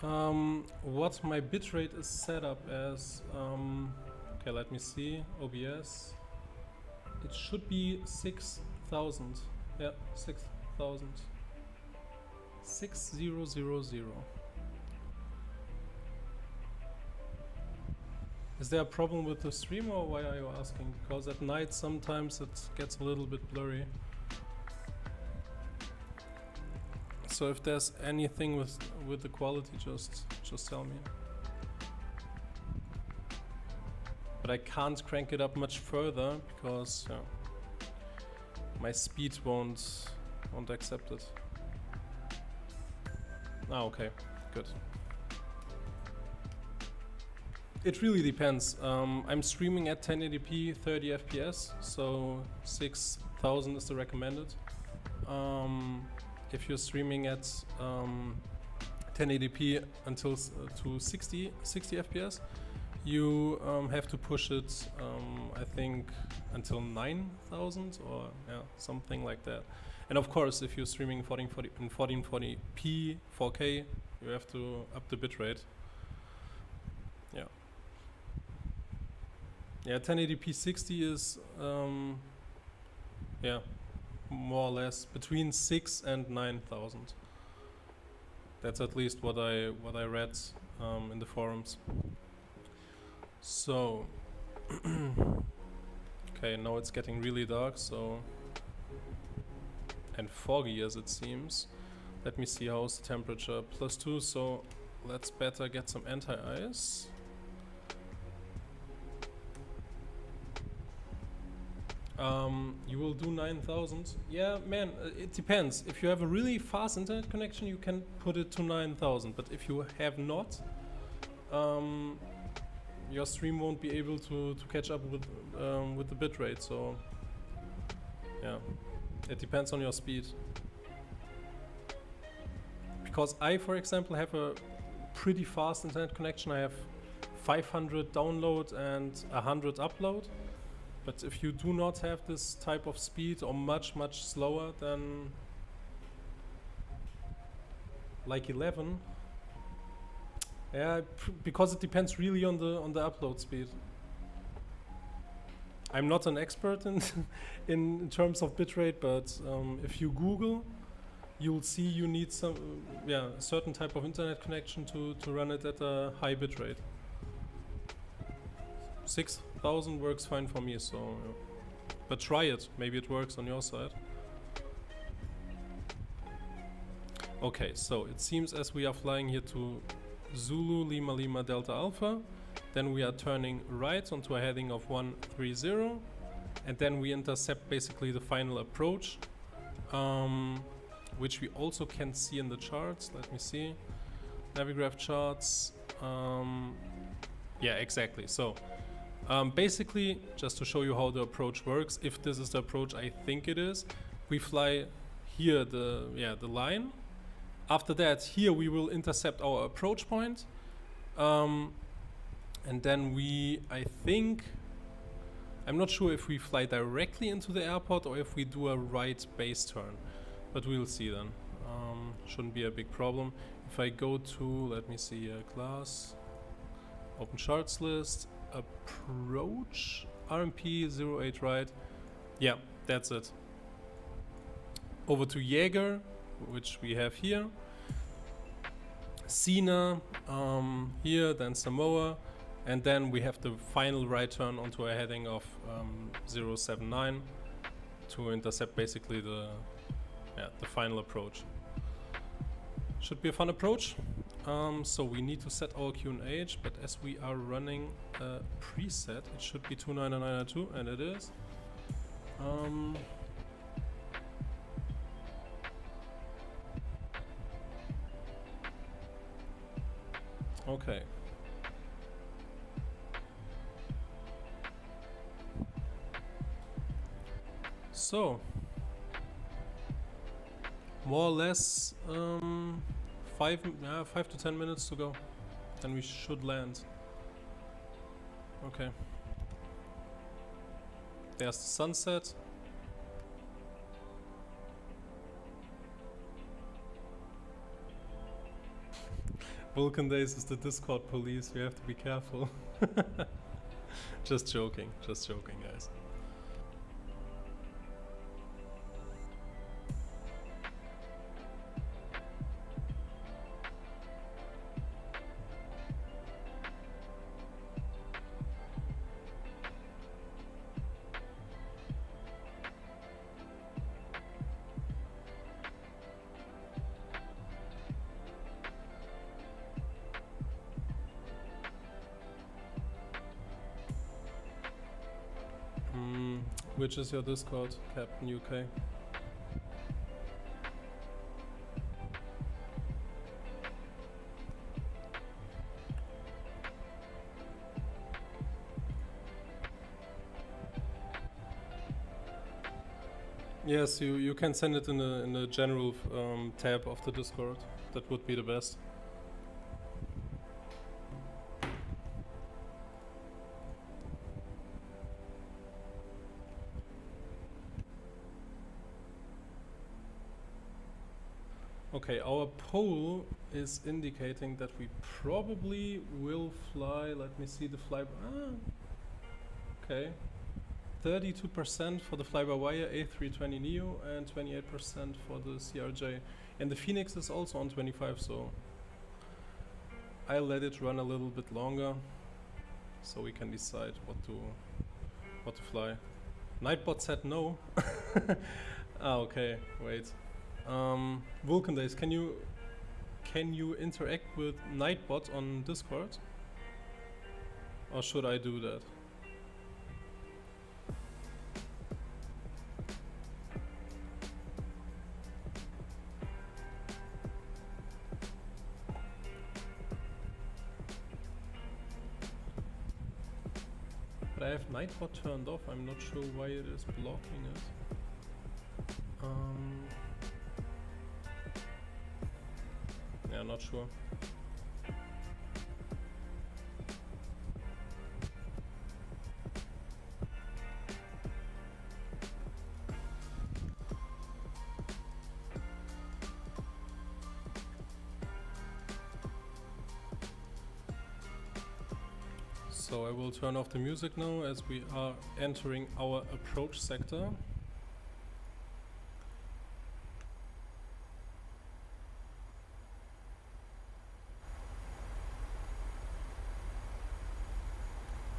What my bitrate is set up as, okay, let me see, OBS. It should be 6,000. Yeah, 6,000. 6000. Is there a problem with the stream, or why are you asking? Because at night sometimes it gets a little bit blurry. So if there's anything with the quality, just tell me. But I can't crank it up much further because my speed won't accept it. Ah, okay, good. It really depends. I'm streaming at 1080p 30 FPS, so 6000 is the recommended. If you're streaming at 1080p until to 60 FPS, you have to push it, I think, until 9000 or something like that. And of course, if you're streaming in 1440p 4K, you have to up the bitrate. Yeah, 1080p 60 is more or less between 6 and 9000. That's at least what I read in the forums. So okay, now it's getting really dark, so, and foggy as it seems. Let me see how's the temperature. +2, so let's better get some anti-ice. You will do 9000. Yeah, man, it depends. If you have a really fast internet connection, you can put it to 9000. But if you have not, your stream won't be able to catch up with the bitrate. So, yeah, it depends on your speed. Because I, for example, have a pretty fast internet connection. I have 500 download and 100 upload. But if you do not have this type of speed or much slower than like 11, yeah, because it depends really on the upload speed. I'm not an expert in terms of bitrate, but if you Google, you'll see you need some a certain type of internet connection to run it at a high bitrate. 6000 works fine for me, so but try it, maybe it works on your side. Okay, so it seems as we are flying here to Zulu Lima Lima Delta Alpha, then we are turning right onto a heading of 130, and then we intercept basically the final approach, which we also can see in the charts. Let me see, Navigraph charts. Yeah, exactly. So basically, just to show you how the approach works, if this is the approach I think it is, we fly here the line. After that, here we will intercept our approach point, and then I think, I'm not sure if we fly directly into the airport or if we do a right base turn, but we'll see then. Shouldn't be a big problem. If I go to, let me see, class, open charts list, approach, RMP 08 right, yeah, that's it. Over to Jaeger, which we have here, Sina here, then Samoa, and then we have the final right turn onto a heading of 079 to intercept basically the final approach. Should be a fun approach. So we need to set our QNH, but as we are running a preset, it should be 29992, and it is. Okay. So, more or less 5 to 10 minutes to go, then we should land. Okay. There's the sunset. Vulcan Days is the Discord police, you have to be careful. Just joking, guys. Which is your Discord, Captain UK? Yes, you can send it in the general tab of the Discord. That would be the best. Okay, our poll is indicating that we probably will fly. Let me see the fly. Okay. 32% for the fly-by-wire A320neo and 28% for the CRJ. And the Phoenix is also on 25, so I'll let it run a little bit longer so we can decide what to fly. Nightbot said no. Okay, wait. Vulcan Days, can you interact with Nightbot on Discord? Or should I do that? But I have Nightbot turned off, I'm not sure why it is blocking it. Yeah, not sure. So I will turn off the music now as we are entering our approach sector.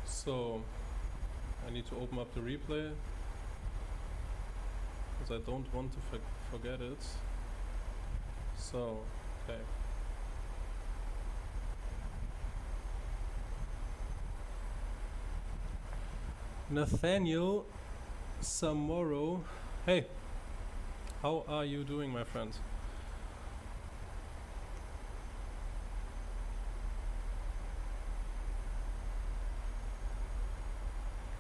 So I need to open up the replay because I don't want to forget it. So, okay. Nathaniel Samoro, hey, how are you doing, my friend?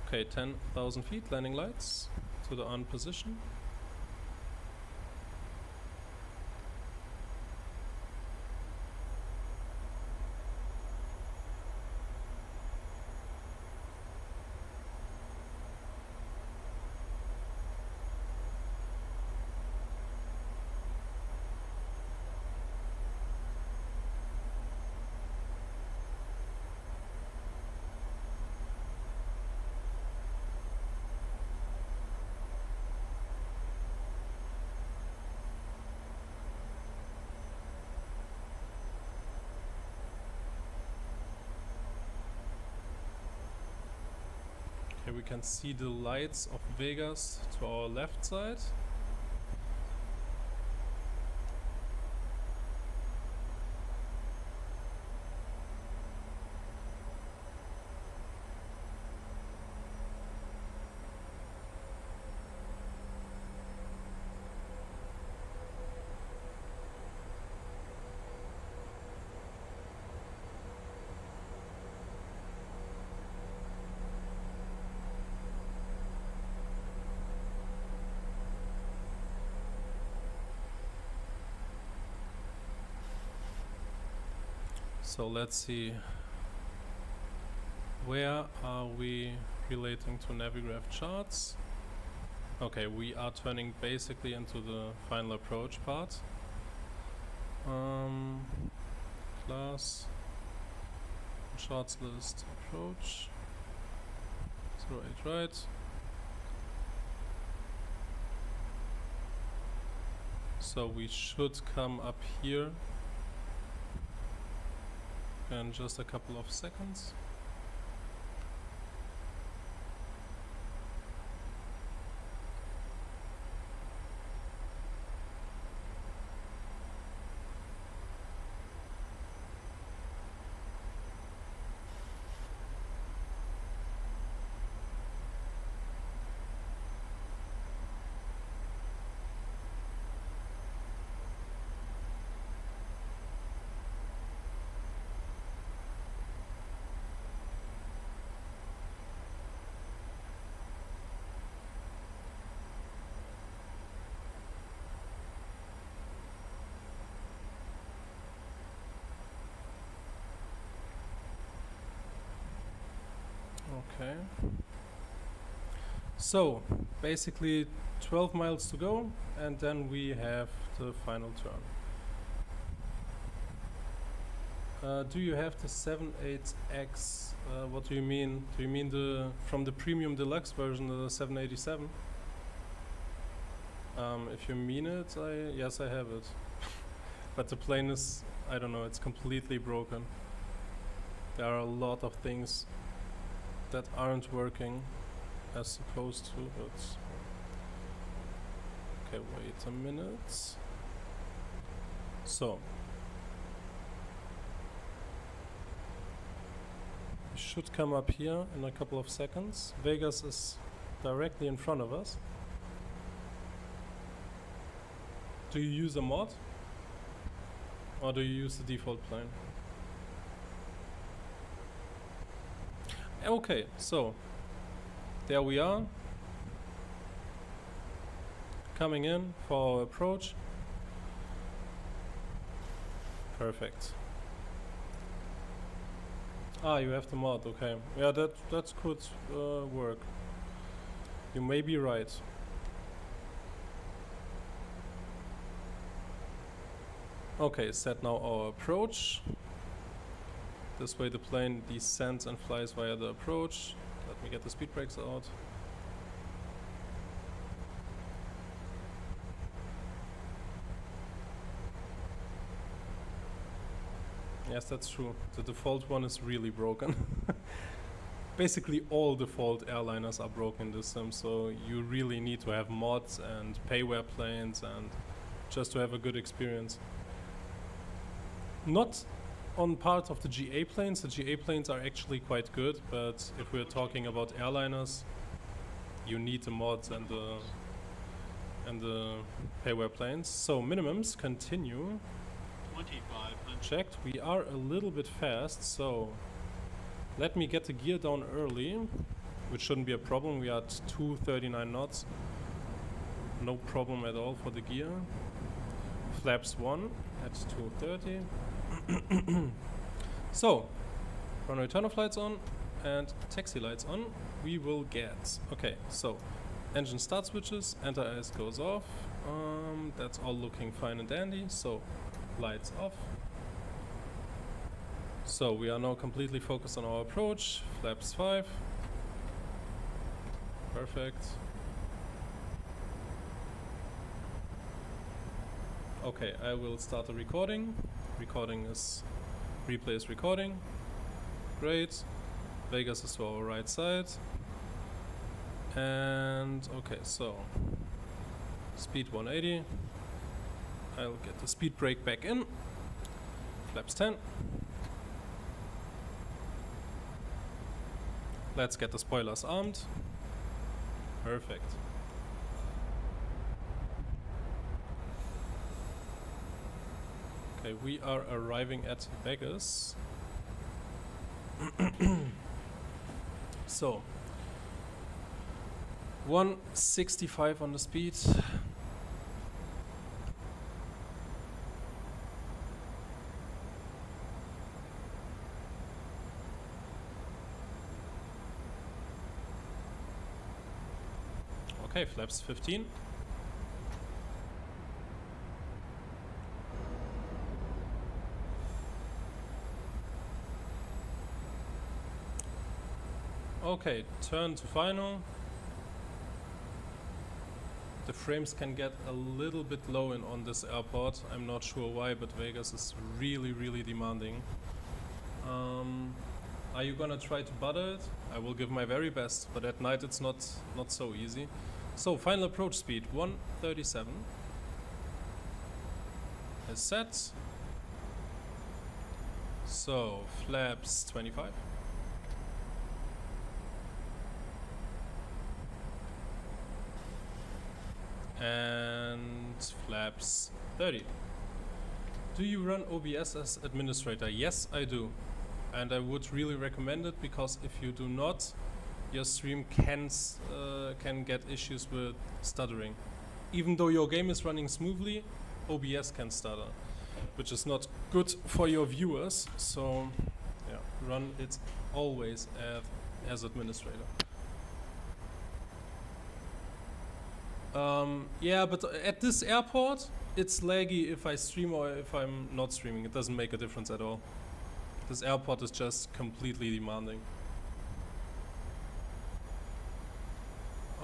Okay, 10,000 feet, landing lights to the on position. Okay, we can see the lights of Vegas to our left side. So let's see, where are we relating to Navigraph charts? Okay, we are turning basically into the final approach part. class, shots list, approach, 08 right. So we should come up here in just a couple of seconds. Okay. So basically 12 miles to go, and then we have the final turn. Do you have the 78X? What do you mean? Do you mean the from the premium deluxe version, the 787? If you mean it, yes, I have it. But the plane is, I don't know, it's completely broken. There are a lot of things that aren't working as supposed to, but okay, wait a minute. So we should come up here in a couple of seconds. Vegas is directly in front of us. Do you use a mod or do you use the default plane? Okay, so there we are, coming in for our approach. Perfect. Ah, you have the mod, okay. Yeah, that could work. You may be right. Okay, set now our approach. This way the plane descends and flies via the approach. Let me get the speed brakes out. Yes, that's true. The default one is really broken. Basically all default airliners are broken in this sim, so you really need to have mods and payware planes and just to have a good experience. Not on part of the GA planes. The GA planes are actually quite good, but if we're talking about airliners, you need the mods and the payware planes. So minimums continue. 2500. Checked. We are a little bit fast, so let me get the gear down early, which shouldn't be a problem. We are at 239 knots. No problem at all for the gear. Flaps 1 at 230. So, runway turn off lights on and taxi lights on. We will get, okay, so engine start switches, anti-ice goes off. That's all looking fine and dandy. So, lights off. So we are now completely focused on our approach. Flaps 5. Perfect. Okay, I will start the recording. Replay is recording. Great. Vegas is to our right side. And okay, so speed 180. I'll get the speed brake back in. Flaps 10. Let's get the spoilers armed. Perfect. Okay, we are arriving at Vegas. So 165 on the speed. Okay, flaps 15. Okay, turn to final. The frames can get a little bit low on this airport. I'm not sure why, but Vegas is really, really demanding. Are you gonna try to butter it? I will give my very best, but at night it's not so easy. So final approach speed 137 is set. So flaps 25. And flaps 30. Do you run OBS as administrator? Yes, I do. And I would really recommend it, because if you do not, your stream can get issues with stuttering. Even though your game is running smoothly, OBS can stutter, which is not good for your viewers. So yeah, run it always as administrator. Yeah, but at this airport, it's laggy if I stream or if I'm not streaming. It doesn't make a difference at all. This airport is just completely demanding.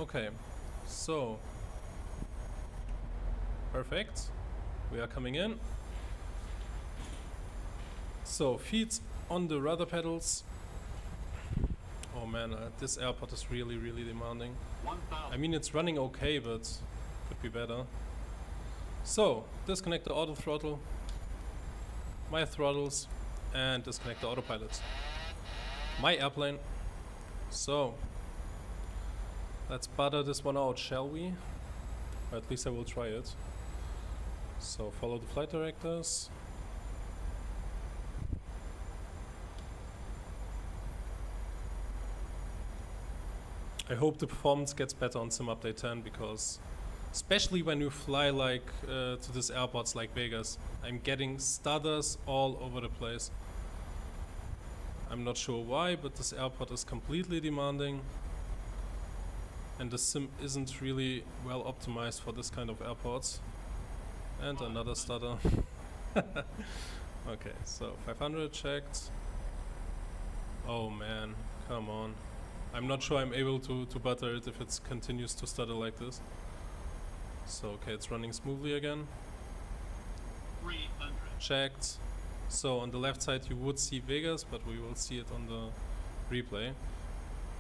Okay, so perfect. We are coming in. So feet on the rudder pedals. Oh man, this airport is really, really demanding. 1,000. I mean, it's running okay, but could be better. So disconnect the auto throttle, my throttles, and disconnect the autopilot. My airplane. So let's butter this one out, shall we? Or at least I will try it. So follow the flight directors. I hope the performance gets better on Sim Update 10, because especially when you fly like to these airports like Vegas, I'm getting stutters all over the place. I'm not sure why, but this airport is completely demanding, and the sim isn't really well optimized for this kind of airports. And another stutter. Okay, so 500 checked. Oh man, come on. I'm not sure I'm able to butter it if it continues to stutter like this. So okay, it's running smoothly again. 300. Checked. So on the left side you would see Vegas, but we will see it on the replay.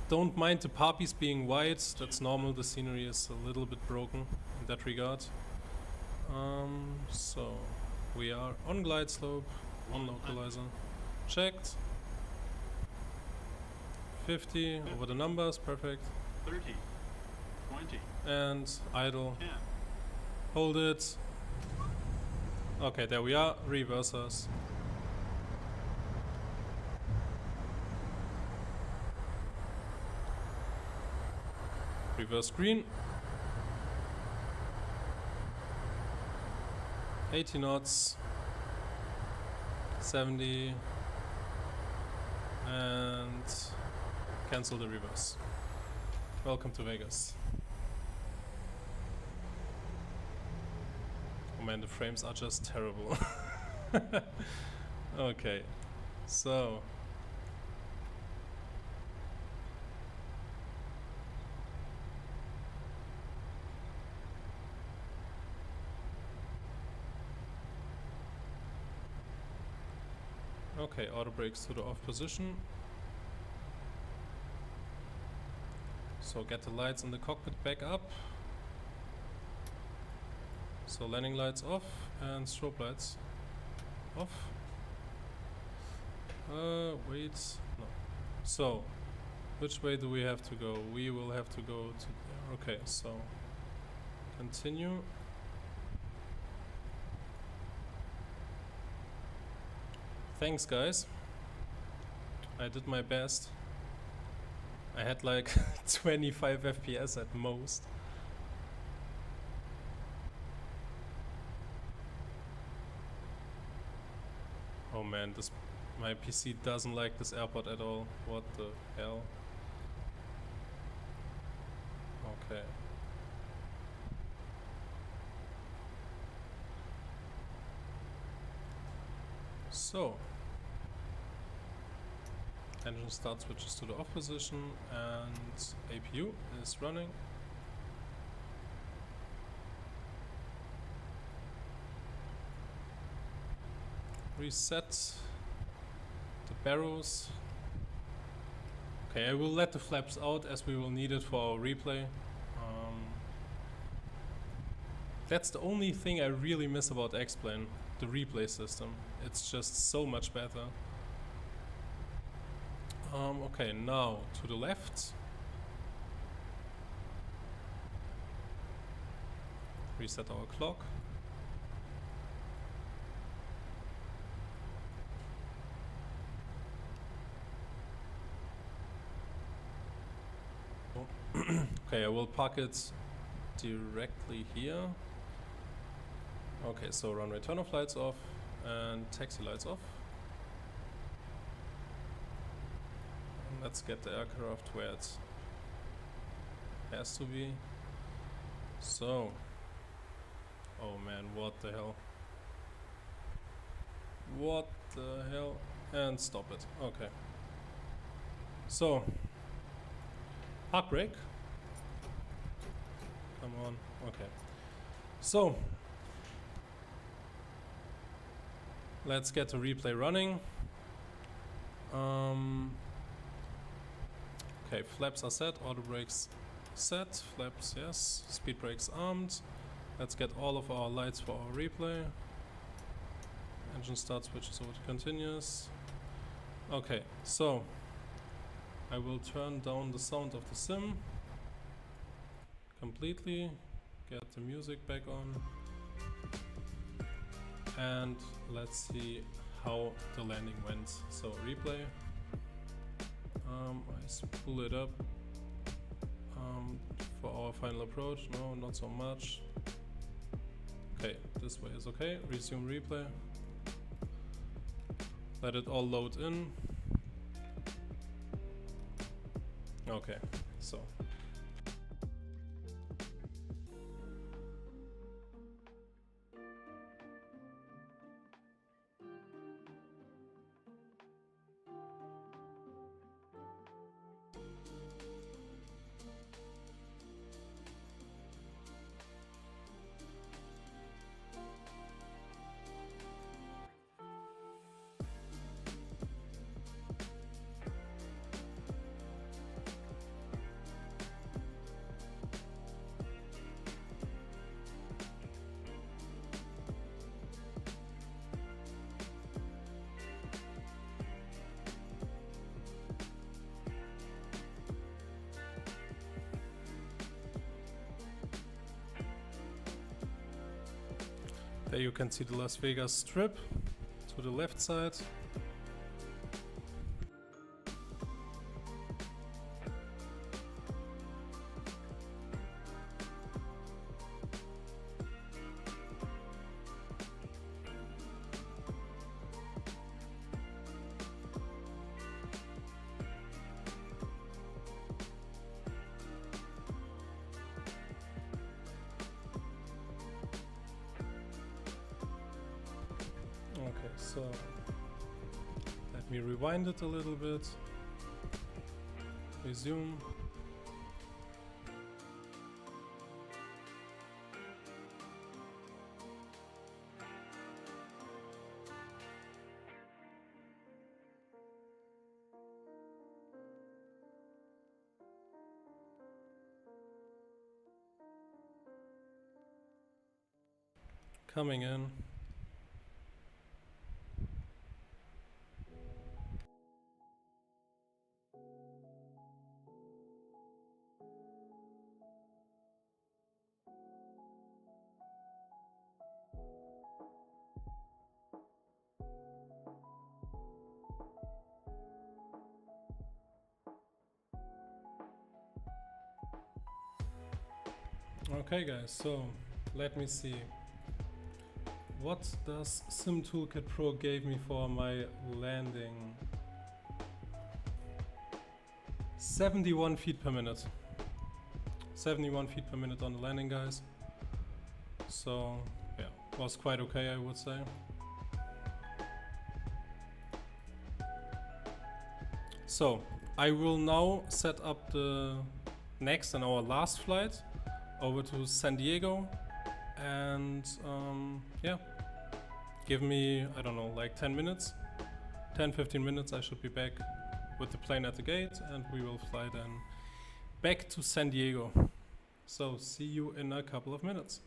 Don't mind the poppies being white, that's normal. The scenery is a little bit broken in that regard. So we are on glide slope, on localizer. Checked. 50 over the numbers, perfect. 30. 20. And idle. 10. Hold it. Okay, there we are. Reversers. Reverse green. 80 knots. 70. And cancel the reverse. Welcome to Vegas. Oh man, the frames are just terrible. Okay, so okay, auto brakes to the off position. So get the lights in the cockpit back up. So landing lights off and strobe lights off. Wait, no. So, which way do we have to go? We will have to go to, okay, so continue. Thanks guys. I did my best. I had like 25 FPS at most. Oh man, my PC doesn't like this airport at all. What the hell? Okay. So Engine start switches to the off position and APU is running. Reset the barrows. Okay, I will let the flaps out as we will need it for our replay. That's the only thing I really miss about X-Plane, the replay system. It's just so much better. Okay, now to the left. Reset our clock. Okay, I will park it directly here. Okay, so runway turn-off lights off and taxi lights off. And let's get the aircraft where it has to be. So, oh man, what the hell? What the hell? And stop it. Okay. So, park brake. Come on. Okay. So, let's get the replay running. Okay, flaps are set, auto brakes set, flaps yes, speed brakes armed. Let's get all of our lights for our replay. Engine start switches over to continuous. Okay, so I will turn down the sound of the sim completely, get the music back on, and let's see how the landing went. So replay, I spool it up for our final approach. No, not so much. Okay, this way is okay. Resume replay. Let it all load in. Okay, so there you can see the Las Vegas Strip to the left side. Okay, so let me rewind it a little bit. Resume. Coming in. Okay guys, so let me see. What does Simtoolkit Pro gave me for my landing? 71 feet per minute. 71 feet per minute on the landing, guys. So yeah, was quite okay, I would say. So I will now set up the next and our last flight over to San Diego, and yeah, give me, I don't know, like 10 minutes, 10-15 minutes. I should be back with the plane at the gate, and we will fly then back to San Diego. So see you in a couple of minutes.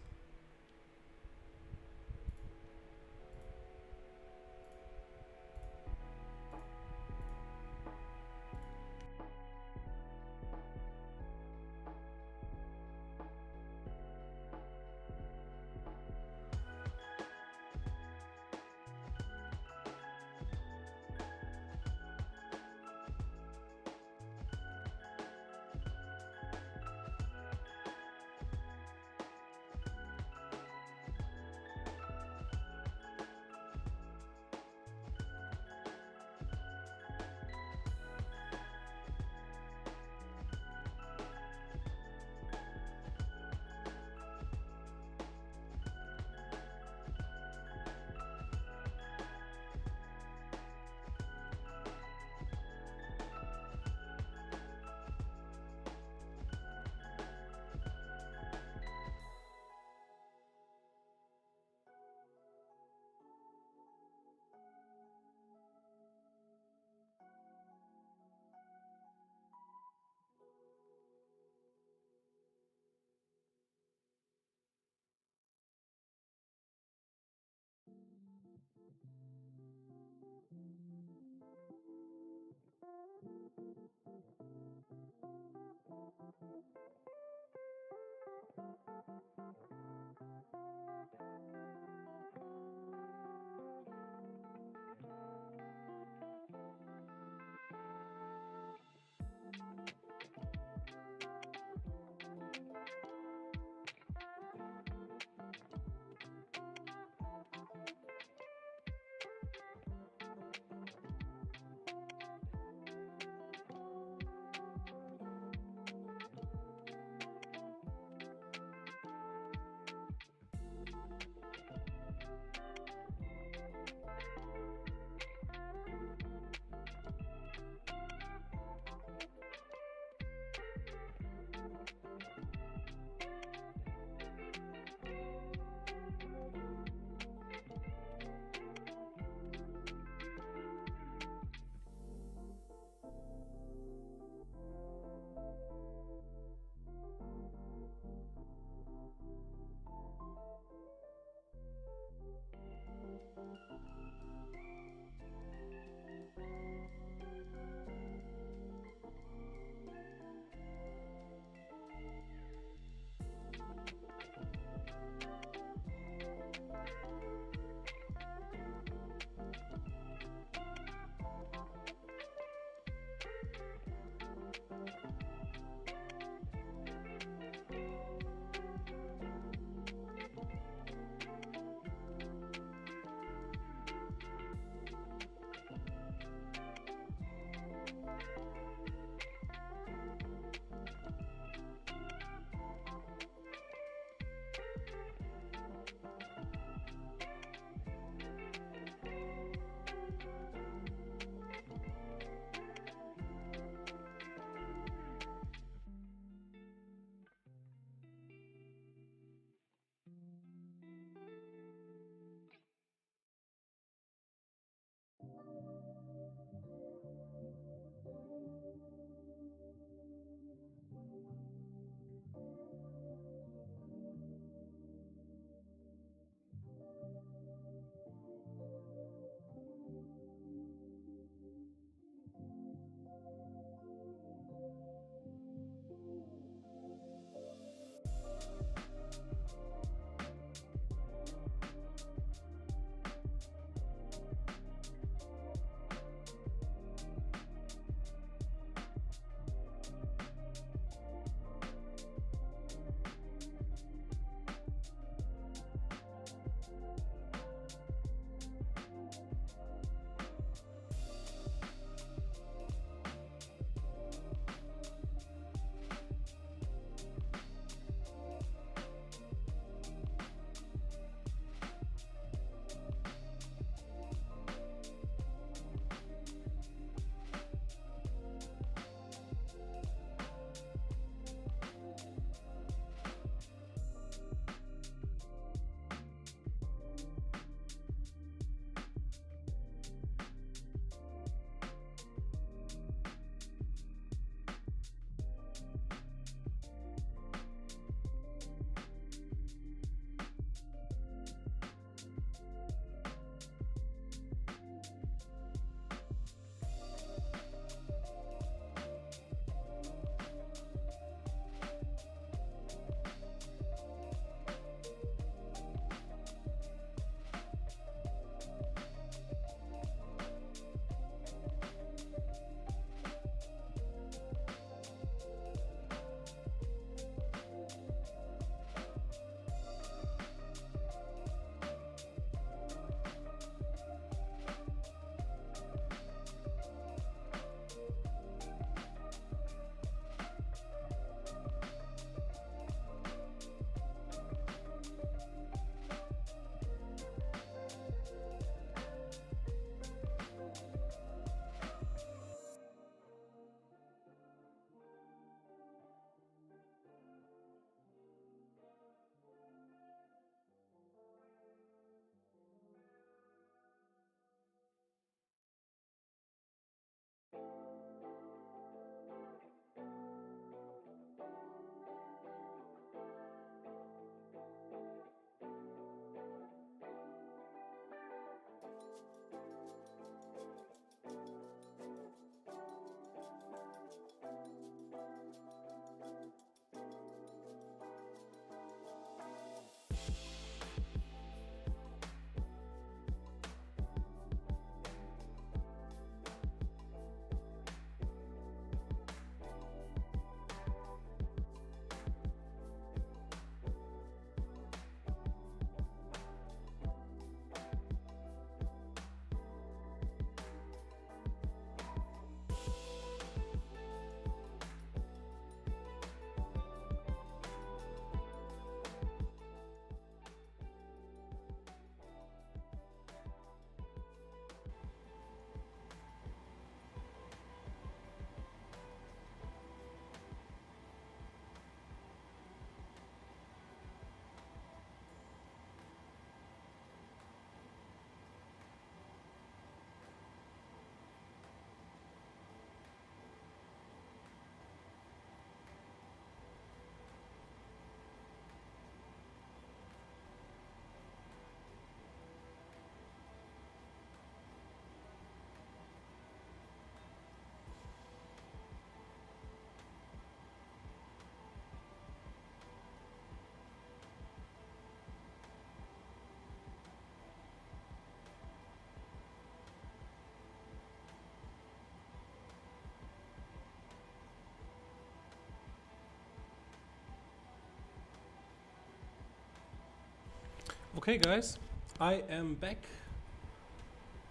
Okay guys, I am back.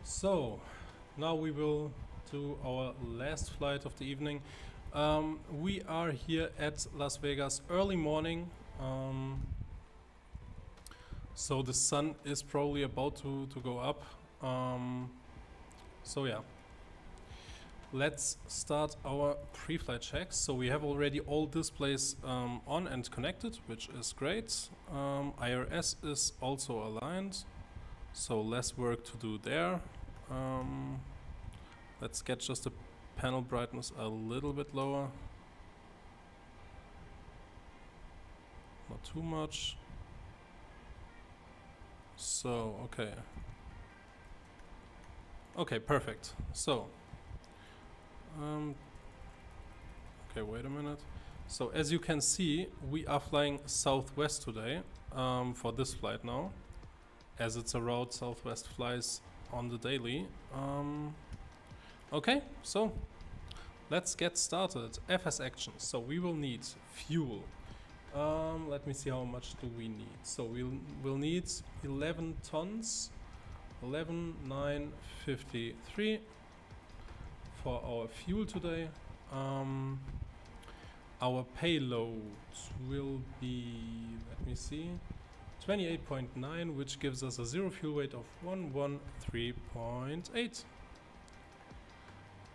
So now we will do our last flight of the evening. We are here at Las Vegas early morning. So the sun is probably about to go up. So yeah, let's start our pre-flight checks. So we have already all displays on and connected, which is great. IRS is also aligned, so less work to do there. Let's get just the panel brightness a little bit lower. Not too much. So, okay. Okay, perfect. So, okay, wait a minute. So as you can see, we are flying southwest today for this flight now, as it's a route Southwest flies on the daily. Okay, so let's get started. FS actions. So we will need fuel. Let me see how much do we need. So we'll need 11 tons, 11,953 for our fuel today. Our payload will be, let me see, 28.9, which gives us a zero fuel weight of 113.8.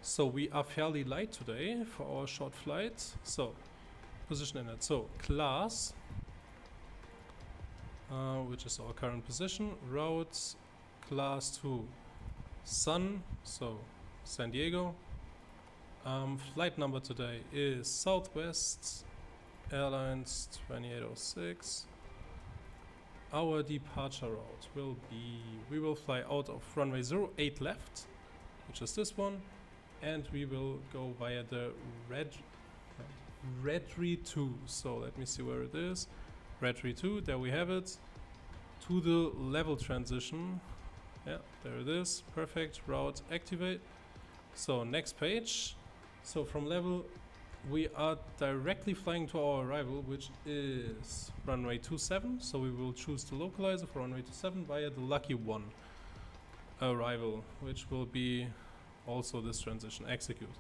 So we are fairly light today for our short flight. So position in it. So class, which is our current position, routes class to Sun, so San Diego. Flight number today is Southwest Airlines 2806. Our departure route will be, we will fly out of runway 08 left, which is this one, and we will go via the Redry 2. So let me see where it is. Redry 2, there we have it. To the level transition. Yeah, there it is. Perfect. Route activate. So next page. So from level, we are directly flying to our arrival, which is runway 27. So we will choose the localizer for runway 27 via the lucky one arrival, which will be also this transition. Execute.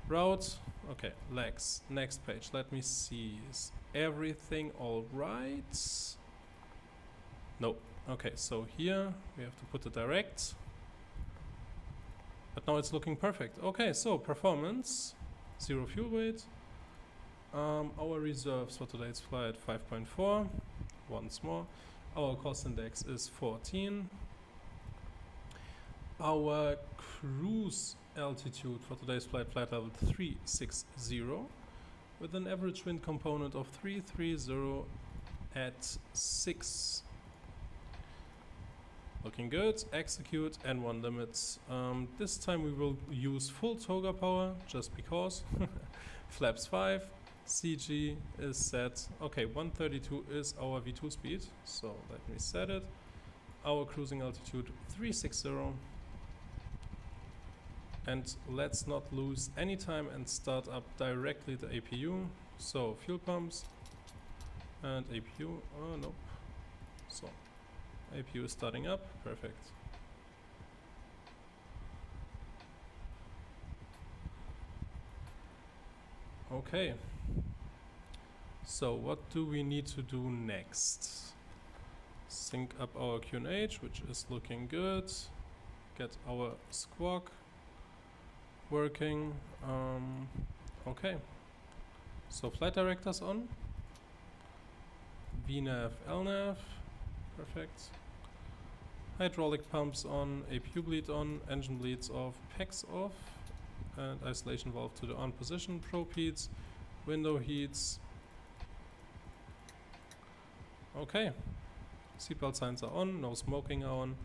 Route. Okay, legs. Next page. Let me see. Is everything all right? No. Okay, so here we have to put the direct. But now it's looking perfect. Okay, so performance, zero fuel weight. Our reserves for today's flight 5.4. Once more. Our cost index is 14. Our cruise altitude for today's flight level 360, with an average wind component of 330 at 6. Looking good. Execute N1 limits. This time we will use full toga power, just because. Flaps 5. CG is set. Okay, 132 is our V2 speed, so let me set it. Our cruising altitude 360. And let's not lose any time and start up directly the APU. So fuel pumps and APU. Oh, nope. So APU is starting up. Perfect. Okay. So what do we need to do next? Sync up our QNH, which is looking good. Get our squawk working. Okay. So flight directors on. VNAV, LNAV. Perfect. Hydraulic pumps on. APU bleed on. Engine bleeds off. PEX off. And isolation valve to the on position. Probe heats. Window heats. Okay. Seatbelt signs are on. No smoking are on.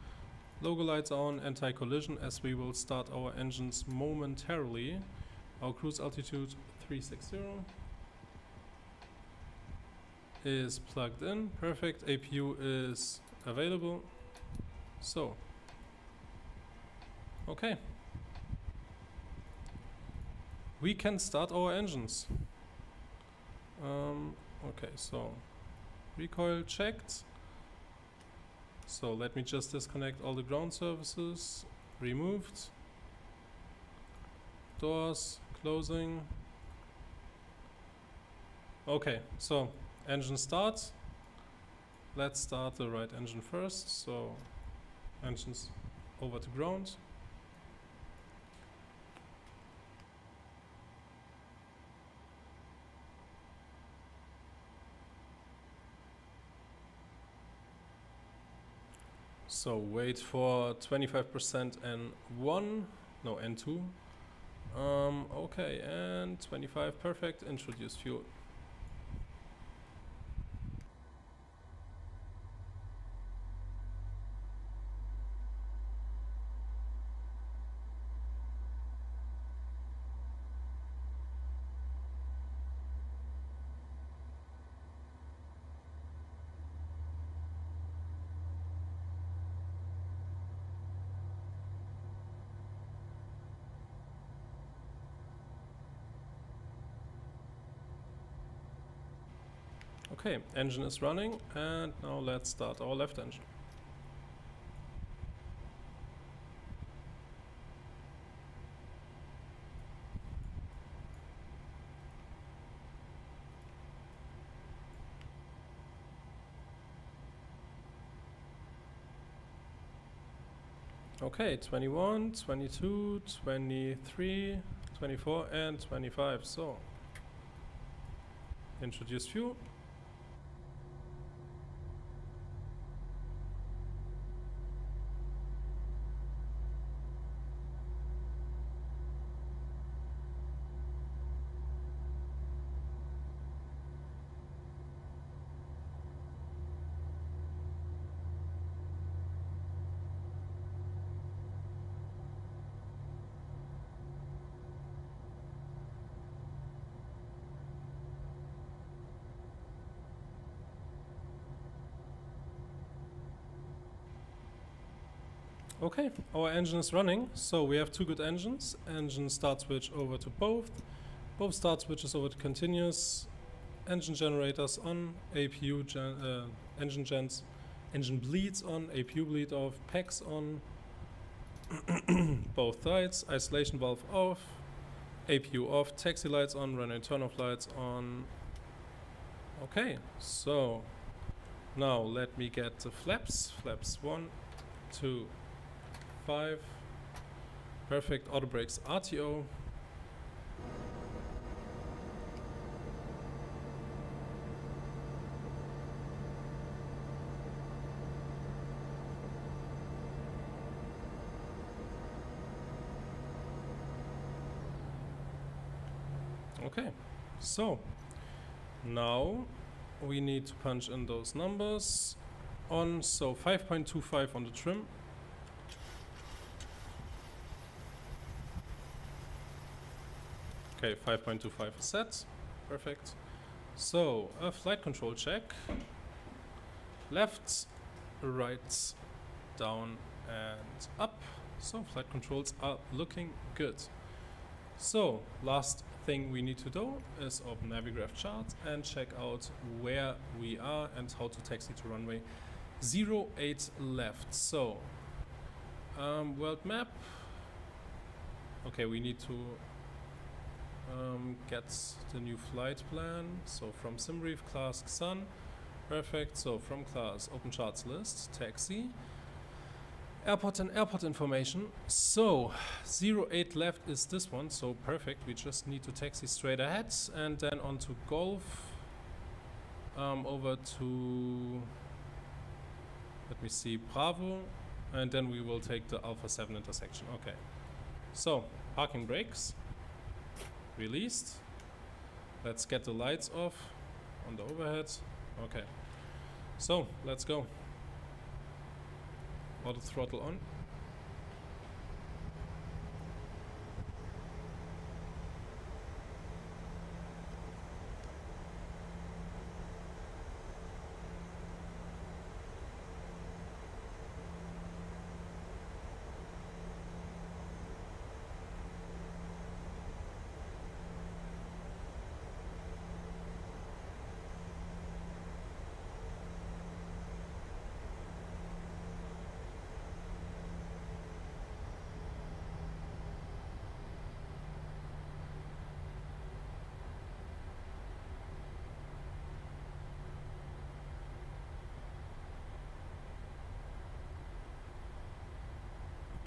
Logo lights are on. Anti-collision as we will start our engines momentarily. Our cruise altitude 360 is plugged in. Perfect. APU is available. So, okay. We can start our engines. Okay, so recoil checked. So let me just disconnect all the ground services. Removed. Doors closing. Okay, so engine start. Let's start the right engine first. So engines over to ground. So wait for 25% N1, no N2. Okay, and 25, perfect. Introduce fuel. Okay, engine is running, and now let's start our left engine. Okay, 21, 22, 23, 24, and 25. So, introduce fuel. Okay, our engine is running, so we have two good engines. Engine start switch over to both. Both start switches over to continuous. Engine generators on. APU engine bleeds on. APU bleed off. PEX on. Both sides. Isolation valve off. APU off. Taxi lights on. Run and turn off lights on. Okay, so now let me get the flaps. Flaps 1, 2, 5. Perfect. Auto brakes RTO. Okay, so now we need to punch in those numbers on. So 5.25 on the trim. Okay, 5.25 is set. Perfect. So, a flight control check. Left, right, down and up. So, flight controls are looking good. So, last thing we need to do is open Navigraph chart and check out where we are and how to taxi to runway 08 left. So, world map. Okay, we need to get the new flight plan. So from Simbrief, class Sun. Perfect. So from class, open charts list, taxi. Airport and airport information. So 08 left is this one. So perfect. We just need to taxi straight ahead and then on to Golf. Over to, let me see, Bravo. And then we will take the Alpha 7 intersection. Okay. So parking brakes. Released. Let's get the lights off on the overhead. Okay. So let's go. Auto throttle on.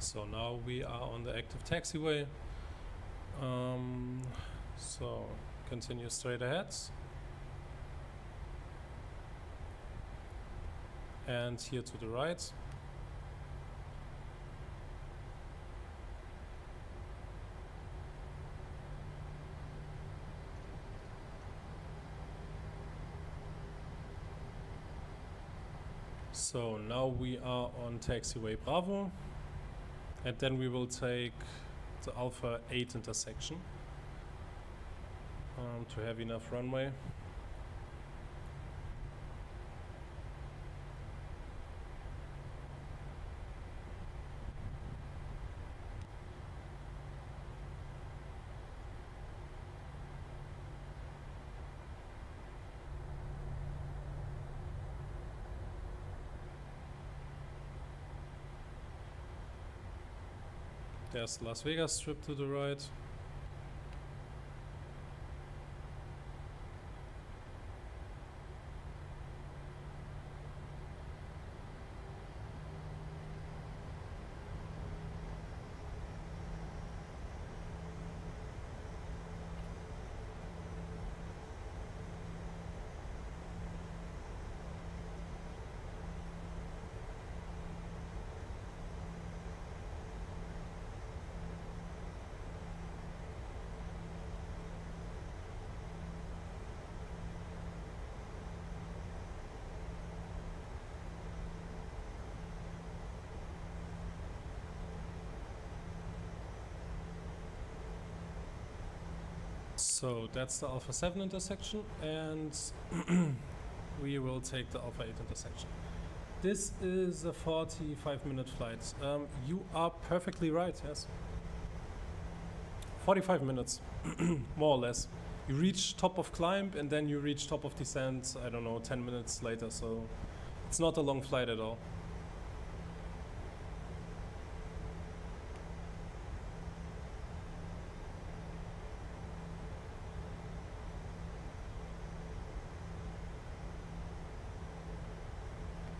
So now we are on the active taxiway. So continue straight ahead. And here to the right. So now we are on taxiway Bravo. And then we will take the Alpha 8 intersection to have enough runway. There's Las Vegas Strip to the right. So that's the Alpha 7 intersection, and we will take the Alpha 8 intersection. This is a 45-minute flight. You are perfectly right, yes. 45 minutes, more or less. You reach top of climb and then you reach top of descent, I don't know, 10 minutes later, so it's not a long flight at all.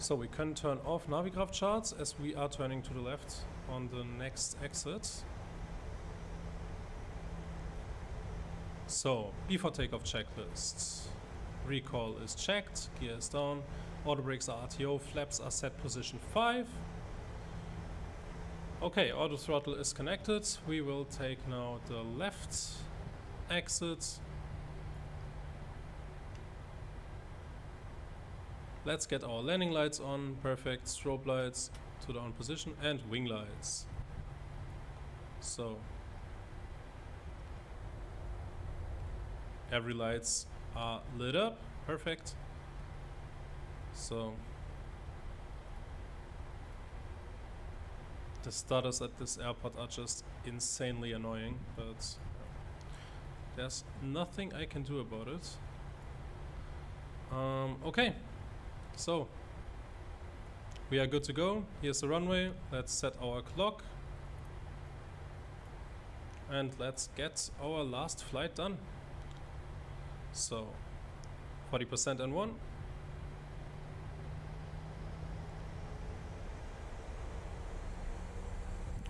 So we can turn off Navigraph charts as we are turning to the left on the next exit. So, before takeoff checklist. Recall is checked, gear is down, auto brakes are RTO, flaps are set position 5. Okay, auto throttle is connected. We will take now the left exit. Let's get our landing lights on, perfect, strobe lights to the on position, and wing lights. So, Every lights are lit up. Perfect. So the stutters at this airport are just insanely annoying, but there's nothing I can do about it. Okay, so we are good to go. Here's the runway. Let's set our clock and let's get our last flight done. So 40% and 1.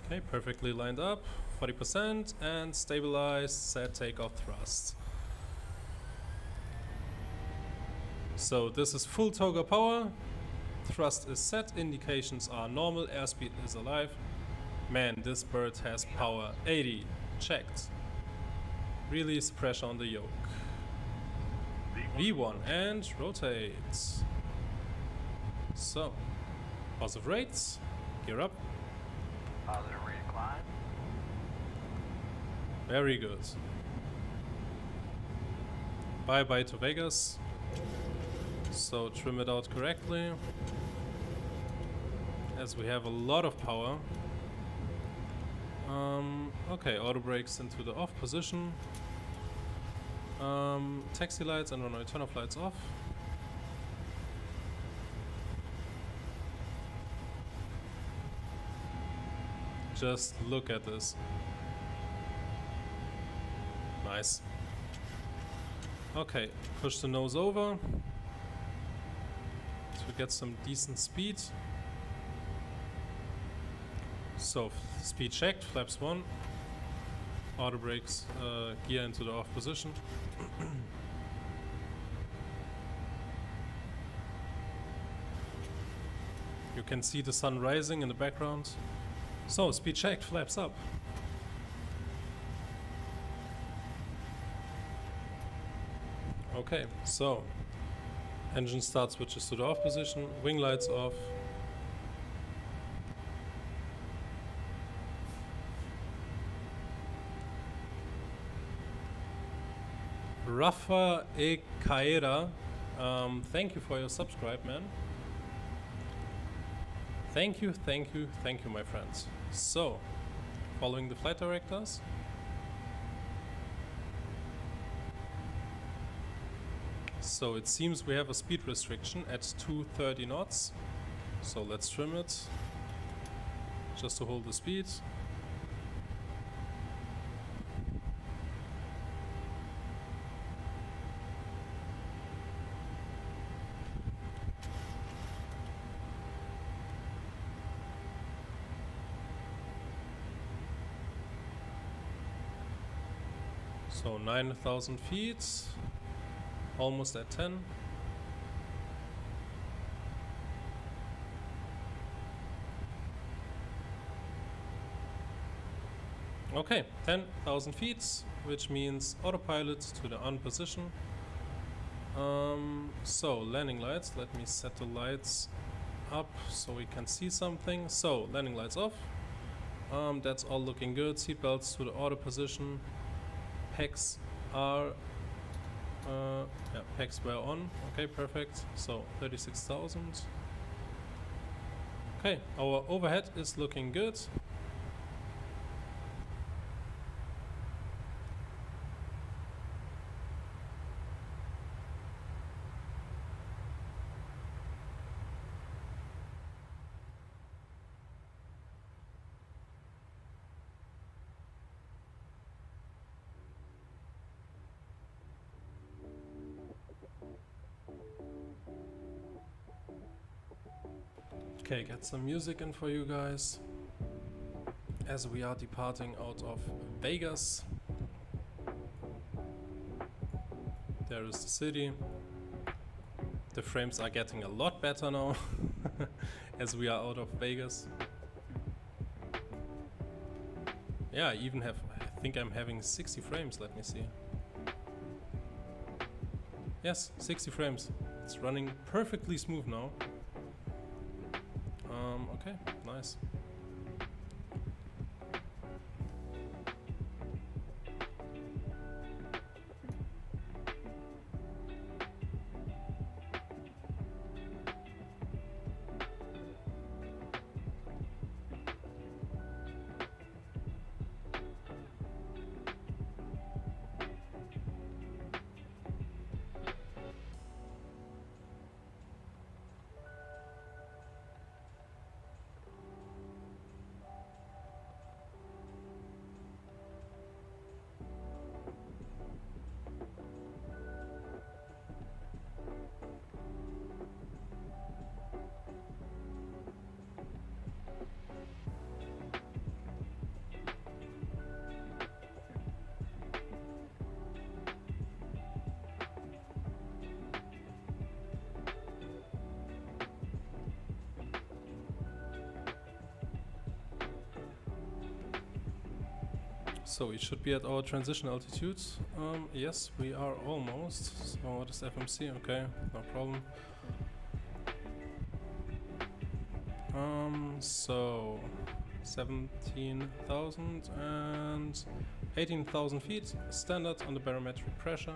Okay, perfectly lined up. 40% and stabilized, set takeoff thrust. So this is full toga power. Thrust is set, indications are normal, airspeed is alive. Man, this bird has power. 80, checked. Release pressure on the yoke. V1 and rotate. So, positive rates, gear up. Positive rate of climb. Very good. Bye bye to Vegas. So trim it out correctly, as we have a lot of power. Okay, auto brakes into the off position. Taxi lights and runway turn off lights off. Just look at this. Nice. Okay, push the nose over to get some decent speed. So speed checked, flaps 1. Auto brakes, gear into the off position. You can see the sun rising in the background. So speed checked, flaps up. Okay, so engine start switches to the off position, wing lights off. Rafa Ekaera, thank you for your subscribe, man. Thank you, thank you, thank you, my friends. So, following the flight directors. So it seems we have a speed restriction at 230 knots. So let's trim it, just to hold the speed. So 9,000 feet, almost at 10. Okay, 10,000 feet, which means autopilot to the on position. So landing lights, let me set the lights up so we can see something. So landing lights off, that's all looking good. Seatbelts to the auto position. Pegs are, yeah, pegs were on. Okay, perfect. So 36,000. Okay, our overhead is looking good. Okay, get some music in for you guys as we are departing out of Vegas. There is the city. The frames are getting a lot better now as we are out of Vegas. Yeah, I even have, I think I'm having 60 frames, let me see. Yes, 60 frames. It's running perfectly smooth now. Okay, nice. So we should be at our transition altitude. Yes, we are almost. So what is FMC? Okay, no problem. So 17,000 and 18,000 feet, standard on the barometric pressure.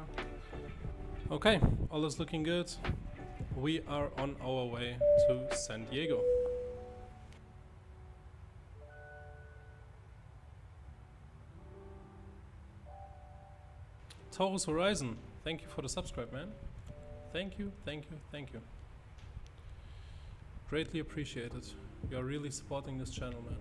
Okay, all is looking good. We are on our way to San Diego. Taurus Horizon, thank you for the subscribe, man. Thank you, thank you, thank you. Greatly appreciated. You are really supporting this channel, man.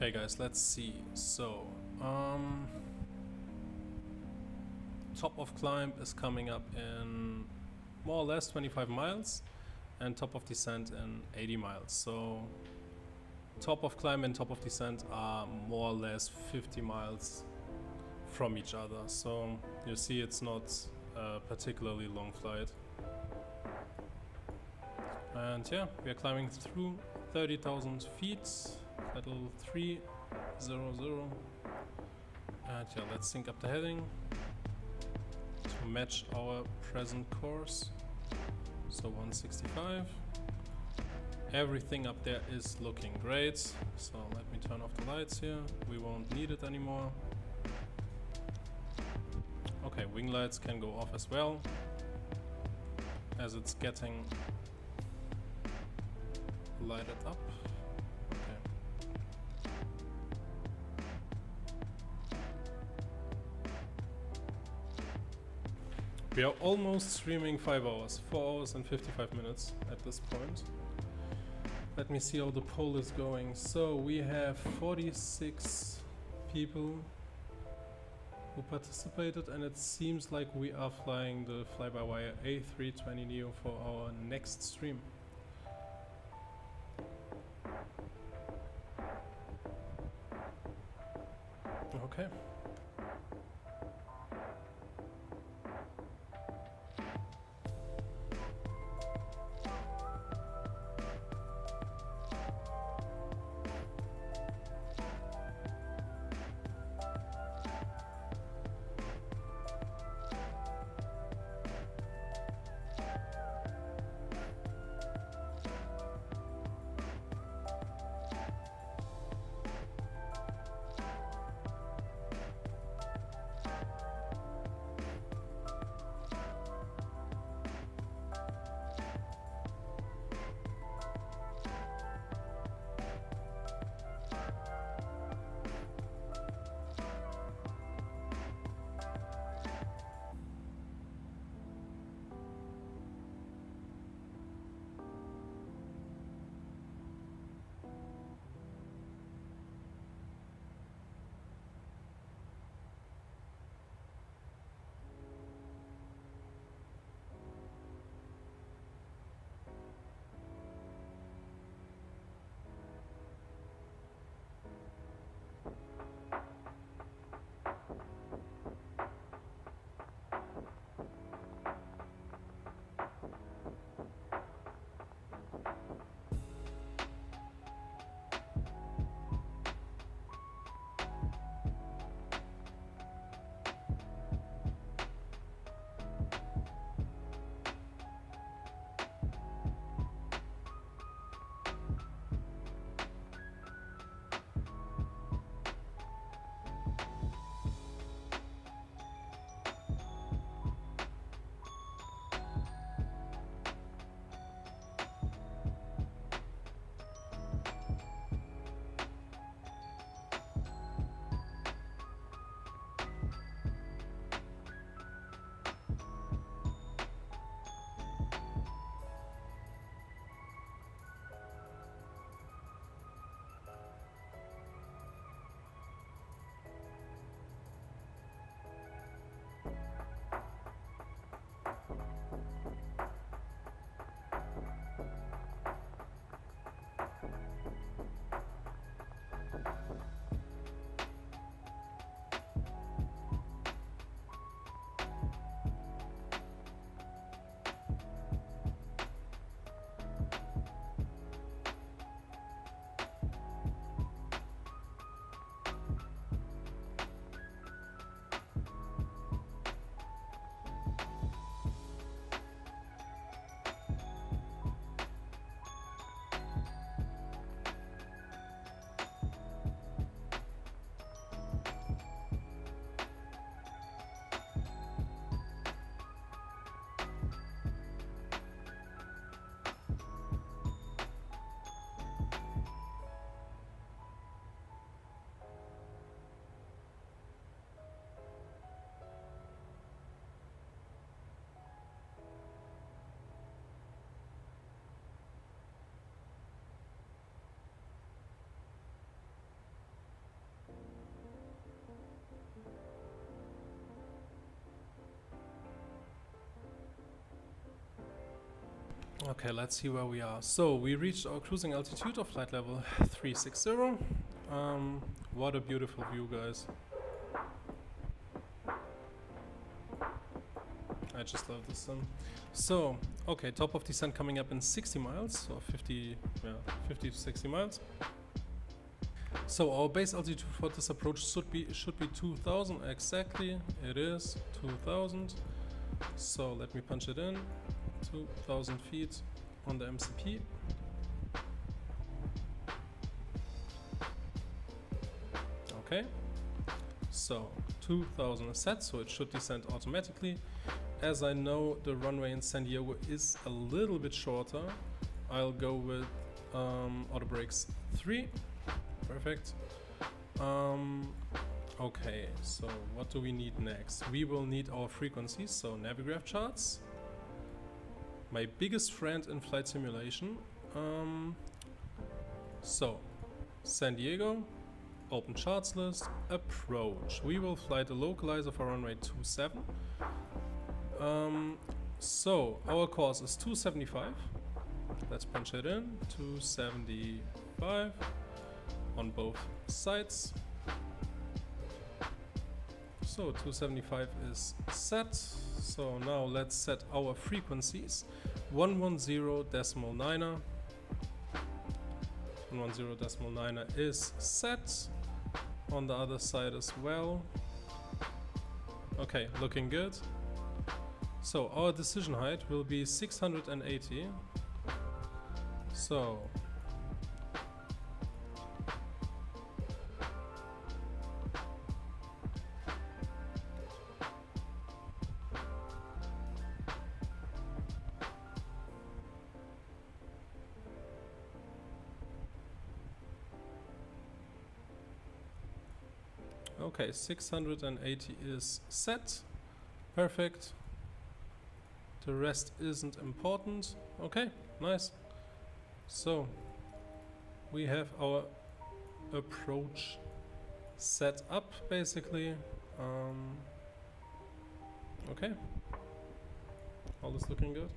Okay guys, let's see. So, top of climb is coming up in more or less 25 miles and top of descent in 80 miles. So top of climb and top of descent are more or less 50 miles from each other. So you see it's not a particularly long flight. And yeah, we are climbing through 30,000 feet, level 300. And yeah, let's sync up the heading to match our present course. So 165. Everything up there is looking great. So let me turn off the lights here. We won't need it anymore. Okay, wing lights can go off as well, as it's getting lighted up. Okay. We are almost streaming 5 hours, 4 hours and 55 minutes at this point. Let me see how the poll is going. So we have 46 people who participated, and it seems like we are flying the fly-by-wire A320neo for our next stream. Okay. Okay, let's see where we are. So we reached our cruising altitude of flight level 360. What a beautiful view, guys. I just love this sim. So, okay, top of descent coming up in 60 miles, or 50 to 60 miles. So our base altitude for this approach should be 2000 exactly. It is 2000. So let me punch it in. 2000 feet on the MCP. Okay. So 2000 is set, so it should descend automatically. As I know the runway in San Diego is a little bit shorter, I'll go with auto brakes 3. Perfect. Okay, so what do we need next? We will need our frequencies, so Navigraph charts. My biggest friend in flight simulation. So, San Diego, open charts list, approach. We will fly the localizer for runway 27. So, our course is 275. Let's punch it in. 275 on both sides. So 275 is set. So now let's set our frequencies. 110.9. 110.9 is set. On the other side as well. Okay, looking good. So our decision height will be 680. So okay, 680 is set. Perfect. The rest isn't important. Okay, nice. So we have our approach set up basically. Okay, all is looking good.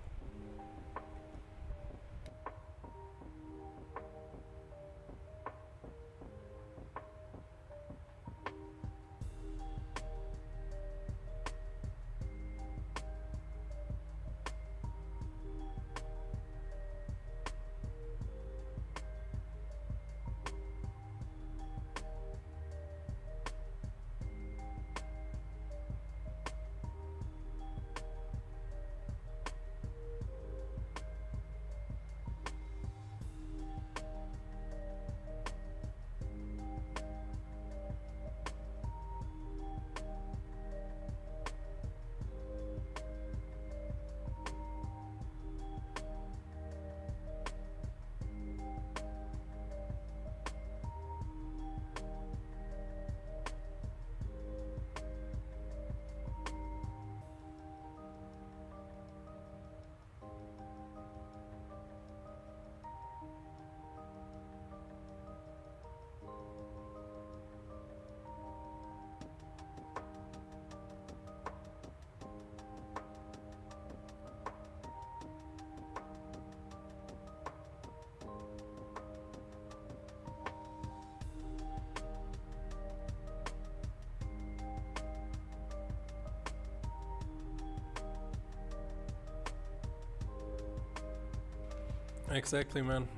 Exactly, man.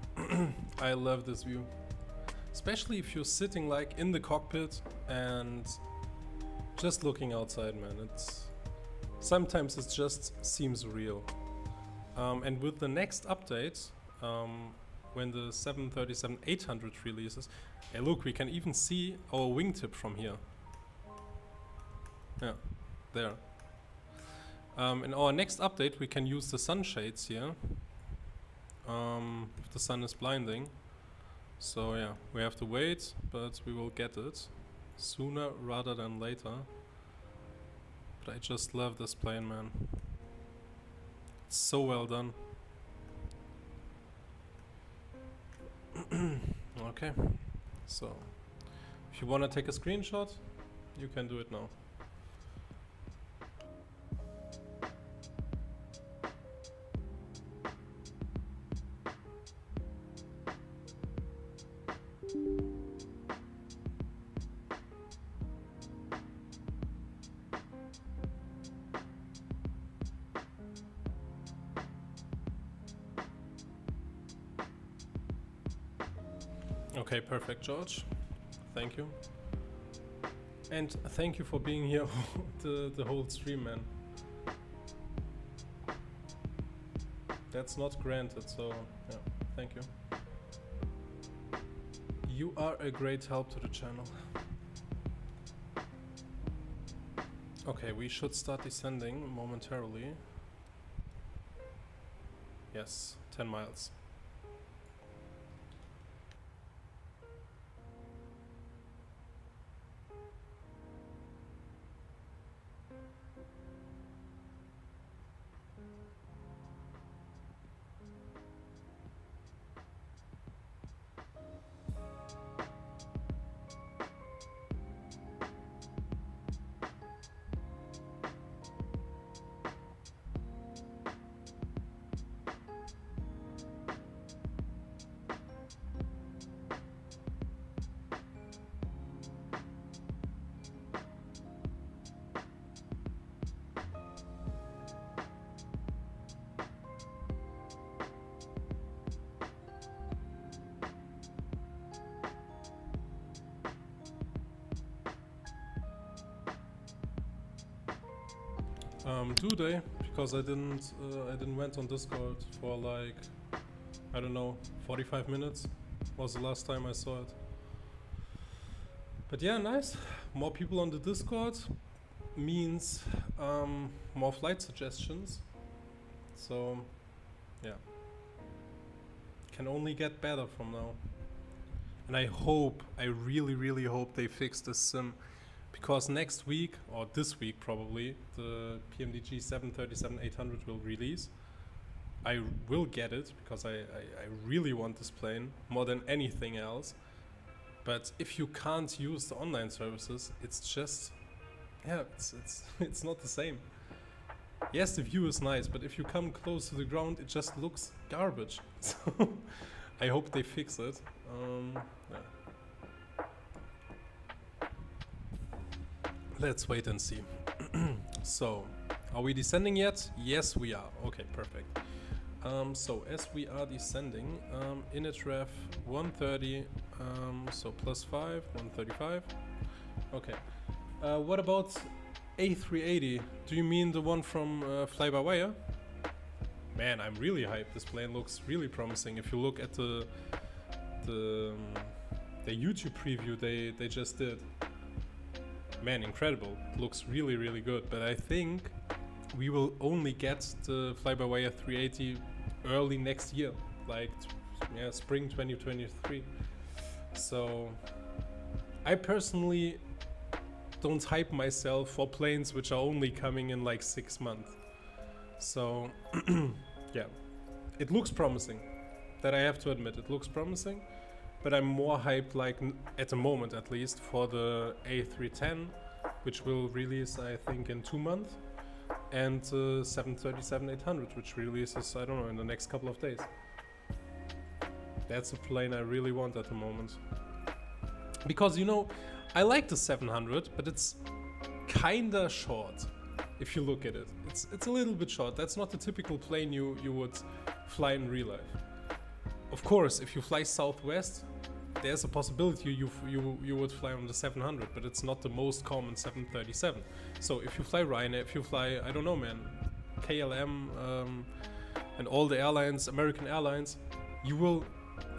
I love this view. Especially if you're sitting like in the cockpit and just looking outside, man. Sometimes it just seems real. And with the next update, when the 737-800 releases, hey look, we can even see our wingtip from here. Yeah, there. In our next update we can use the sunshades here. If the sun is blinding. So yeah, we have to wait, but we will get it sooner rather than later. But I just love this plane, man. It's so well done. Okay, so if you want to take a screenshot, you can do it now. Okay, perfect, George. Thank you. And thank you for being here the whole stream, man. That's not granted, so yeah, thank you. You are a great help to the channel. Okay, we should start descending momentarily. Yes, 10 miles. Do they? Because I didn't went on Discord for like, I don't know, 45 minutes was the last time I saw it. But yeah, nice. More people on the Discord means more flight suggestions. So yeah, can only get better from now. And I really hope they fix this sim. Because next week, or this week probably, the PMDG 737-800 will release. I will get it, because I really want this plane more than anything else. But if you can't use the online services, it's just, yeah, it's not the same. Yes, the view is nice, but if you come close to the ground, it just looks garbage. So I hope they fix it. Yeah. Let's wait and see. So, are we descending yet? Yes, we are. Okay, perfect. So, as we are descending, init ref 130, so +5, 135. Okay. What about A380? Do you mean the one from Fly-by-Wire? Man, I'm really hyped. This plane looks really promising. If you look at the YouTube preview they just did. Man, incredible. It looks really good. But I think we will only get the Fly-by-Wire 380 early next year, like yeah, spring 2023. So I personally don't hype myself for planes which are only coming in like 6 months. So yeah, it looks promising. That I have to admit, it looks promising. But I'm more hyped, like at the moment at least, for the A310, which will release I think in 2 months, and the 737-800, which releases, I don't know, in the next couple of days. That's a plane I really want at the moment. Because, you know, I like the 700, but it's kinda short if you look at it. It's a little bit short. That's not the typical plane you would fly in real life. Of course, if you fly southwest, there's a possibility you would fly on the 700, but it's not the most common 737. So if you fly Ryanair, if you fly, I don't know, man, KLM, and all the airlines, American Airlines, you will,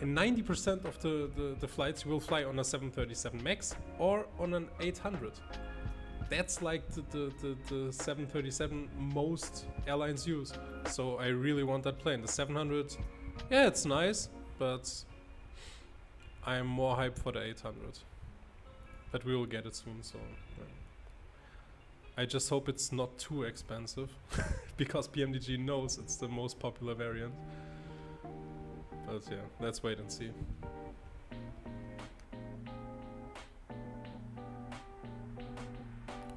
in 90% of the flights, you will fly on a 737 MAX or on an 800. That's like the 737 most airlines use. So I really want that plane. The 700, yeah, it's nice, but I'm more hyped for the 800. But we will get it soon, so yeah. I just hope it's not too expensive, because PMDG knows it's the most popular variant. But yeah, let's wait and see.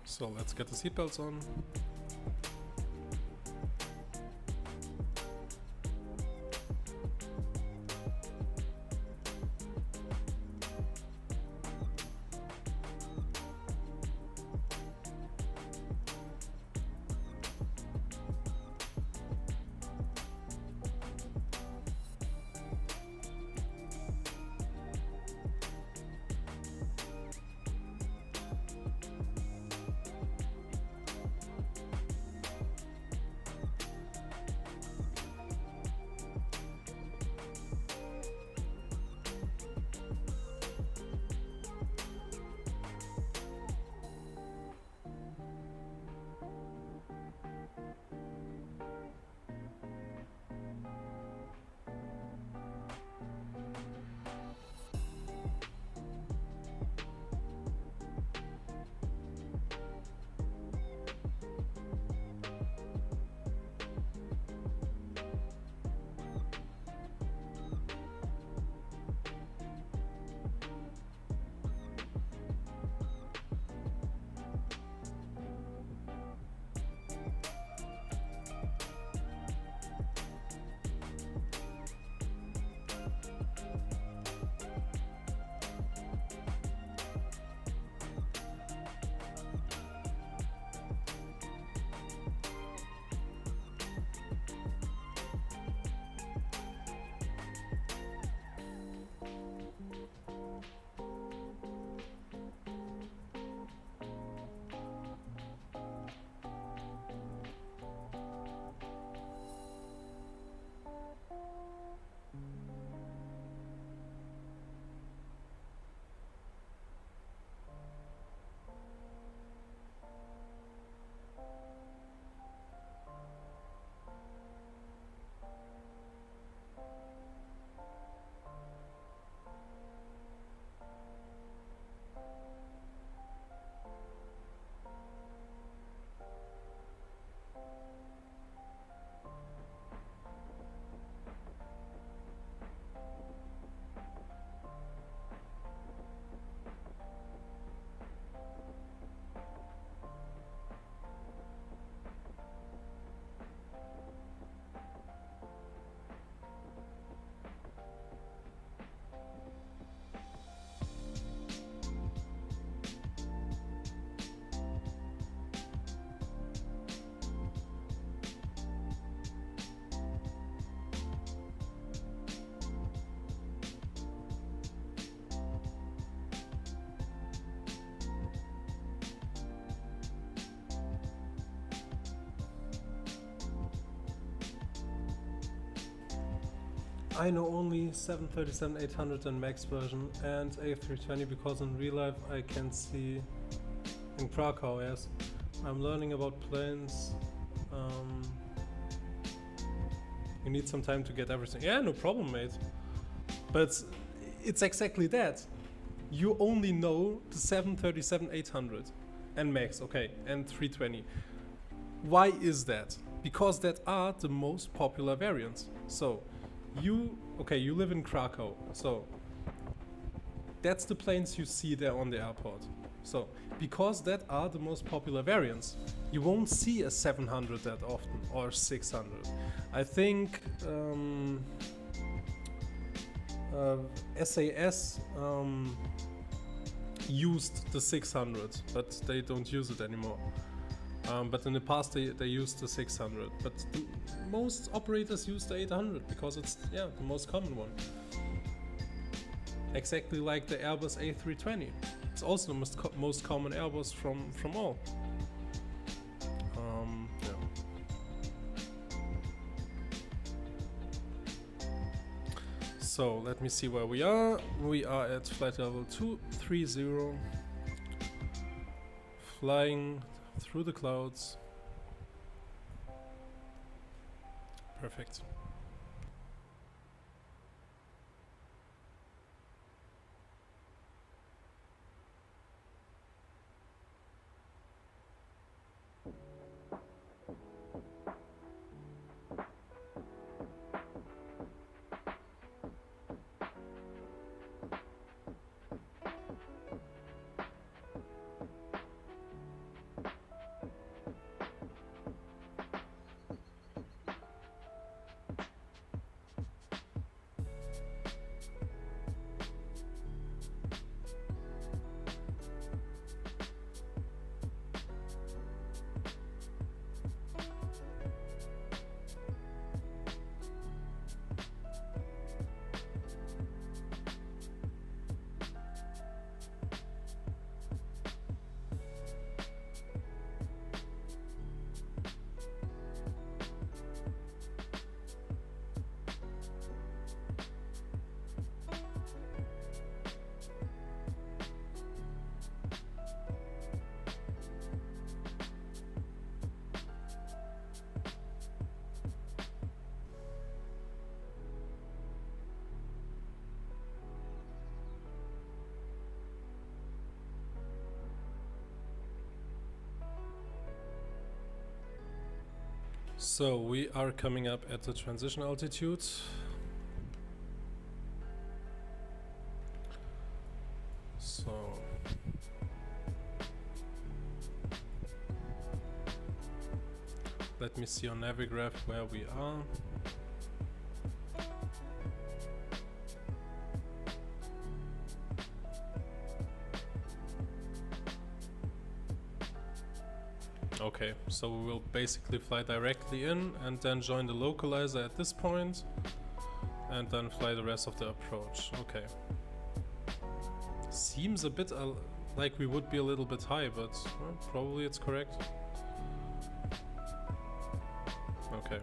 So let's get the seatbelts on. I know only 737-800 and max version and A320 because in real life I can see in Krakow, yes. I'm learning about planes. You need some time to get everything. Yeah, no problem, mate. But it's exactly that. You only know the 737-800 and max, okay, and 320. Why is that? Because that are the most popular variants. So you live in Krakow, so that's the planes you see there on the airport. So because that are the most popular variants, you won't see a 700 that often or 600. I think SAS used the 600, but they don't use it anymore. But in the past they used the 600, but most operators use the 800 because it's the most common one. Exactly like the Airbus A320. It's also the most common Airbus from all. So let me see where we are. We are at flight level 230, flying through the clouds. Perfect. So we are coming up at the transition altitude. So let me see on Navigraph where we are. Okay, so we will basically fly directly in and then join the localizer at this point and then fly the rest of the approach. Okay. Seems a bit like we would be a little bit high, but probably it's correct. Okay.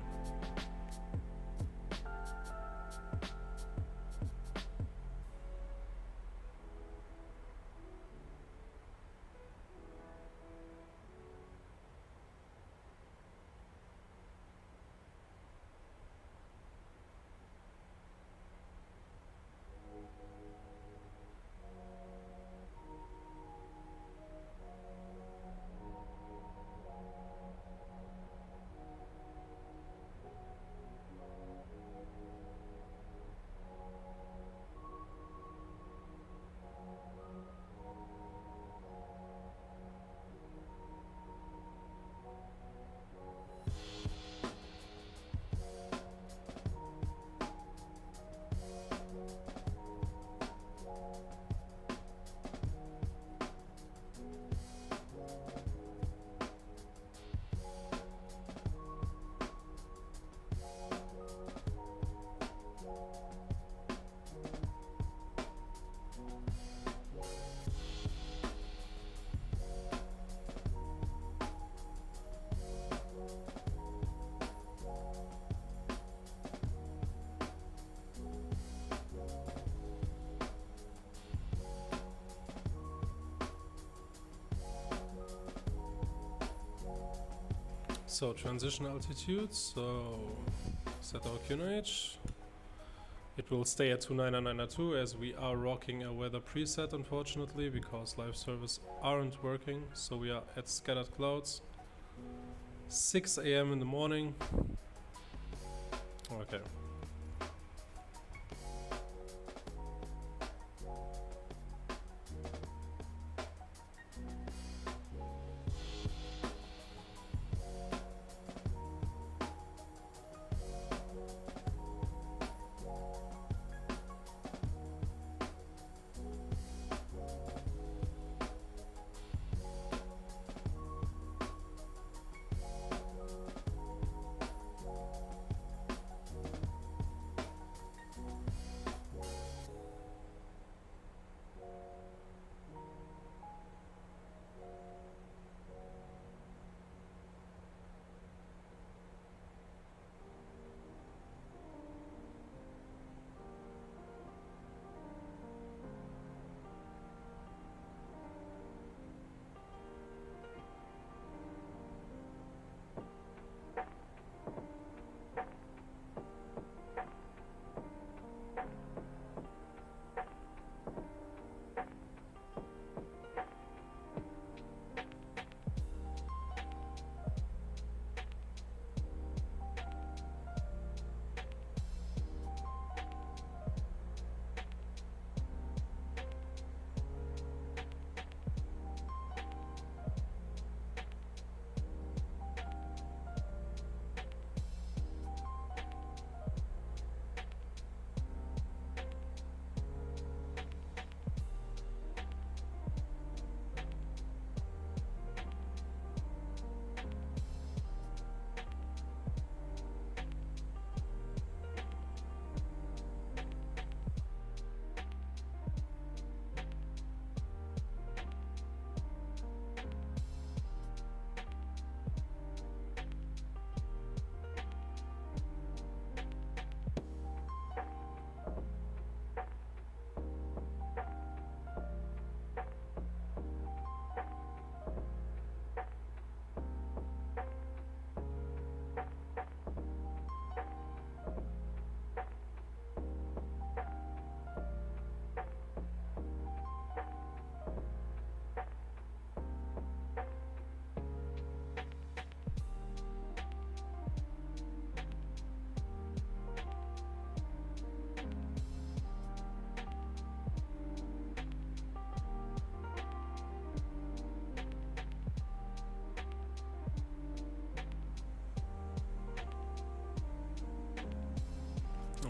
So transition altitude, so set our QNH. It will stay at 29992 as we are rocking a weather preset, unfortunately, because live servers aren't working. So we are at scattered clouds. 6 AM in the morning. Okay.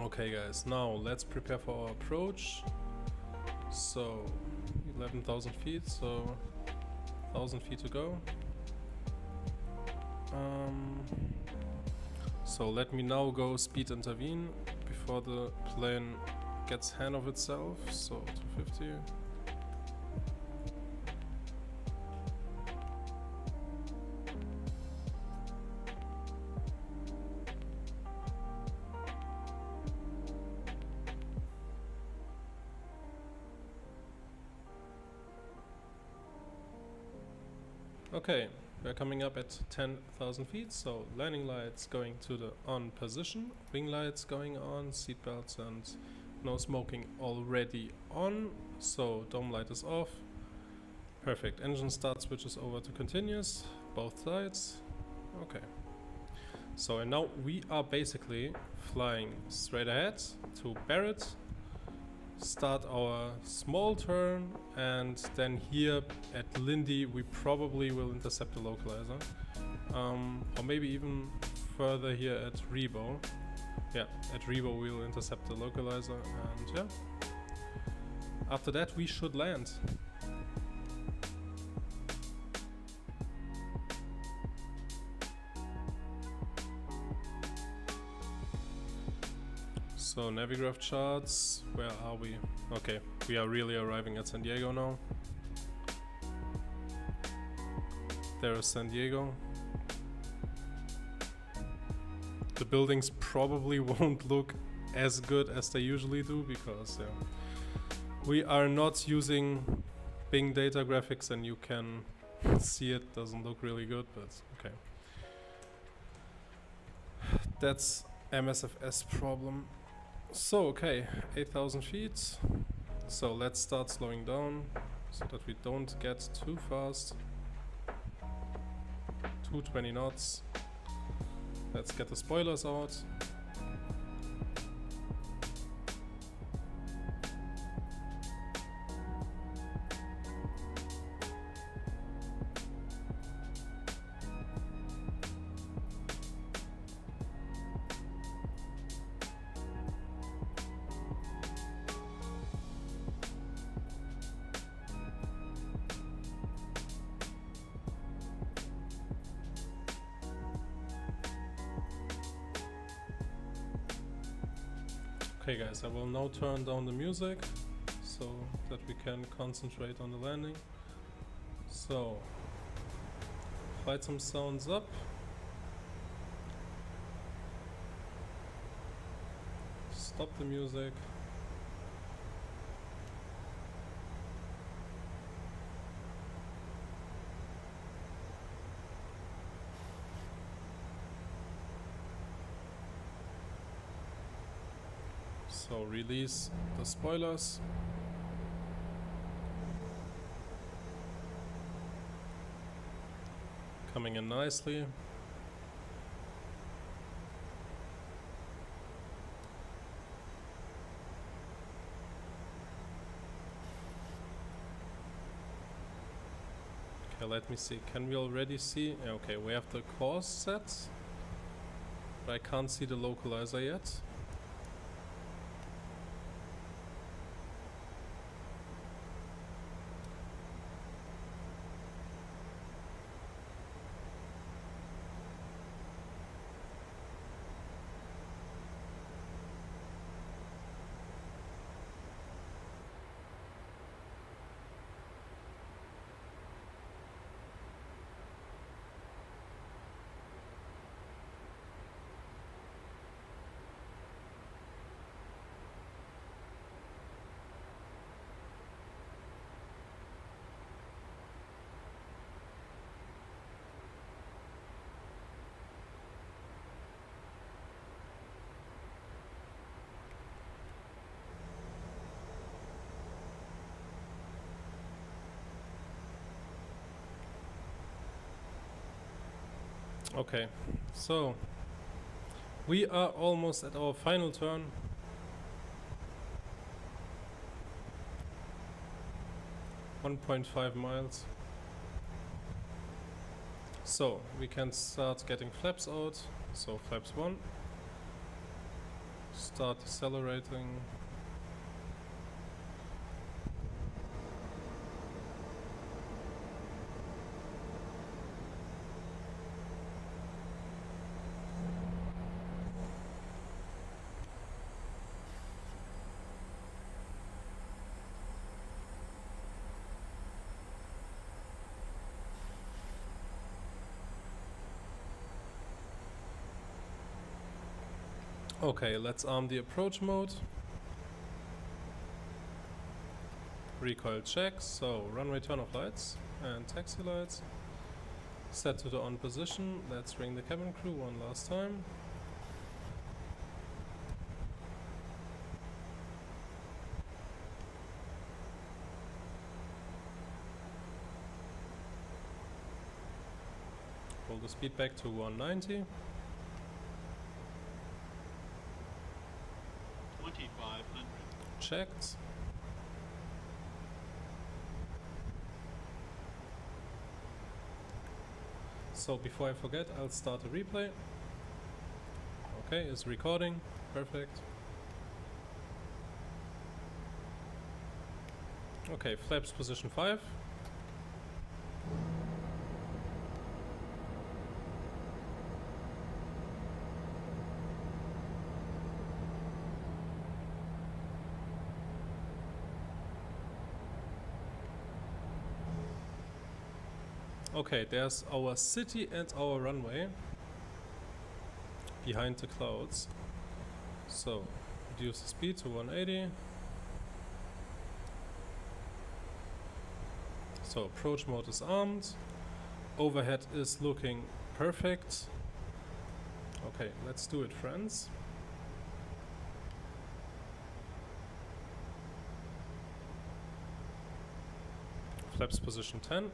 Okay guys, now let's prepare for our approach. So 11,000 feet, so 1,000 feet to go. So let me now go speed intervene before the plane gets hand of itself. So 250. Okay, we're coming up at 10,000 feet, so landing lights going to the on position, wing lights going on, seat belts and no smoking already on, so dome light is off. Perfect, engine start switches over to continuous, both sides. Okay. So and now we are basically flying straight ahead to Barrett, start our small turn, and then here at Lindy we probably will intercept the localizer, or maybe even further here at Rebo. Yeah, at Rebo we'll intercept the localizer, and yeah, after that we should land. So Navigraph charts, where are we? Okay, we are really arriving at San Diego now. There is San Diego. The buildings probably won't look as good as they usually do because we are not using Bing data graphics, and you can see it doesn't look really good, but okay. That's MSFS problem. So, okay, 8,000 feet. So let's start slowing down so that we don't get too fast. 220 knots. Let's get the spoilers out. Okay guys, I will now turn down the music so that we can concentrate on the landing. So, flight sim sounds up. Stop the music. So release the spoilers. Coming in nicely. Okay, let me see. Can we already see? Okay, we have the course set, but I can't see the localizer yet. Okay, so we are almost at our final turn. .5 miles. So we can start getting flaps out. So flaps 1. Start decelerating. Okay, let's arm the approach mode. Recoil check, so runway turn off lights and taxi lights. Set to the on position. Let's ring the cabin crew one last time. Pull the speed back to 190. 2,500. Checked. So before I forget, I'll start a replay. Okay, it's recording. Perfect. Okay, flaps position 5. Okay, there's our city and our runway behind the clouds. So, reduce the speed to 180. So, approach mode is armed. Overhead is looking perfect. Okay, let's do it, friends. Flaps position 10.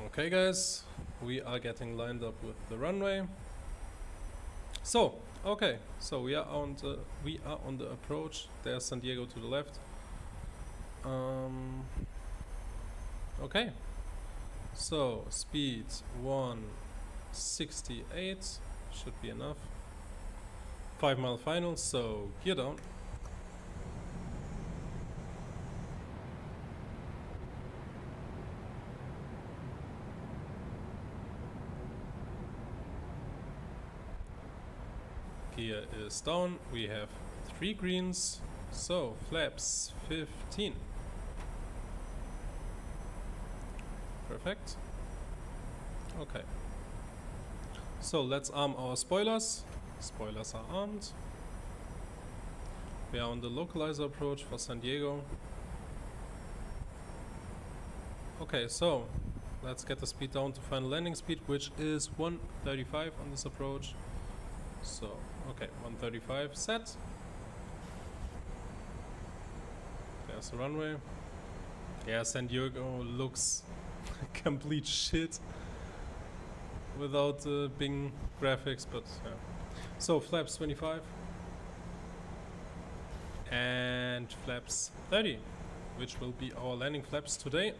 Okay guys, we are getting lined up with the runway. So, okay, so we are on the approach. There's San Diego to the left. Okay, so speed 168 should be enough. 5 mile final, so gear down. Gear is down, we have 3 greens, so flaps 15. Perfect. Okay. So let's arm our spoilers. Spoilers are armed. We are on the localizer approach for San Diego. Okay, so let's get the speed down to final landing speed, which is 135 on this approach. So, okay, 135 set. There's the runway. Yeah, San Diego looks complete shit without Bing graphics, but yeah. So, flaps 25 and flaps 30, which will be our landing flaps today.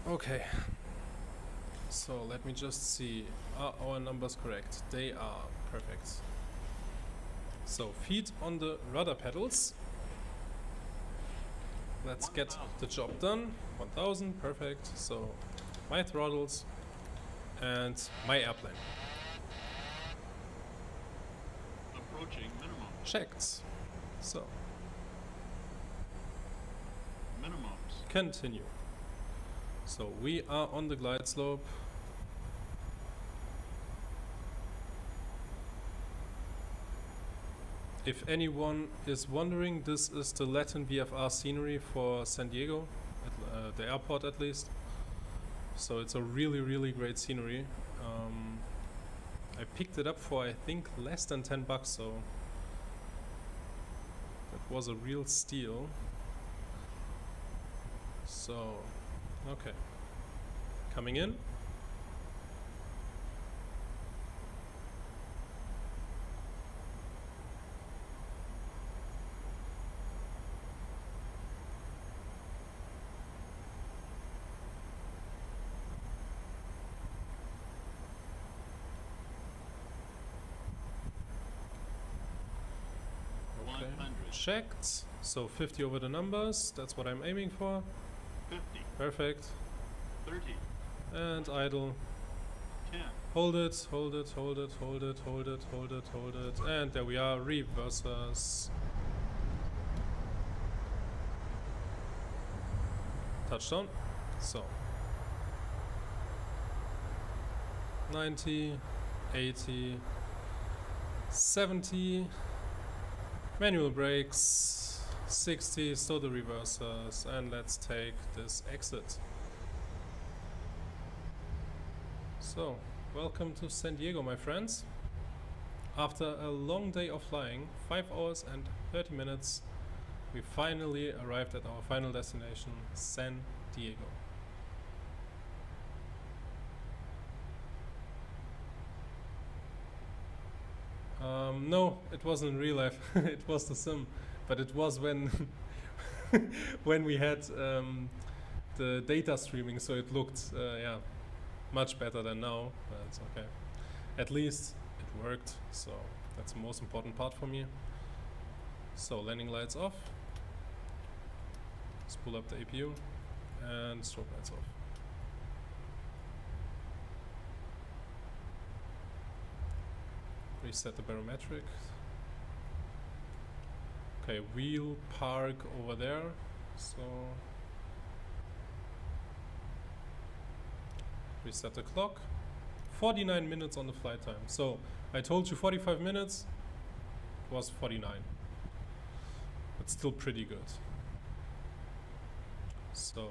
Okay. So let me just see, are our numbers correct? They are perfect. So feet on the rudder pedals. Let's get the job done. 1000, perfect. So my throttles and my airplane. Approaching minimum. Checked. So Minimums. continue. So we are on the glide slope. If anyone is wondering, this is the Latin VFR scenery for San Diego, at the airport at least. So it's a really great scenery. I picked it up for I think less than 10 bucks, so that was a real steal. So, okay. Coming in. Okay, 100. checked. So 50 over the numbers, that's what I'm aiming for. 50. Perfect. 30. And idle. 10. Hold it, hold it, hold it, hold it, hold it, hold it, hold it. And there we are, reversers. Touchdown. So 90, 80, 70. Manual brakes, 60, so the reversers, and let's take this exit. So, welcome to San Diego, my friends. After a long day of flying, 5 hours and 30 minutes, we finally arrived at our final destination, San Diego. No, it wasn't in real life. It was the sim, but it was when when we had the data streaming, so it looked yeah, much better than now. But it's okay. At least it worked, so that's the most important part for me. So landing lights off. Let's pull up the APU and strobe lights off. Reset the barometric. Okay, wheel park over there. So Reset the clock. 49 minutes on the flight time. So I told you 45 minutes, it was 49. But still pretty good. So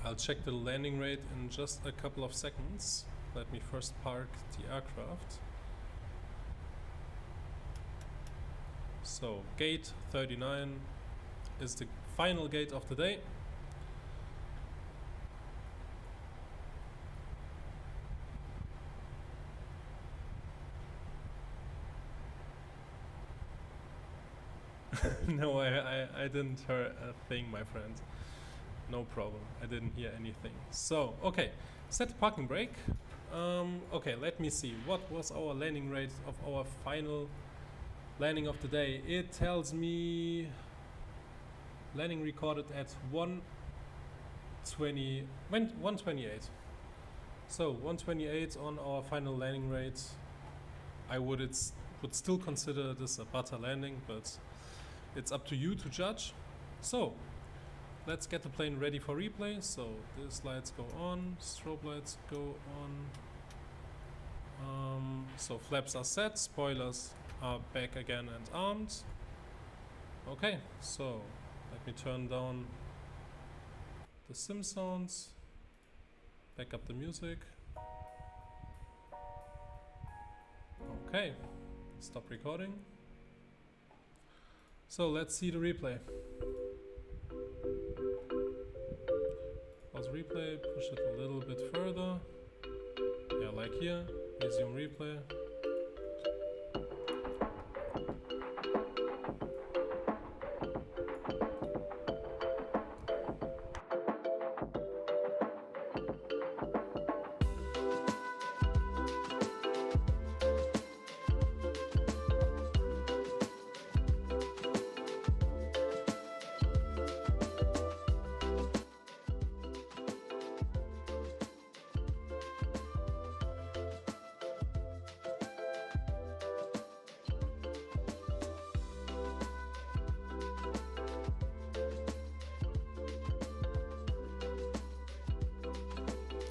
I'll check the landing rate in just a couple of seconds. Let me first park the aircraft. So gate 39 is the final gate of the day. No, I didn't hear a thing, my friend. No problem, I didn't hear anything. So, okay, set the parking brake. Okay, let me see. What was our landing rate of our final landing of the day? It tells me landing recorded at 128. So 128 on our final landing rate. I would still consider this a butter landing, but it's up to you to judge. So let's get the plane ready for replay. So these lights go on, strobe lights go on. So flaps are set, spoilers are back again and armed. Okay, so let me turn down the sim sounds, back up the music. Okay, stop recording. So let's see the replay. Pause replay, push it a little bit further. Yeah, like here, resume replay.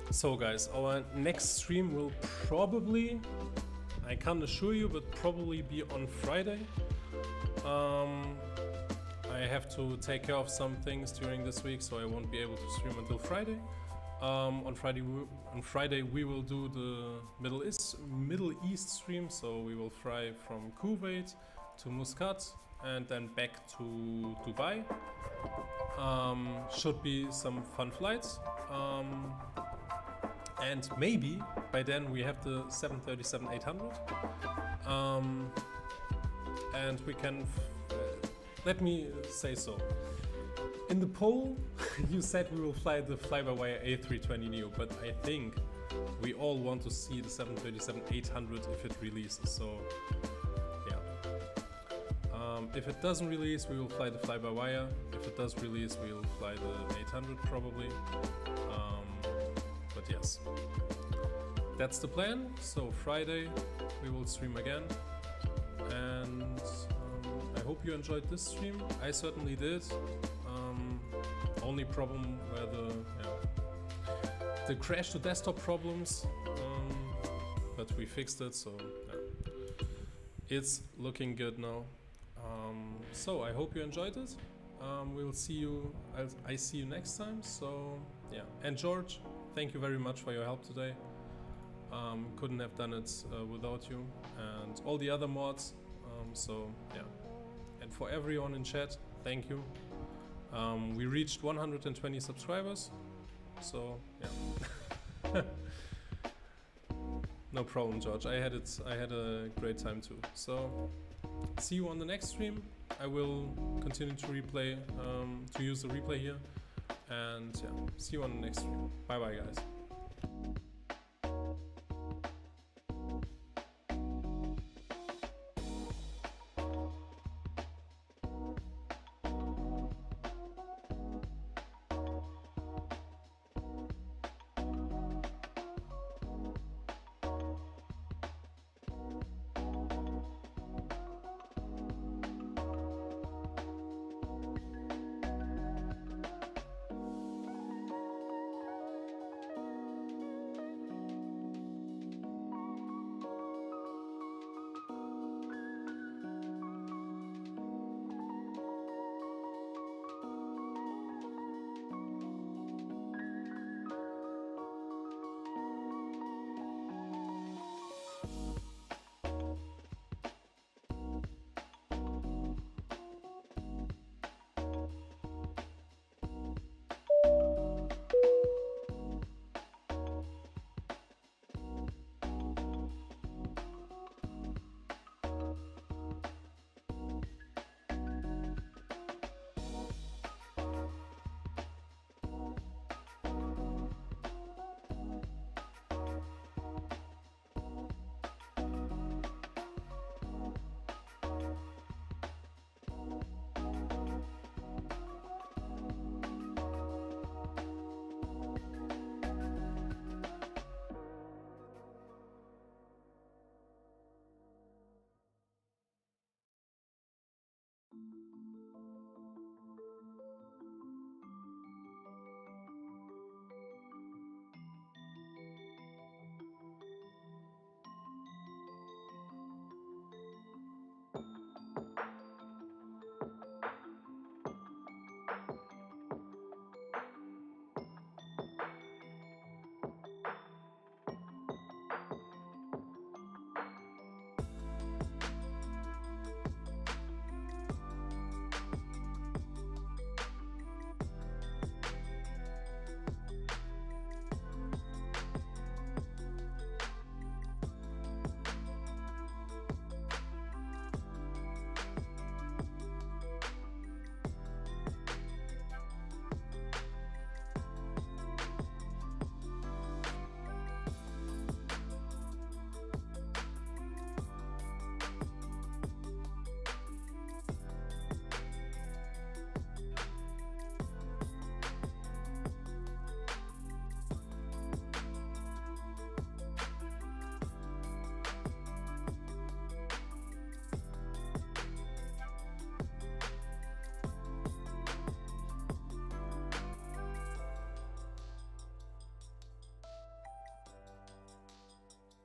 So guys, our next stream will probably, I can't assure you, but probably be on Friday. I have to take care of some things during this week, so I won't be able to stream until Friday. On Friday we will do the Middle East stream, so we will fly from Kuwait to Muscat and then back to Dubai. Should be some fun flights. And maybe by then we have the 737-800. And we can, let me say so. In the poll, you said we will fly the fly-by-wire A320neo, but I think we all want to see the 737-800 if it releases, so yeah. If it doesn't release, we will fly the fly-by-wire. If it does release, we will fly the 800 probably. But yes, that's the plan. So Friday we will stream again, and I hope you enjoyed this stream. I certainly did. Only problem were the crash to desktop problems, but we fixed it, so yeah. It's looking good now. So I hope you enjoyed it. We'll see you. I see you next time. So yeah, and George, thank you very much for your help today. Couldn't have done it without you, and all the other mods. So yeah, and for everyone in chat, thank you. We reached 120 subscribers, so yeah. No problem, George. I had a great time too. So see you on the next stream. I will continue to replay, to use the replay here, and yeah, see you on the next stream. Bye bye, guys.